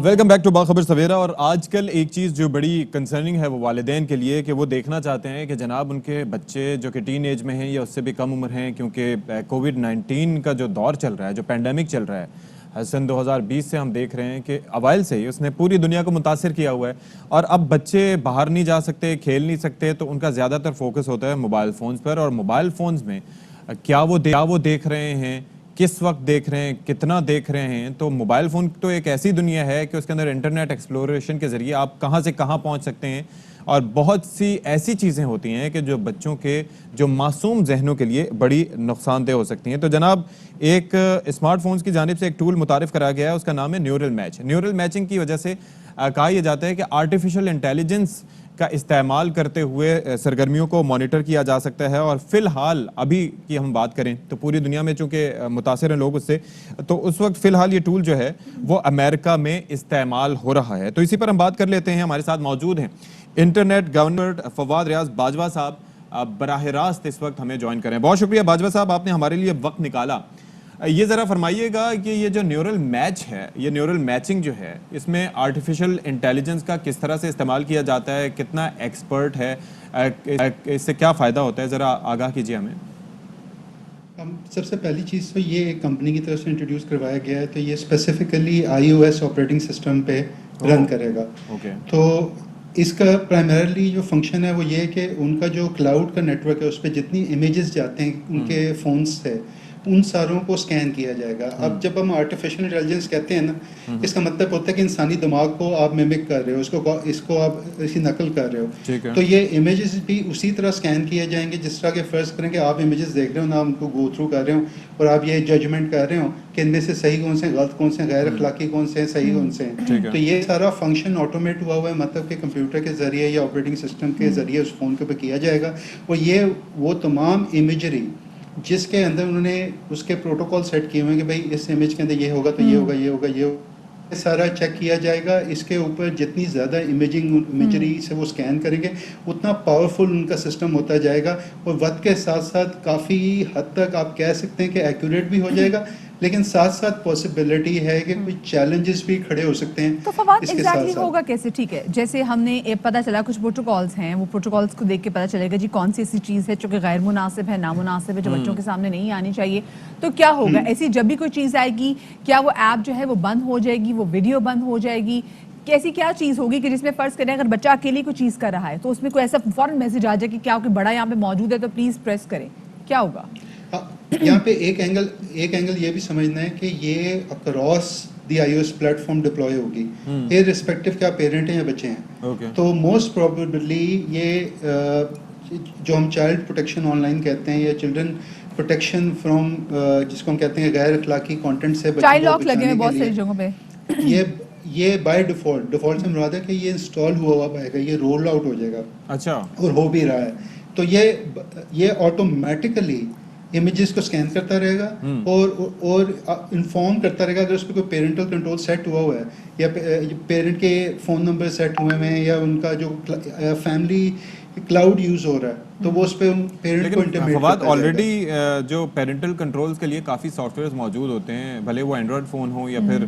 ویلکم بیک ٹو باخبر سویرا. اور آج کل ایک چیز جو بڑی کنسرننگ ہے وہ والدین کے لیے, کہ وہ دیکھنا چاہتے ہیں کہ جناب ان کے بچے جو کہ ٹین ایج میں ہیں یا اس سے بھی کم عمر ہیں, کیونکہ کووڈ-19 کا جو دور چل رہا ہے, جو پینڈیمک چل رہا ہے سن 2020 سے ہم دیکھ رہے ہیں کہ اوائل سے ہی اس نے پوری دنیا کو متاثر کیا ہوا ہے, اور اب بچے باہر نہیں جا سکتے, کھیل نہیں سکتے, تو ان کا زیادہ تر فوکس ہوتا ہے موبائل فونز پر. اور موبائل فونز میں کیا وہ دیکھ رہے ہیں, کس وقت دیکھ رہے ہیں, کتنا دیکھ رہے ہیں. تو موبائل فون تو ایک ایسی دنیا ہے کہ اس کے اندر انٹرنیٹ ایکسپلوریشن کے ذریعے آپ کہاں سے کہاں پہنچ سکتے ہیں, اور بہت سی ایسی چیزیں ہوتی ہیں کہ جو بچوں کے جو معصوم ذہنوں کے لیے بڑی نقصان دہ ہو سکتی ہیں. تو جناب ایک اسمارٹ فونز کی جانب سے ایک ٹول متعارف کرایا گیا ہے, اس کا نام ہے نیورل میچ. نیورل میچنگ کی وجہ سے کہا یہ جاتا ہے کہ آرٹیفیشل انٹیلیجنس کا استعمال کرتے ہوئے سرگرمیوں کو مانیٹر کیا جا سکتا ہے. اور فی الحال ابھی کی ہم بات کریں تو پوری دنیا میں چونکہ متاثر ہیں لوگ اس سے, تو اس وقت فی الحال یہ ٹول جو ہے وہ امریکہ میں استعمال ہو رہا ہے. تو اسی پر ہم بات کر لیتے ہیں. ہمارے ساتھ موجود ہیں انٹرنیٹ گورنر فواد ریاض باجوہ صاحب, براہ راست اس وقت ہمیں جوائن کریں. بہت شکریہ باجوہ صاحب, آپ نے ہمارے لیے وقت نکالا. یہ ذرا فرمائیے گا کہ یہ جو نیورل میچ ہے, یہ نیورل میچنگ جو ہے, اس میں آرٹیفیشل انٹیلیجنس کا کس طرح سے استعمال کیا جاتا ہے, کتنا ایکسپرٹ ہے, اس سے کیا فائدہ ہوتا ہے, ذرا آگاہ کیجیے ہمیں. سب سے پہلی چیز تو یہ کمپنی کی طرف سے انٹروڈیوس کروایا گیا ہے, تو یہ اسپیسیفکلی iOS آپریٹنگ سسٹم پہ رن کرے گا. تو اس کا پرائمرلی جو فنکشن ہے وہ یہ ہے کہ ان کا جو کلاؤڈ کا نیٹ ورک ہے اس پہ جتنی امیجز جاتے ہیں ان کے فونز سے, ان ساروں کو اسکین کیا جائے گا. اب جب ہم آرٹیفیشیل انٹیلیجنس کہتے ہیں نا, اس کا مطلب ہوتا ہے کہ انسانی دماغ کو آپ میمک کر رہے ہو, اس کو آپ اسی نقل کر رہے ہو. تو یہ امیجز بھی اسی طرح اسکین کیے جائیں گے جس طرح کہ فرض کریں کہ آپ امیجز دیکھ رہے ہو نا, ان کو گو تھرو کر رہے ہو اور آپ یہ ججمنٹ کر رہے ہو کہ ان میں سے صحیح کون سے, غلط کون سے, غیر اخلاقی کون سے, صحیح کون سے ہیں. تو یہ سارا فنکشن آٹومیٹ ہوا ہوا ہے, مطلب کہ کمپیوٹر کے ذریعے یا آپریٹنگ سسٹم کے ذریعے اس فون کے اوپر کیا جائے گا. اور یہ وہ تمام امیجری جس کے اندر انہوں نے اس کے پروٹوکول سیٹ کیے ہوئے ہیں کہ بھائی اس امیج کے اندر یہ ہوگا تو یہ ہوگا, یہ ہوگا, یہ ہوگا, سارا چیک کیا جائے گا. اس کے اوپر جتنی زیادہ امیجری سے وہ اسکین کریں گے اتنا پاورفل ان کا سسٹم ہوتا جائے گا, اور وقت کے ساتھ ساتھ کافی حد تک آپ کہہ سکتے ہیں کہ ایکوریٹ بھی ہو جائے گا, لیکن ساتھ ساتھ پاسبلٹی ہے کہ کچھ چیلنجز بھی کھڑے ہو سکتے ہیں. تو فواد ایگزیکٹلی ہوگا کیسے؟ ٹھیک ہے, جیسے ہم نے پتہ چلا کچھ پروٹوکالز ہیں, وہ پروٹوکالز کو دیکھ کے پتہ چلے گا جی کون سی ایسی چیز ہے جو کہ غیر مناسب ہے, نامناسب ہے, جو بچوں کے سامنے نہیں آنی چاہیے. تو کیا ہوگا ایسی جب بھی کوئی چیز آئے گی, کیا وہ ایپ جو ہے وہ بند ہو جائے گی, وہ ویڈیو بند ہو جائے گی, کیسی کیا چیز ہوگی کہ جس میں فرض کریں اگر بچہ اکیلے کوئی چیز کر رہا ہے تو اس میں کوئی ایسا فوراً میسج آ جائے کہ کیا کوئی بڑا یہاں پہ موجود ہے تو پلیز پریس کریں, کیا ہوگا؟ یہاں پہ ایک اینگل یہ بھی سمجھنا ہے کہ یہ across the I O S plate form deploy ہوگی, ارسپیکٹو کیا پیرنٹ ہیں یا بچے ہیں. تو موسٹ پروبیبلی یہ جو ہم چائلڈ پروٹیکشن آن لائن کہتے ہیں یا چلڈرن پروٹیکشن فرام جس کو ہم کہتے ہیں غیر اخلاقی کانٹینٹ سے چائلڈ لاک لگے ہیں بہت ساری جگہوں پہ, یہ بائی ڈیفالٹ سے مراد ہے کہ یہ انسٹال ہوا پائے گا, یہ رول آؤٹ ہو جائے گا. اچھا, اور ہو بھی رہا ہے. تو یہ آٹومیٹیکلی امیجز کو اسکین کرتا رہے گا اور انفارم کرتا رہے گا اگر اس پہ کوئی پیرنٹل کنٹرول سیٹ ہوا ہے یا پیرنٹ کے فون نمبر سیٹ ہوئے ہیں یا ان کا جو فیملی کلاؤڈ یوز ہو رہا ہے تو وہ اس پہ پیرنٹ کو انٹیمیٹ کرتا ہے. آلریڈی جو پیرنٹل کنٹرولز کے لیے کافی سافٹ ویئرز موجود ہوتے ہیں, بھلے وہ اینڈرائڈ فون ہوں یا پھر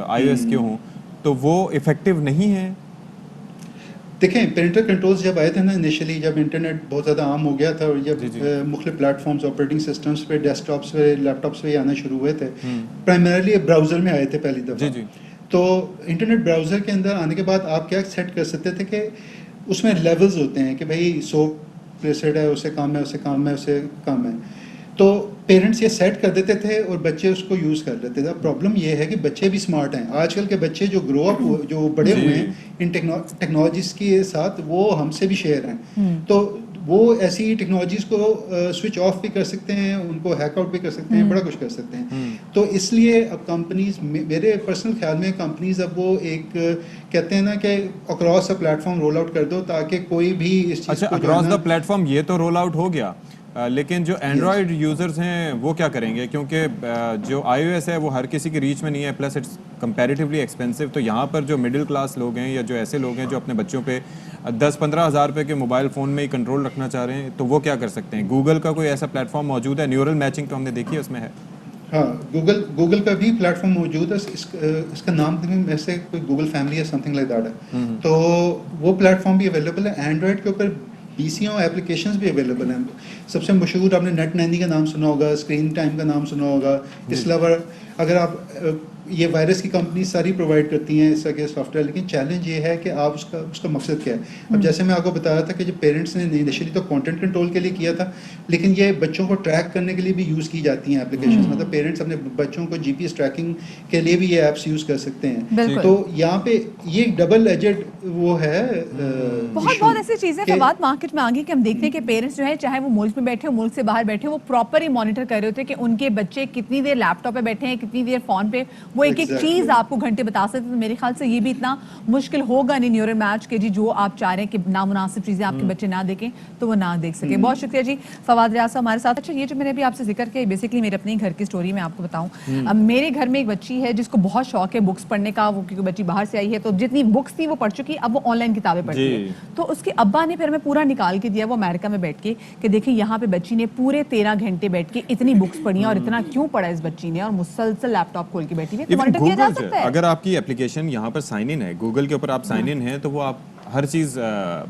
آئی او ایس کے ہوں, تو وہ افیکٹو نہیں ہیں. دیکھیں پیرنٹل کنٹرولز جب آئے تھے نا انیشلی, جب انٹرنیٹ بہت زیادہ عام ہو گیا تھا اور جب مختلف پلیٹ فارمز آپریٹنگ سسٹمز پہ ڈیسک ٹاپس پہ لیپ ٹاپس پہ آنا شروع ہوئے تھے, پرائمرلی براؤزر میں آئے تھے پہلی دفعہ. تو انٹرنیٹ براؤزر کے اندر آنے کے بعد آپ کیا سیٹ کر سکتے تھے کہ اس میں لیولز ہوتے ہیں کہ بھائی 100 پلیسڈ ہے, اسے کام ہے, اسے کام ہے, اسے کام ہے. تو پیرنٹس یہ سیٹ کر دیتے تھے اور بچے اس کو یوز کر لیتے تھے. پرابلم یہ ہے کہ بچے بھی اسمارٹ ہیں, آج کل کے بچے جو گرو اپ جو بڑے ہوئے ہیں ان ٹیکنالوجیز کے ساتھ وہ ہم سے بھی شیئر ہیں. تو وہ ایسی ٹیکنالوجیز کو سوئچ آف بھی کر سکتے ہیں, ان کو ہیک آؤٹ بھی کر سکتے ہیں, بڑا کچھ کر سکتے ہیں. تو اس لیے اب کمپنیز, میرے پرسنل خیال میں کمپنیز اب وہ ایک کہتے ہیں نا کہ across the platform roll out کر دو تاکہ کوئی بھی اس چیز کو اکراس دا پلیٹ فارم یہ تو رول آؤٹ ہو گیا, لیکن جو اینڈرائڈ یوزرز ہیں وہ کیا کریں گے, کیونکہ جو آئی او ایس ہے وہ ہر کسی کی ریچ میں نہیں ہے, پلس اٹس کمپیریٹیولی ایکسپینسو. تو یہاں پر جو مڈل کلاس لوگ ہیں یا جو ایسے لوگ ہیں جو اپنے بچوں پہ 10-15 ہزار روپے کے موبائل فون میں ہی کنٹرول رکھنا چاہ رہے ہیں, تو وہ کیا کر سکتے ہیں؟ گوگل کا کوئی ایسا پلیٹ فارم موجود ہے, نیورل میچنگ تو ہم نے دیکھی ہے اس میں ہے. ہاں, گوگل کا بھی پلیٹ فارم موجود ہے, اس کا نام ایسے کوئی گوگل فیملی ہے سم تھنگ لائک دیٹ ہے. تو وہ پلیٹ فارم بھی اویلیبل ہے. اینڈرائڈ کے اوپر PCوں ایپلیکیشنز بھی اویلیبل ہیں. سب سے مشہور آپ نے نیٹ نینی کا نام سنا ہوگا, اسکرین ٹائم کا نام سنا ہوگا. اس علاوہ اگر آپ یہ وائرس کی کمپنی ساری پرووائڈ کرتی ہیں اس طرح کے سافٹ ویئر, لیکن چیلنج یہ ہے کہ آپ اس کا مقصد کیا ہے. اب جیسے میں آپ کو بتا رہا تھا کہ جو پیرنٹس نے انیشلی تو کانٹینٹ کنٹرول کے لیے کیا تھا, لیکن یہ بچوں کو ٹریک کرنے کے لیے بھی یوز کی جاتی ہیں ایپلیکیشنز. مطلب پیرنٹس اپنے بچوں کو GPS ٹریکنگ کے لیے بھی یہ ایپس یوز کر سکتے ہیں. تو یہاں پہ یہ ڈبل ایجڈ وہ ہے. بہت ایسی چیزیں فواد مارکیٹ میں آ گئی کہ ہم دیکھتے ہیں کہ پیرنٹس جو ہے چاہے وہ ملک میں بیٹھے ہو ملک سے باہر بیٹھے ہو, وہ پراپرلی مانیٹر کر رہے ہوتے ہیں کہ ان کے بچے کتنی دیر لیپ ٹاپ پہ بیٹھے ہیں, کتنی دیر فون پہ, وہ ایک چیز آپ کو گھنٹے بتا سکتے ہیں. تو میرے خیال سے یہ بھی اتنا مشکل ہوگا نہیں نیورل میچ کے جی جو آپ چاہ رہے ہیں کہ نامناسب چیزیں آپ کے بچے نہ دیکھیں تو وہ نہ دیکھ سکیں. بہت شکریہ جی فواد ریاض صاحب ہمارے ساتھ. اچھا, یہ جو میں نے بھی آپ سے ذکر کیا بیسکلی میرے اپنے گھر کی اسٹوری میں آپ کو بتاؤں. میرے گھر میں ایک بچی ہے جس کو بہت شوق ہے بکس پڑھنے کا, وہ کیونکہ بچی باہر سے آئی ہے تو جتنی بکس تھی وہ پڑھ چکی, اب وہ آن لائن کتابیں پڑھتی ہے. تو اس کے ابا نے پھر ہمیں پورا نکال کے دیا, وہ امریکہ میں بیٹھ کے, کہ دیکھیں یہاں پہ بچی نے پورے 13 گھنٹے بیٹھ کے اتنی بکس پڑھی ہیں, اور اتنا کیوں پڑھا اس بچی نے, اور مسلسل لیپ ٹاپ کھول کے بیٹھی ہوئی. مانیٹر کیا جا سکتا ہے. اگر آپ کی اپلیکیشن یہاں پر سائن ان ہے, گوگل کے اوپر آپ سائن ان ہیں, تو وہ آپ ہر چیز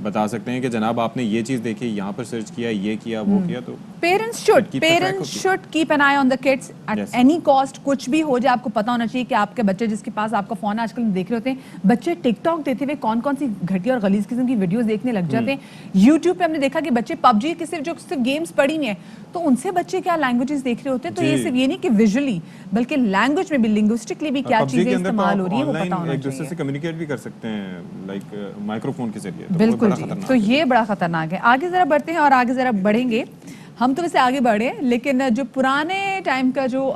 بتا سکتے ہیں کہ جناب آپ نے یہ چیز دیکھی, یہاں پر سرچ کیا, یہ کیا, وہ کیا. تو Parents keep a track of should keep an eye on the kids at Yes. any cost. कुछ भी हो जाए आपको पता होना चाहिए कि आपके बच्चे जिसके पास आपका फोन आजकल हम देख रहे होते हैं, बच्चे टिकटॉक देते हुए कौन कौन सी घटिया और गलीज किस्म की वीडियोस देखने लग जाते हैं। यूट्यूब पे हमने देखा कि बच्चे पबजी के सिर्फ गेम्स पढ़ी नहीं है, तो उनसे बच्चे क्या लैंग्वेजेस देख रहे होते हैं। तो ये सिर्फ ये नहीं कि विजुअली बल्कि लैंग्वेज में भी, लिंग्विस्टिकली भी क्या चीजें इस्तेमाल हो रही है वो पता होना एक दूसरे चाहिए। से कम्युनिकेट भी कर सकते हैं, लाइक माइक्रोफोन के जरिए। तो बिल्कुल बड़ा जी, खतरनाक तो है। ये बड़ा खतरनाक है। आगे जरा बढ़ते हैं और आगे जरा बढ़ेंगे। हम तो वैसे आगे बढ़े, लेकिन जो पुराने टाइम का जो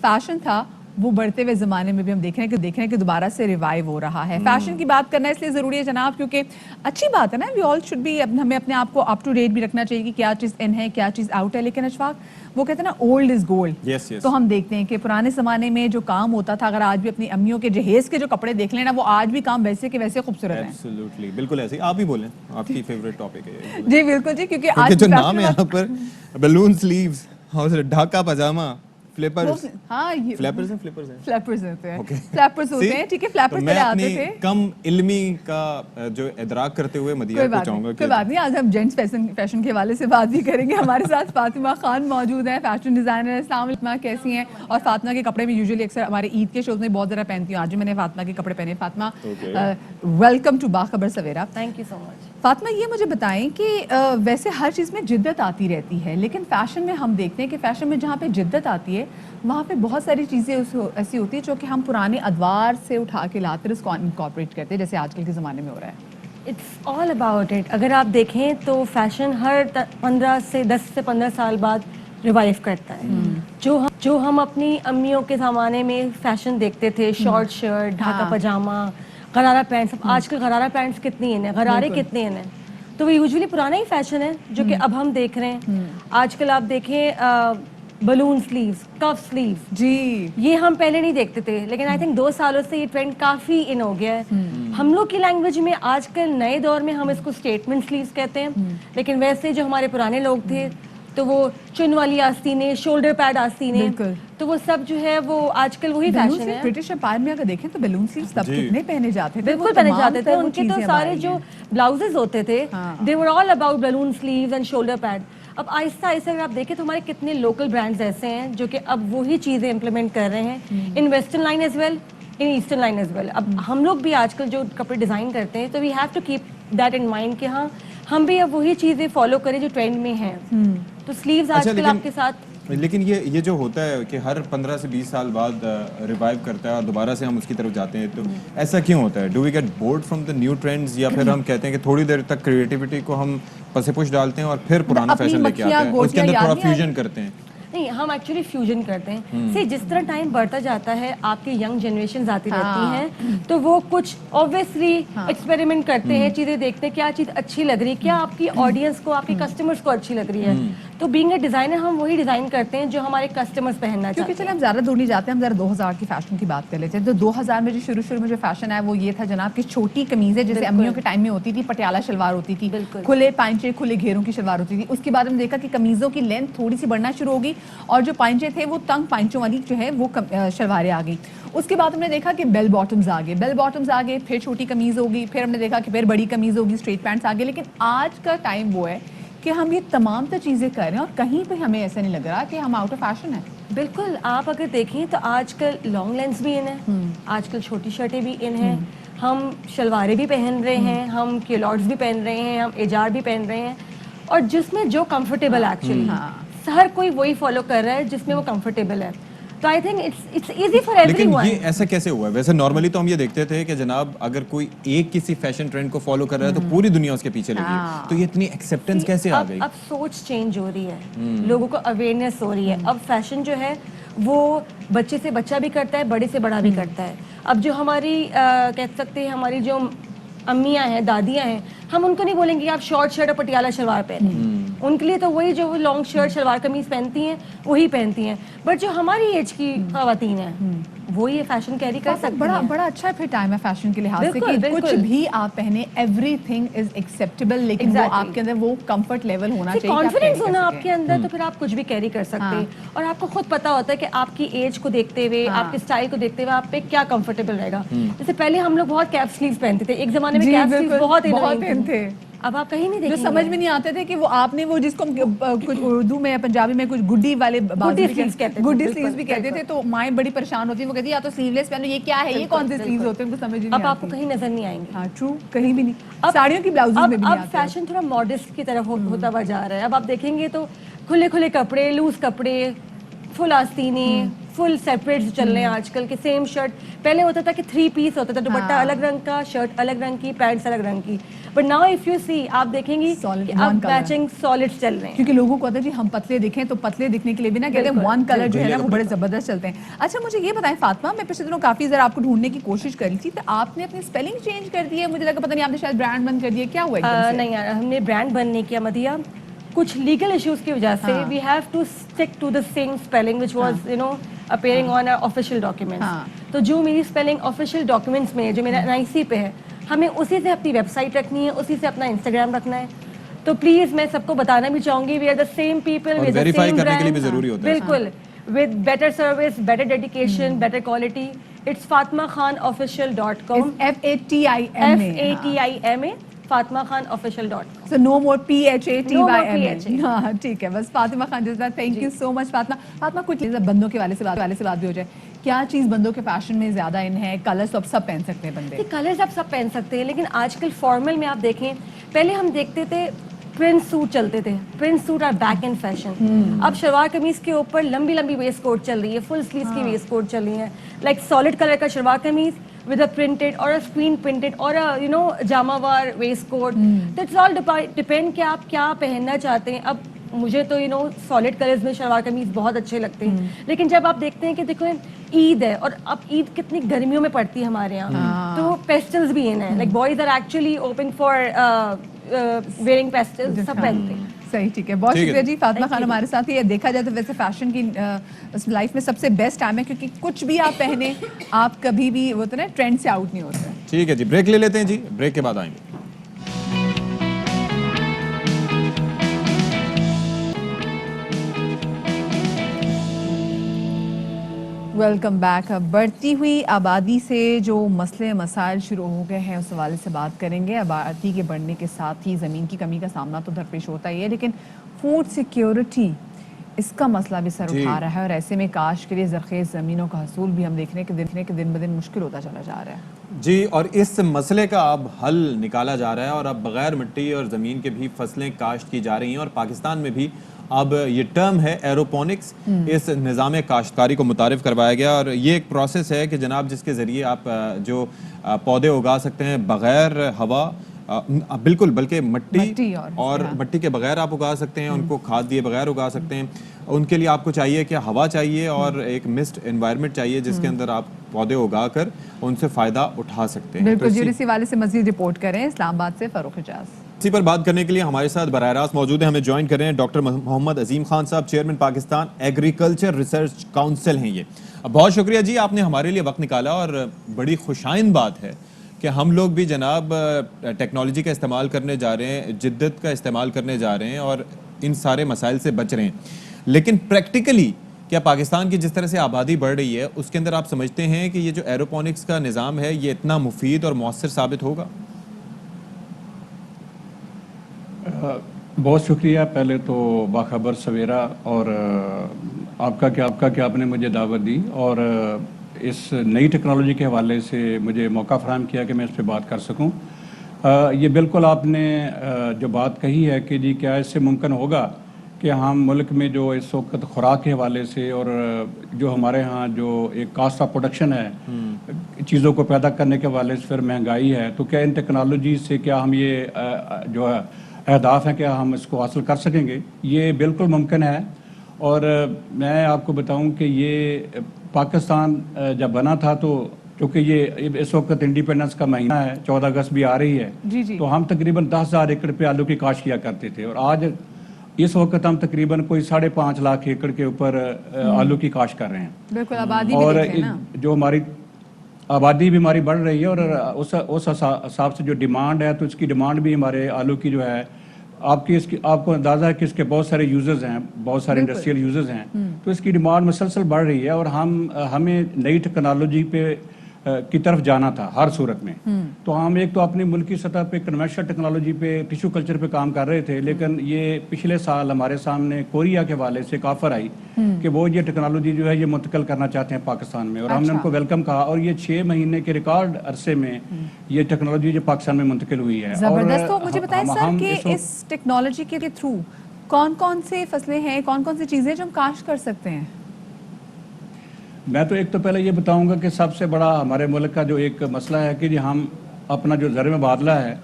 फैशन था वो बढ़ते हुए ज़माने में भी हम देख रहे हैं कि दोबारा से रिवाइव हो रहा है। फैशन की बात करना इसलिए ज़रूरी है जनाब, क्योंकि अच्छी बात है ना, वी ऑल शुड बी, हमें अपने आप को अप टू डेट भी रखना चाहिए कि क्या चीज़ इन है, क्या चीज़ आउट है। लेकिन अशफाक, वो कहते हैं ना old is gold. Yes, yes. तो हम देखते हैं कि पुराने ज़माने में जो काम होता था, अगर आज भी अपनी अम्मियों के जहेज़ के जो कपड़े देख लेना, वो आज भी काम वैसे के वैसे खूबसूरत हैं। एब्सोल्युटली, बिल्कुल ऐसे ही। आप ही बोलें, आपकी फेवरेट टॉपिक है ये। जी बिल्कुल जी, क्योंकि क्योंकि आज जो नाम है यहाँ पर बलून स्लीव्स और ढाका पजामा, फ्लिपर्स, हाँ ये फ्लैपर्स हैं, फ्लिपर्स हैं, फ्लैपर्स होते हैं, Okay. फ्लैपर्स होते See? हैं, ठीक है। तो फ्लैपर्स मैं पहले आते अपनी थे। कम इल्मी का जो इदराक करते हुए मदिया को चाहूंगा कोई बात नहीं, आज हम जेंट्स फैशन के हवाले से बात भी करेंगे। हमारे साथ फातिमा खान मौजूद है, फैशन डिजाइनर। अस्सलाम वालेकुम, कैसी हैं? और फातिमा के कपड़े में यूजुअली अक्सर हमारे ईद के शोज में बहुत ज़रा पहनती हूँ, आज भी मैंने फातिमा के कपड़े पहने। Fatima, welcome to Bakhabar Savera. Thank you so much. Fatima, ये मुझे बताएं कि वैसे हर चीज़ में जिद्दत आती रहती है, लेकिन फ़ैशन में हम देखते हैं कि फ़ैशन में जहाँ पे जिद्दत आती है वहाँ पे बहुत सारी चीज़ें ऐसी होती है जो कि हम पुराने अदवार से उठा के लाते हैं, उसको इनकॉर्पोरेट करते हैं, जैसे आजकल के ज़माने में हो रहा है। It's all about it. अगर आप देखें तो फैशन हर 10 से 15 साल बाद रिवाइव करता है। जो हम अपनी अम्मियों के ज़माने में फ़ैशन देखते थे, शॉर्ट शर्ट, ढाका पजामा, गरारा पैंट्स, आजकल गरारा पैंट्स कितनी इन है, गरारे कितने इन है, तो वो यूजुअली पुराना ही फैशन है जो कि अब हम देख रहे हैं। आजकल आप देखें बलून स्लीव्स, कफ स्लीव्स, जी ये हम पहले नहीं देखते थे, लेकिन आई थिंक 2 सालों से ये ट्रेंड काफ़ी इन हो गया है। हम लोग की लैंग्वेज में आजकल नए दौर में हम इसको स्टेटमेंट स्लीव्स कहते हैं, लेकिन वैसे जो हमारे पुराने लोग थे तो वो चुन वाली आस्तीनें, शोल्डर पैड आस्तीनें, तो वो सब जो है वो आजकल वही फैशन है। ब्रिटिश एम्पायर में अगर देखें तो बैलून स्लीव्स तब कितने पहने जाते थे, बिल्कुल पहने जाते थे। उनके तो सारे जो ब्लाउजेज होते थे, they were all about balloon sleeves and shoulder pad. अब आहिस्ता आहिस्ता अगर आप देखें तो हमारे कितने लोकल ब्रांड्स ऐसे हैं जो कि अब वही चीज़ें इम्प्लीमेंट कर रहे हैं in western line as well, in eastern line as well. अब हम लोग भी आजकल जो कपड़े डिज़ाइन करते हैं तो we have to keep that in mind कि हाँ हम भी अब वही चीज़ें फॉलो करें जो ट्रेंड में हैं। तो स्लीव्स आजकल आपके साथ, लेकिन ये जो होता है कि हर 15 से 20 साल बाद रिवाइव करता है और दोबारा से हम उसकी तरफ जाते हैं, तो ऐसा क्यों होता है? Do we get bored from the new trends, या फिर हम कहते हैं कि थोड़ी देर तक क्रिएटिविटी को हम पसेपुश डालते हैं और फिर पुराना फैशन लेके आते हैं, उसके अंदर थोड़ा फ्यूजन करते हैं? नहीं, हम एक्चुअली फ्यूजन करते हैं। से जिस तरह टाइम बढ़ता जाता है, आपकी यंग जनरेशन आती रहती हैं, तो वो कुछ ऑब्वियसली एक्सपेरिमेंट करते हैं, चीज़ें देखते हैं क्या चीज़ अच्छी लग रही है, क्या आपकी ऑडियंस को, आपके कस्टमर्स को अच्छी लग रही है। तो बीइंग अ डिज़ाइनर हम वही डिज़ाइन करते हैं जो हमारे कस्टमर्स पहनना चाहते हैं। क्योंकि चले हम ज़्यादा दूर नहीं जाते, हम ज़रा 2000 की फैशन की बात कर लेते हैं। तो 2000 में जो शुरू में जो फैशन है वो ये था जनाब कि छोटी कमीज़ें जैसे अम्मियों के टाइम में होती थी, पटियाला शलवार होती थी, खुले पाइंचे, खुले घेरों की शलवार होती थी। उसके बाद हमने देखा कि कमीज़ों की लेंथ थोड़ी सी बढ़ना शुरू होगी और जो पाइंचे थे वो तंग पाइंचों वाली जो है वो शलवारें आ गई। उसके बाद हमने देखा कि बेल बॉटम्स आ गए, फिर छोटी कमीज़ होगी, फिर हमने देखा कि फिर बड़ी कमीज़ होगी, स्ट्रेट पैंट्स आ गए। लेकिन आज का टाइम वो है कि हम ये तमाम तो चीज़ें कर रहे हैं और कहीं पे हमें ऐसा नहीं लग रहा कि हम आउट ऑफ फैशन है। बिल्कुल, आप अगर देखें तो आजकल लॉन्ग लेंस भी इन है, आजकल छोटी शर्टें भी इन हैं, हम शलवारें भी पहन रहे हैं, हम किलॉट्स भी पहन रहे हैं, हम एजार भी पहन रहे हैं, और जिसमें जो कंफर्टेबल एक्चुअली हर कोई वही फॉलो कर रहा है जिसमें वो कंफर्टेबल है। तो I think it's easy for everyone. लेकिन ये ऐसा कैसे हुआ है? वैसे नॉर्मली तो हम ये देखते थे कि जनाब अगर कोई एक किसी फैशन ट्रेंड को फॉलो कर रहा है तो पूरी दुनिया उसके पीछे लगी है, तो ये इतनी एक्सेप्टेंस कैसे आ गई? अब सोच चेंज हो रही है, लोगों को अवेयरनेस हो रही है। अब फैशन जो है वो बच्चे से बच्चा भी करता है, बड़े से बड़ा भी करता है। अब जो हमारी कह सकते हैं हमारी जो अम्मियाँ हैं, दादियाँ हैं, हम उनको नहीं बोलेंगे कि आप शॉर्ट शर्ट और पटियाला शलवार पहने। उनके लिए तो वही जो लॉन्ग शर्ट शलवार कमीज पहनती हैं वही पहनती हैं। बट जो हमारी एज की खवातीन हैं वो ये फैशन कैरी कर सकती हैं। बड़ा अच्छा फिर टाइम है फैशन के लिहाज से कि कुछ भी आप पहने, एवरीथिंग इज एक्सेप्टेबल, लेकिन वो आपके अंदर वो कंफर्ट लेवल होना चाहिए, कॉन्फिडेंस होना आपके अंदर, तो फिर आप कुछ भी कैरी कर सकते हैं। और आपको खुद पता होता है कि आपकी एज को देखते हुए, आपके स्टाइल को देखते हुए आप पे क्या कंफर्टेबल रहेगा। जैसे पहले हम लोग बहुत कैप स्लीव्स पहनते थे, एक जमाने में कैप स्लीव्स बहुत इन थे। अब आप कहीं नहीं जो देखेंगे। समझ में नहीं आते थे कि वो आपने वो जिसको हम कुछ उर्दू में या पंजाबी में कुछ गुड्डी वाले गुड्डी sleeves कहते थे, गुड्डी बिल्कुल, स्लीव्स भी कहते थे, तो माएँ बड़ी परेशान होती है, वो कहती है या तो स्लीवलेस पहनो, ये क्या है, ये कौन से स्लीव्स होते हैं, उनको समझ ही नहीं अब आपको आती। कहीं नजर नहीं आएंगे। हाँ ट्रू, कहीं भी नहीं। साड़ियों की ब्लाउजेस में भी नहीं अब आते। फैशन थोड़ा मॉडेस्ट की तरफ होता हुआ जा रहा है। अब आप देखेंगे तो खुले खुले कपड़े, लूज कपड़े, फुल आस्तीने, फुल सेपरेट चल रहे हैं आजकल के। सेम शर्ट, पहले होता था कि 3 पीस होता था, दुपट्टा अलग रंग का, शर्ट अलग रंग की, पैंट्स अलग रंग की। But now if you see, आप देखेंगी कि अब मैचिंग सॉलिड्स चल रहे हैं, क्योंकि लोगों को आता है जी हम पतले दिखें, तो पतले दिखने के लिए भी ना कहते हैं वन कलर जो है ना वो बड़े जबरदस्त चलते हैं। अच्छा मुझे ये बताएं फातिमा, मैं पिछले दिनों काफी जरा आपको ढूंढने की कोशिश करी थी, तो आपने अपनी स्पेलिंग चेंज कर दी है, मुझे लगा पता नहीं आपने शायद ब्रांड बंद कर दिया, क्या हुआ एकदम से? नहीं यार, हमने ब्रांड बंद नहीं किया मदिया। कुछ लीगल इश्यूज की वजह से we have to stick to the same spelling which was you know appearing on our official documents. तो जो मेरी स्पेलिंग ऑफिशियल डॉक्यूमेंट्स में है, जो मेरा एनआईसी पे है, हमें उसी से अपनी वेबसाइट रखनी है, उसी से अपना इंस्टाग्राम रखना है। तो प्लीज मैं सबको बताना भी चाहूंगी, we are the same people with the same verify करने के लिए भी ब्रांड। जरूरी होता है। बिल्कुल, with better service, better dedication, better quality. It's fatmakhanofficial.com. FATIMA fatmakhanofficial.com. So no more PHATYMA. No more PHA. हाँ ठीक है, बस फातिमा खान जज्बा, thank you so much Fatima. Fatima कुछ बंदों के वाले से बात भी हो जाए, क्या चीज़ बंदों के फैशन में ज़्यादा इन है? कलर्स तो अब सब पहन सकते हैं बंदे। कलर्स आप सब पहन सकते हैं, लेकिन आजकल फॉर्मल में आप देखें, पहले हम देखते थे प्रिंट सूट चलते थे, print suit are back in fashion. अब शलवार कमीज के ऊपर लंबी लंबी वेस्ट कोट चल रही है, फुल स्लीव्स की वेस्ट कोट चल रही है, लाइक सॉलिड कलर का शलवार कमीज with a printed or a screen printed or a you know jamawar waistcoat. That's all depend कि आप क्या पहनना चाहते हैं। अब मुझे तो सॉलिड कलर्स में शलवार कमीज बहुत अच्छे लगते हैं, लेकिन जब आप देखते हैं कि देखो ईद है, और अब ईद कितनी गर्मियों में पड़ती है हमारे यहाँ, तो पेस्टल्स भी इन है, like boys are actually open for wearing pastels, सब पहनते हैं। सही, ठीक है, बहुत शुक्रिया जी फातिमा खान हमारे साथ। ये देखा जाए तो वैसे फैशन की लाइफ में सबसे बेस्ट टाइम है, क्योंकि कुछ भी आप पहने आप कभी भी वो तो ना ट्रेंड से आउट नहीं होते। ठीक है जी, ब्रेक ले लेते हैं जी, ब्रेक के बाद आएंगे। Welcome back. बढ़ती हुई आबादी से जो मसले मसाइल शुरू हो गए हैं उस हवाले से बात करेंगे। आबादी के बढ़ने के साथ ही ज़मीन की कमी का सामना तो दरपेश होता ही है, लेकिन फूड सिक्योरिटी इसका मसला भी सर उठा रहा है, और ऐसे में काश के लिए ज़रखेज़ ज़मीनों का हसूल भी हम देखने के दिन ब दिन मुश्किल होता चला जा रहा है जी। और इस मसले का अब हल निकाला जा रहा है, और अब बगैर मिट्टी और ज़मीन के भी फसलें काश्त की जा रही हैं, और पाकिस्तान में भी अब ये टर्म है एरोपोनिक्स, इस निज़ाम काश्तकारी को मुतारिफ करवाया गया। और ये एक प्रोसेस है कि जनाब जिसके ज़रिए आप जो पौधे उगा सकते हैं बग़ैर हवा, बिल्कुल, बल्कि मट्टी और मट्टी के बगैर आप उगा सकते हैं, उनको खाद दिए बगैर उगा सकते हैं। उनके लिए आपको चाहिए कि हवा चाहिए और एक मिस्ट एनवायरनमेंट चाहिए जिसके अंदर आप पौधे उगा कर उनसे फ़ायदा उठा सकते हैं। बिल्कुल जी, इसी वाले से मज़ीद रिपोर्ट करें इस्लामाबाद से फ़ारूक इजाज़। इसी पर बात करने के लिए हमारे साथ बराह रास्त मौजूद हैं, हमें ज्वाइन कर रहे हैं डॉक्टर मोहम्मद अजीम खान साहब, chairman Pakistan agriculture research council हैं ये। बहुत शुक्रिया जी, आपने हमारे लिए वक्त निकाला, और बड़ी खुशाइन बात है कि हम लोग भी जनाब टेक्नोलॉजी का इस्तेमाल करने जा रहे हैं, जिद्दत का इस्तेमाल करने जा रहे हैं, और इन सारे मसाइल से बच रहे हैं। लेकिन प्रैक्टिकली क्या पाकिस्तान की जिस तरह से आबादी बढ़ रही है उसके अंदर आप समझते हैं कि ये जो एरोपोनिक्स का निज़ाम है ये इतना मुफीद और मौसर साबित होगा? बहुत शुक्रिया पहले तो बाखबर सवेरा, और आपका कि आपने मुझे दावत दी और इस नई टेक्नोलॉजी के हवाले से मुझे मौका फराहम किया कि मैं इस पर बात कर सकूं। ये बिल्कुल आपने जो बात कही है कि जी क्या इससे मुमकिन होगा कि हम मुल्क में जो इस वक्त खुराक के हवाले से और जो हमारे यहाँ जो एक कास्ट ऑफ प्रोडक्शन है चीज़ों को पैदा करने के हवाले से, फिर महंगाई है, तो क्या इन टेक्नोलॉजी से क्या हम ये जो है अहदाफ हैं क्या हम इसको हासिल कर सकेंगे? ये बिल्कुल मुमकिन है। और मैं आपको बताऊं कि ये पाकिस्तान जब बना था, तो क्योंकि ये इस वक्त इंडिपेंडेंस का महीना है, 14 अगस्त भी आ रही है, जी। तो हम तकरीबन 10,000 एकड़ पे आलू की काश्त किया करते थे, और आज इस वक्त हम तकरीबन कोई 5.5 लाख एकड़ के ऊपर आलू की काश्त कर रहे हैं। बिल्कुल, आबादी और भी देखें ना। जो हमारी आबादी भी हमारी बढ़ रही है, और उस हिसाब से जो डिमांड है, तो इसकी डिमांड भी हमारे आलू की जो है, आपको अंदाज़ा है कि इसके बहुत सारे यूजर्स हैं, बहुत सारे इंडस्ट्रियल यूजर्स हैं, तो इसकी डिमांड मुसलसल बढ़ रही है। और हमें नई टेक्नोलॉजी पे की तरफ जाना था हर सूरत में। तो हम एक तो अपनी मुल्की सतह पे कन्वेंशनल टेक्नोलॉजी पे टिश्यू कल्चर पे काम कर रहे थे, लेकिन ये पिछले साल हमारे सामने कोरिया के हवाले से एक ऑफर आई कि वो ये टेक्नोलॉजी जो है ये मुंतकिल करना चाहते हैं पाकिस्तान में, और हमने उनको वेलकम कहा और ये 6 महीने के रिकॉर्ड अरसे में ये टेक्नोलॉजी जो पाकिस्तान में मुंतकिल हुई है। जबरदस्त। तो मुझे बताएं सर कि इस टेक्नोलॉजी के थ्रू कौन कौन से फसलें हैं, कौन कौन सी चीजें जो हम काश्त कर सकते हैं? मैं तो एक तो पहले ये बताऊंगा कि सबसे बड़ा हमारे मुल्क का जो एक मसला है कि हम अपना जो ज़र मुबादला है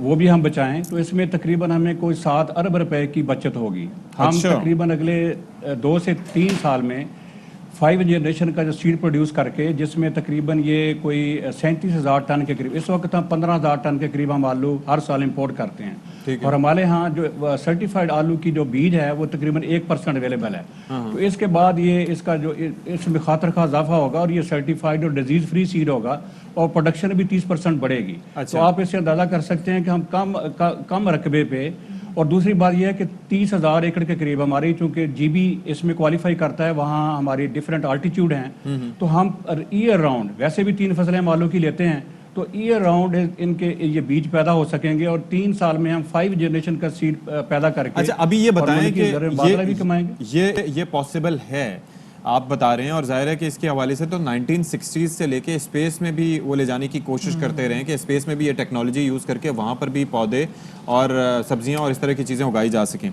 वो भी हम बचाएं, तो इसमें तकरीबन हमें कोई 7 अरब रुपए की बचत होगी। हम तकरीबन अगले 2 से 3 साल में 5 जनरेशन का जो सीड प्रोड्यूस करके, जिसमें तकरीबन ये कोई 37,000 टन के करीब, इस वक्त हम 15,000 टन के करीब हम आलू हर साल इंपोर्ट करते हैं। और हमारे यहाँ जो सर्टिफाइड आलू की जो बीज है वो तकरीबन 1% अवेलेबल है। तो इसके बाद ये इसका जो इसमें खातर का इजाफा होगा और ये सर्टिफाइड और डिजीज फ्री सीड होगा और प्रोडक्शन भी 30% बढ़ेगी। तो आप इससे अंदाजा कर सकते हैं कि हम कम रकबे पे, और दूसरी बात यह है कि 30,000 एकड़ के करीब हमारी, चूंकि जीबी इसमें क्वालिफाई करता है, वहाँ हमारी डिफरेंट आल्टीट्यूड हैं, तो हम ईयर राउंड, वैसे भी 3 फसलें हम आलू की लेते हैं, तो ईयर राउंड इनके ये बीज पैदा हो सकेंगे और 3 साल में हम 5 जनरेशन का सीड पैदा करके। अच्छा, अभी ये बताएं कि भी कमाएंगे। ये पॉसिबल है, आप बता रहे हैं, और जाहिर है कि इसके हवाले से तो 1960s से लेके स्पेस में भी वो ले जाने की कोशिश करते रहे कि स्पेस में भी ये टेक्नोलॉजी यूज़ करके वहाँ पर भी पौधे और सब्जियाँ और इस तरह की चीज़ें उगाई जा सकें।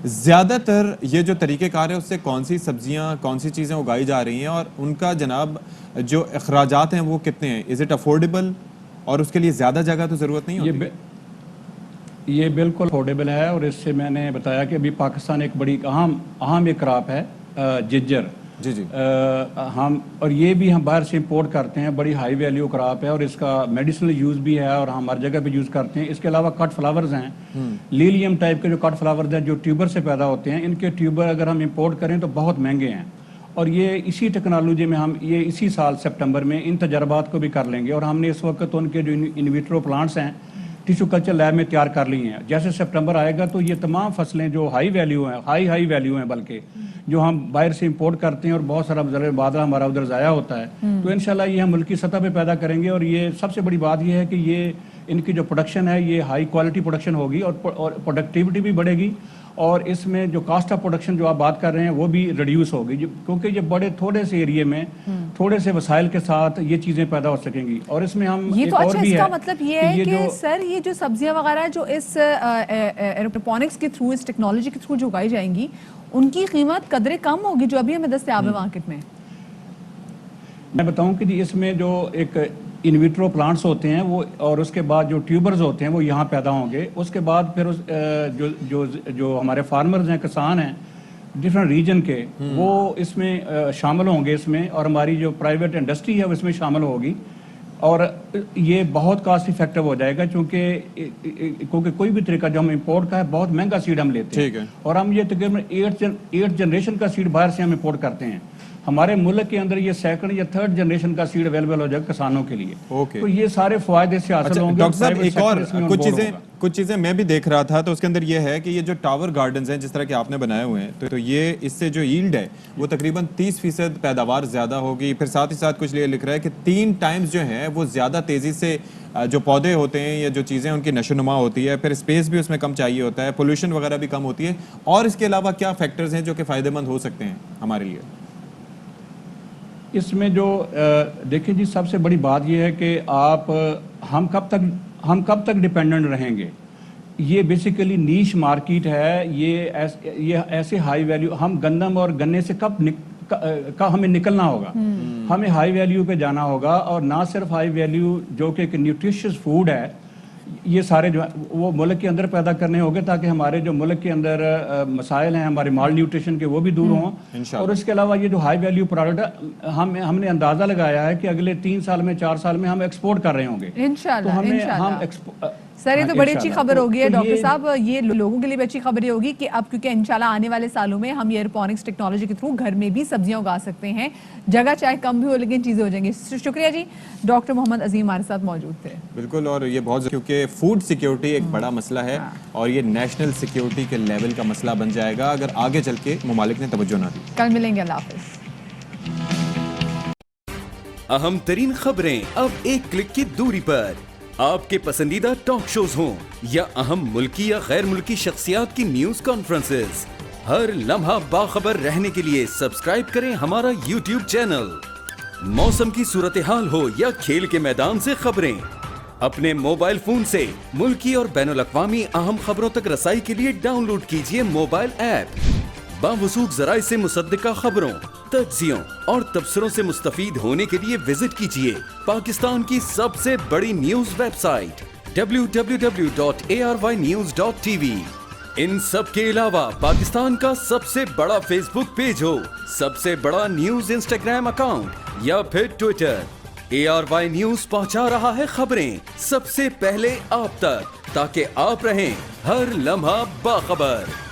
ज़्यादातर ये जो तरीक़ेकार है उससे कौन सी सब्जियाँ, कौन सी चीज़ें उगाई जा रही हैं और उनका जनाब जो अखराजात हैं वो कितने हैं? इज़ इट अफोर्डेबल और उसके लिए ज़्यादा जगह तो ज़रूरत नहीं होती? ये बिल्कुल अफोर्डेबल है, और इससे मैंने बताया कि अभी पाकिस्तान एक बड़ी अहम एक क्रॉप है जिंजर। जी। हम और ये भी हम बाहर से इंपोर्ट करते हैं, बड़ी हाई वैल्यू क्रॉप है और इसका मेडिसिनल यूज़ भी है और हम हर जगह पे यूज़ करते हैं। इसके अलावा कट फ्लावर्स हैं, लीलियम टाइप के जो कट फ्लावर्स हैं जो ट्यूबर से पैदा होते हैं, इनके ट्यूबर अगर हम इंपोर्ट करें तो बहुत महंगे हैं, और ये इसी टेक्नोलॉजी में हम ये इसी साल सितंबर में इन तजर्बात को भी कर लेंगे, और हमने इस वक्त उनके जो इनविट्रो प्लांट्स हैं टिश्यू कल्चर लैब में तैयार कर ली हैं। जैसे सितंबर आएगा तो ये तमाम फसलें जो हाई वैल्यू हैं, हाई वैल्यू हैं, बल्कि जो हम बाहर से इंपोर्ट करते हैं और बहुत सारा ज़र मुबादला हमारा उधर ज़ाया होता है, तो इंशाल्लाह ये हम मुल्की सतह पे पैदा करेंगे। और ये सबसे बड़ी बात ये है कि ये इनकी जो प्रोडक्शन है ये हाई क्वालिटी प्रोडक्शन होगी और प्रोडक्टिविटी भी बढ़ेगी, और इसमें जो कास्ट ऑफ प्रोडक्शन जो आप बात कर रहे हैं वो भी रिड्यूस होगी, क्योंकि ये बड़े थोड़े से एरिया में थोड़े से वसाइल के साथ ये चीज़ें पैदा हो सकेंगी। और इसमें हम ये एक तो और अच्छा, भी इसका है मतलब ये है कि सर ये जो सब्जियां वगैरह जो इस एरोपोनिक्स के थ्रू, इस टेक्नोलॉजी के थ्रू जो उगाई जाएंगी, उनकी कीमत कदरे कम होगी जो अभी हमें दस्तयाब है मार्केट में। मैं बताऊं कि जी इसमें जो एक इनविट्रो प्लांट्स होते हैं वो, और उसके बाद जो ट्यूबर्स होते हैं वो यहाँ पैदा होंगे। उसके बाद फिर जो हमारे फार्मर्स हैं, किसान हैं डिफरेंट रीजन के, वो इसमें शामिल होंगे इसमें, और हमारी जो प्राइवेट इंडस्ट्री है वो इसमें शामिल होगी, और ये बहुत कॉस्ट इफेक्टिव हो जाएगा, क्योंकि कोई भी तरीका जो हम इंपोर्ट का है बहुत महंगा सीड हम लेते हैं, और हम ये तकरीबन 8 जनरेशन का सीड बाहर से हम इंपोर्ट करते हैं। हमारे मुल्क के अंदर ये 2nd या 3rd जनरेशन का सीड अवेलेबल हो जाएगा किसानों के लिए। तो ये सारे फायदे से हासिल होंगे। डॉक्टर साहब, एक और कुछ चीज़ें मैं भी देख रहा था, तो उसके अंदर ये है कि ये जो टावर गार्डन्स हैं जिस तरह के आपने बनाए हुए हैं, तो ये इससे जो यील्ड है वो तकरीबन 30% पैदावार ज़्यादा होगी। फिर साथ ही साथ कुछ ये लिख रहा है कि 3 टाइम्स जो है वो ज़्यादा तेज़ी से जो पौधे होते हैं या जो चीज़ें उनकी नशोनुमा होती है, फिर स्पेस भी उसमें कम चाहिए होता है, पोल्यूशन वगैरह भी कम होती है। और इसके अलावा क्या फैक्टर्स हैं जो कि फ़ायदेमंद हो सकते हैं हमारे लिए? इसमें जो देखिए जी, सबसे बड़ी बात यह है कि हम कब तक डिपेंडेंट रहेंगे। ये बेसिकली नीश मार्केट है, ये ऐसे हाई वैल्यू, हम गंदम और गन्ने से कब हमें निकलना होगा, हमें हाई वैल्यू पे जाना होगा, और ना सिर्फ हाई वैल्यू जो कि एक न्यूट्रिशियस फूड है, ये सारे जो वो मुल्क के अंदर पैदा करने होंगे ताकि हमारे जो मुल्क के अंदर मसाइल हैं हमारे माल न्यूट्रिशन के वो भी दूर हों। और इसके अलावा ये जो हाई वैल्यू प्रोडक्ट है, हमने अंदाज़ा लगाया है कि अगले 3 साल में 4 साल में हम एक्सपोर्ट कर रहे होंगे इंशाल्लाह। सर ये तो बड़ी अच्छी खबर होगी है डॉक्टर साहब, ये लोगों के लिए भी अच्छी खबर ये होगी कि अब क्योंकि इंशाल्लाह आने वाले सालों में हम ये एरोपोनिक्स टेक्नोलॉजी के थ्रू घर में भी सब्जियां उगा सकते हैं, जगह चाहे कम भी हो लेकिन चीजें हो जाएंगी। शुक्रिया जी, डॉक्टर मोहम्मद अजीम हमारे साथ मौजूद थे। बिल्कुल, और ये बहुत, क्योंकि फूड सिक्योरिटी एक बड़ा मसला है और ये नेशनल सिक्योरिटी के लेवल का मसला बन जाएगा अगर आगे चल के ममालिक ने तवज्जो ना दी। कल मिलेंगे, अल्लाह हाफिज। अहम तरीन खबरें अब एक क्लिक की दूरी पर। आपके पसंदीदा टॉक शोज हों या अहम मुल्की या गैर मुल्की शख्सियात की न्यूज कॉन्फ्रेंसेस, हर लम्हा बाखबर रहने के लिए सब्सक्राइब करें हमारा YouTube चैनल। मौसम की सूरत हाल हो या खेल के मैदान से खबरें, अपने मोबाइल फोन से मुल्की और बैनुल-अक़वामी अहम खबरों तक रसाई के लिए डाउनलोड कीजिए मोबाइल ऐप। बावसूख ज़राए से मुसद्दिका खबरों, तज्ज़ियों और तबसरों से मुस्तफ़ीद होने के लिए विजिट कीजिए पाकिस्तान की सबसे बड़ी न्यूज वेबसाइट www.arYnews.tv। इन सब के अलावा पाकिस्तान का सबसे बड़ा फेसबुक पेज हो, सबसे बड़ा न्यूज इंस्टाग्राम अकाउंट या फिर ट्विटर, ARY न्यूज पहुंचा रहा है खबरें सबसे पहले आप तक, ताकि आप रहें हर लम्हा बाखबर।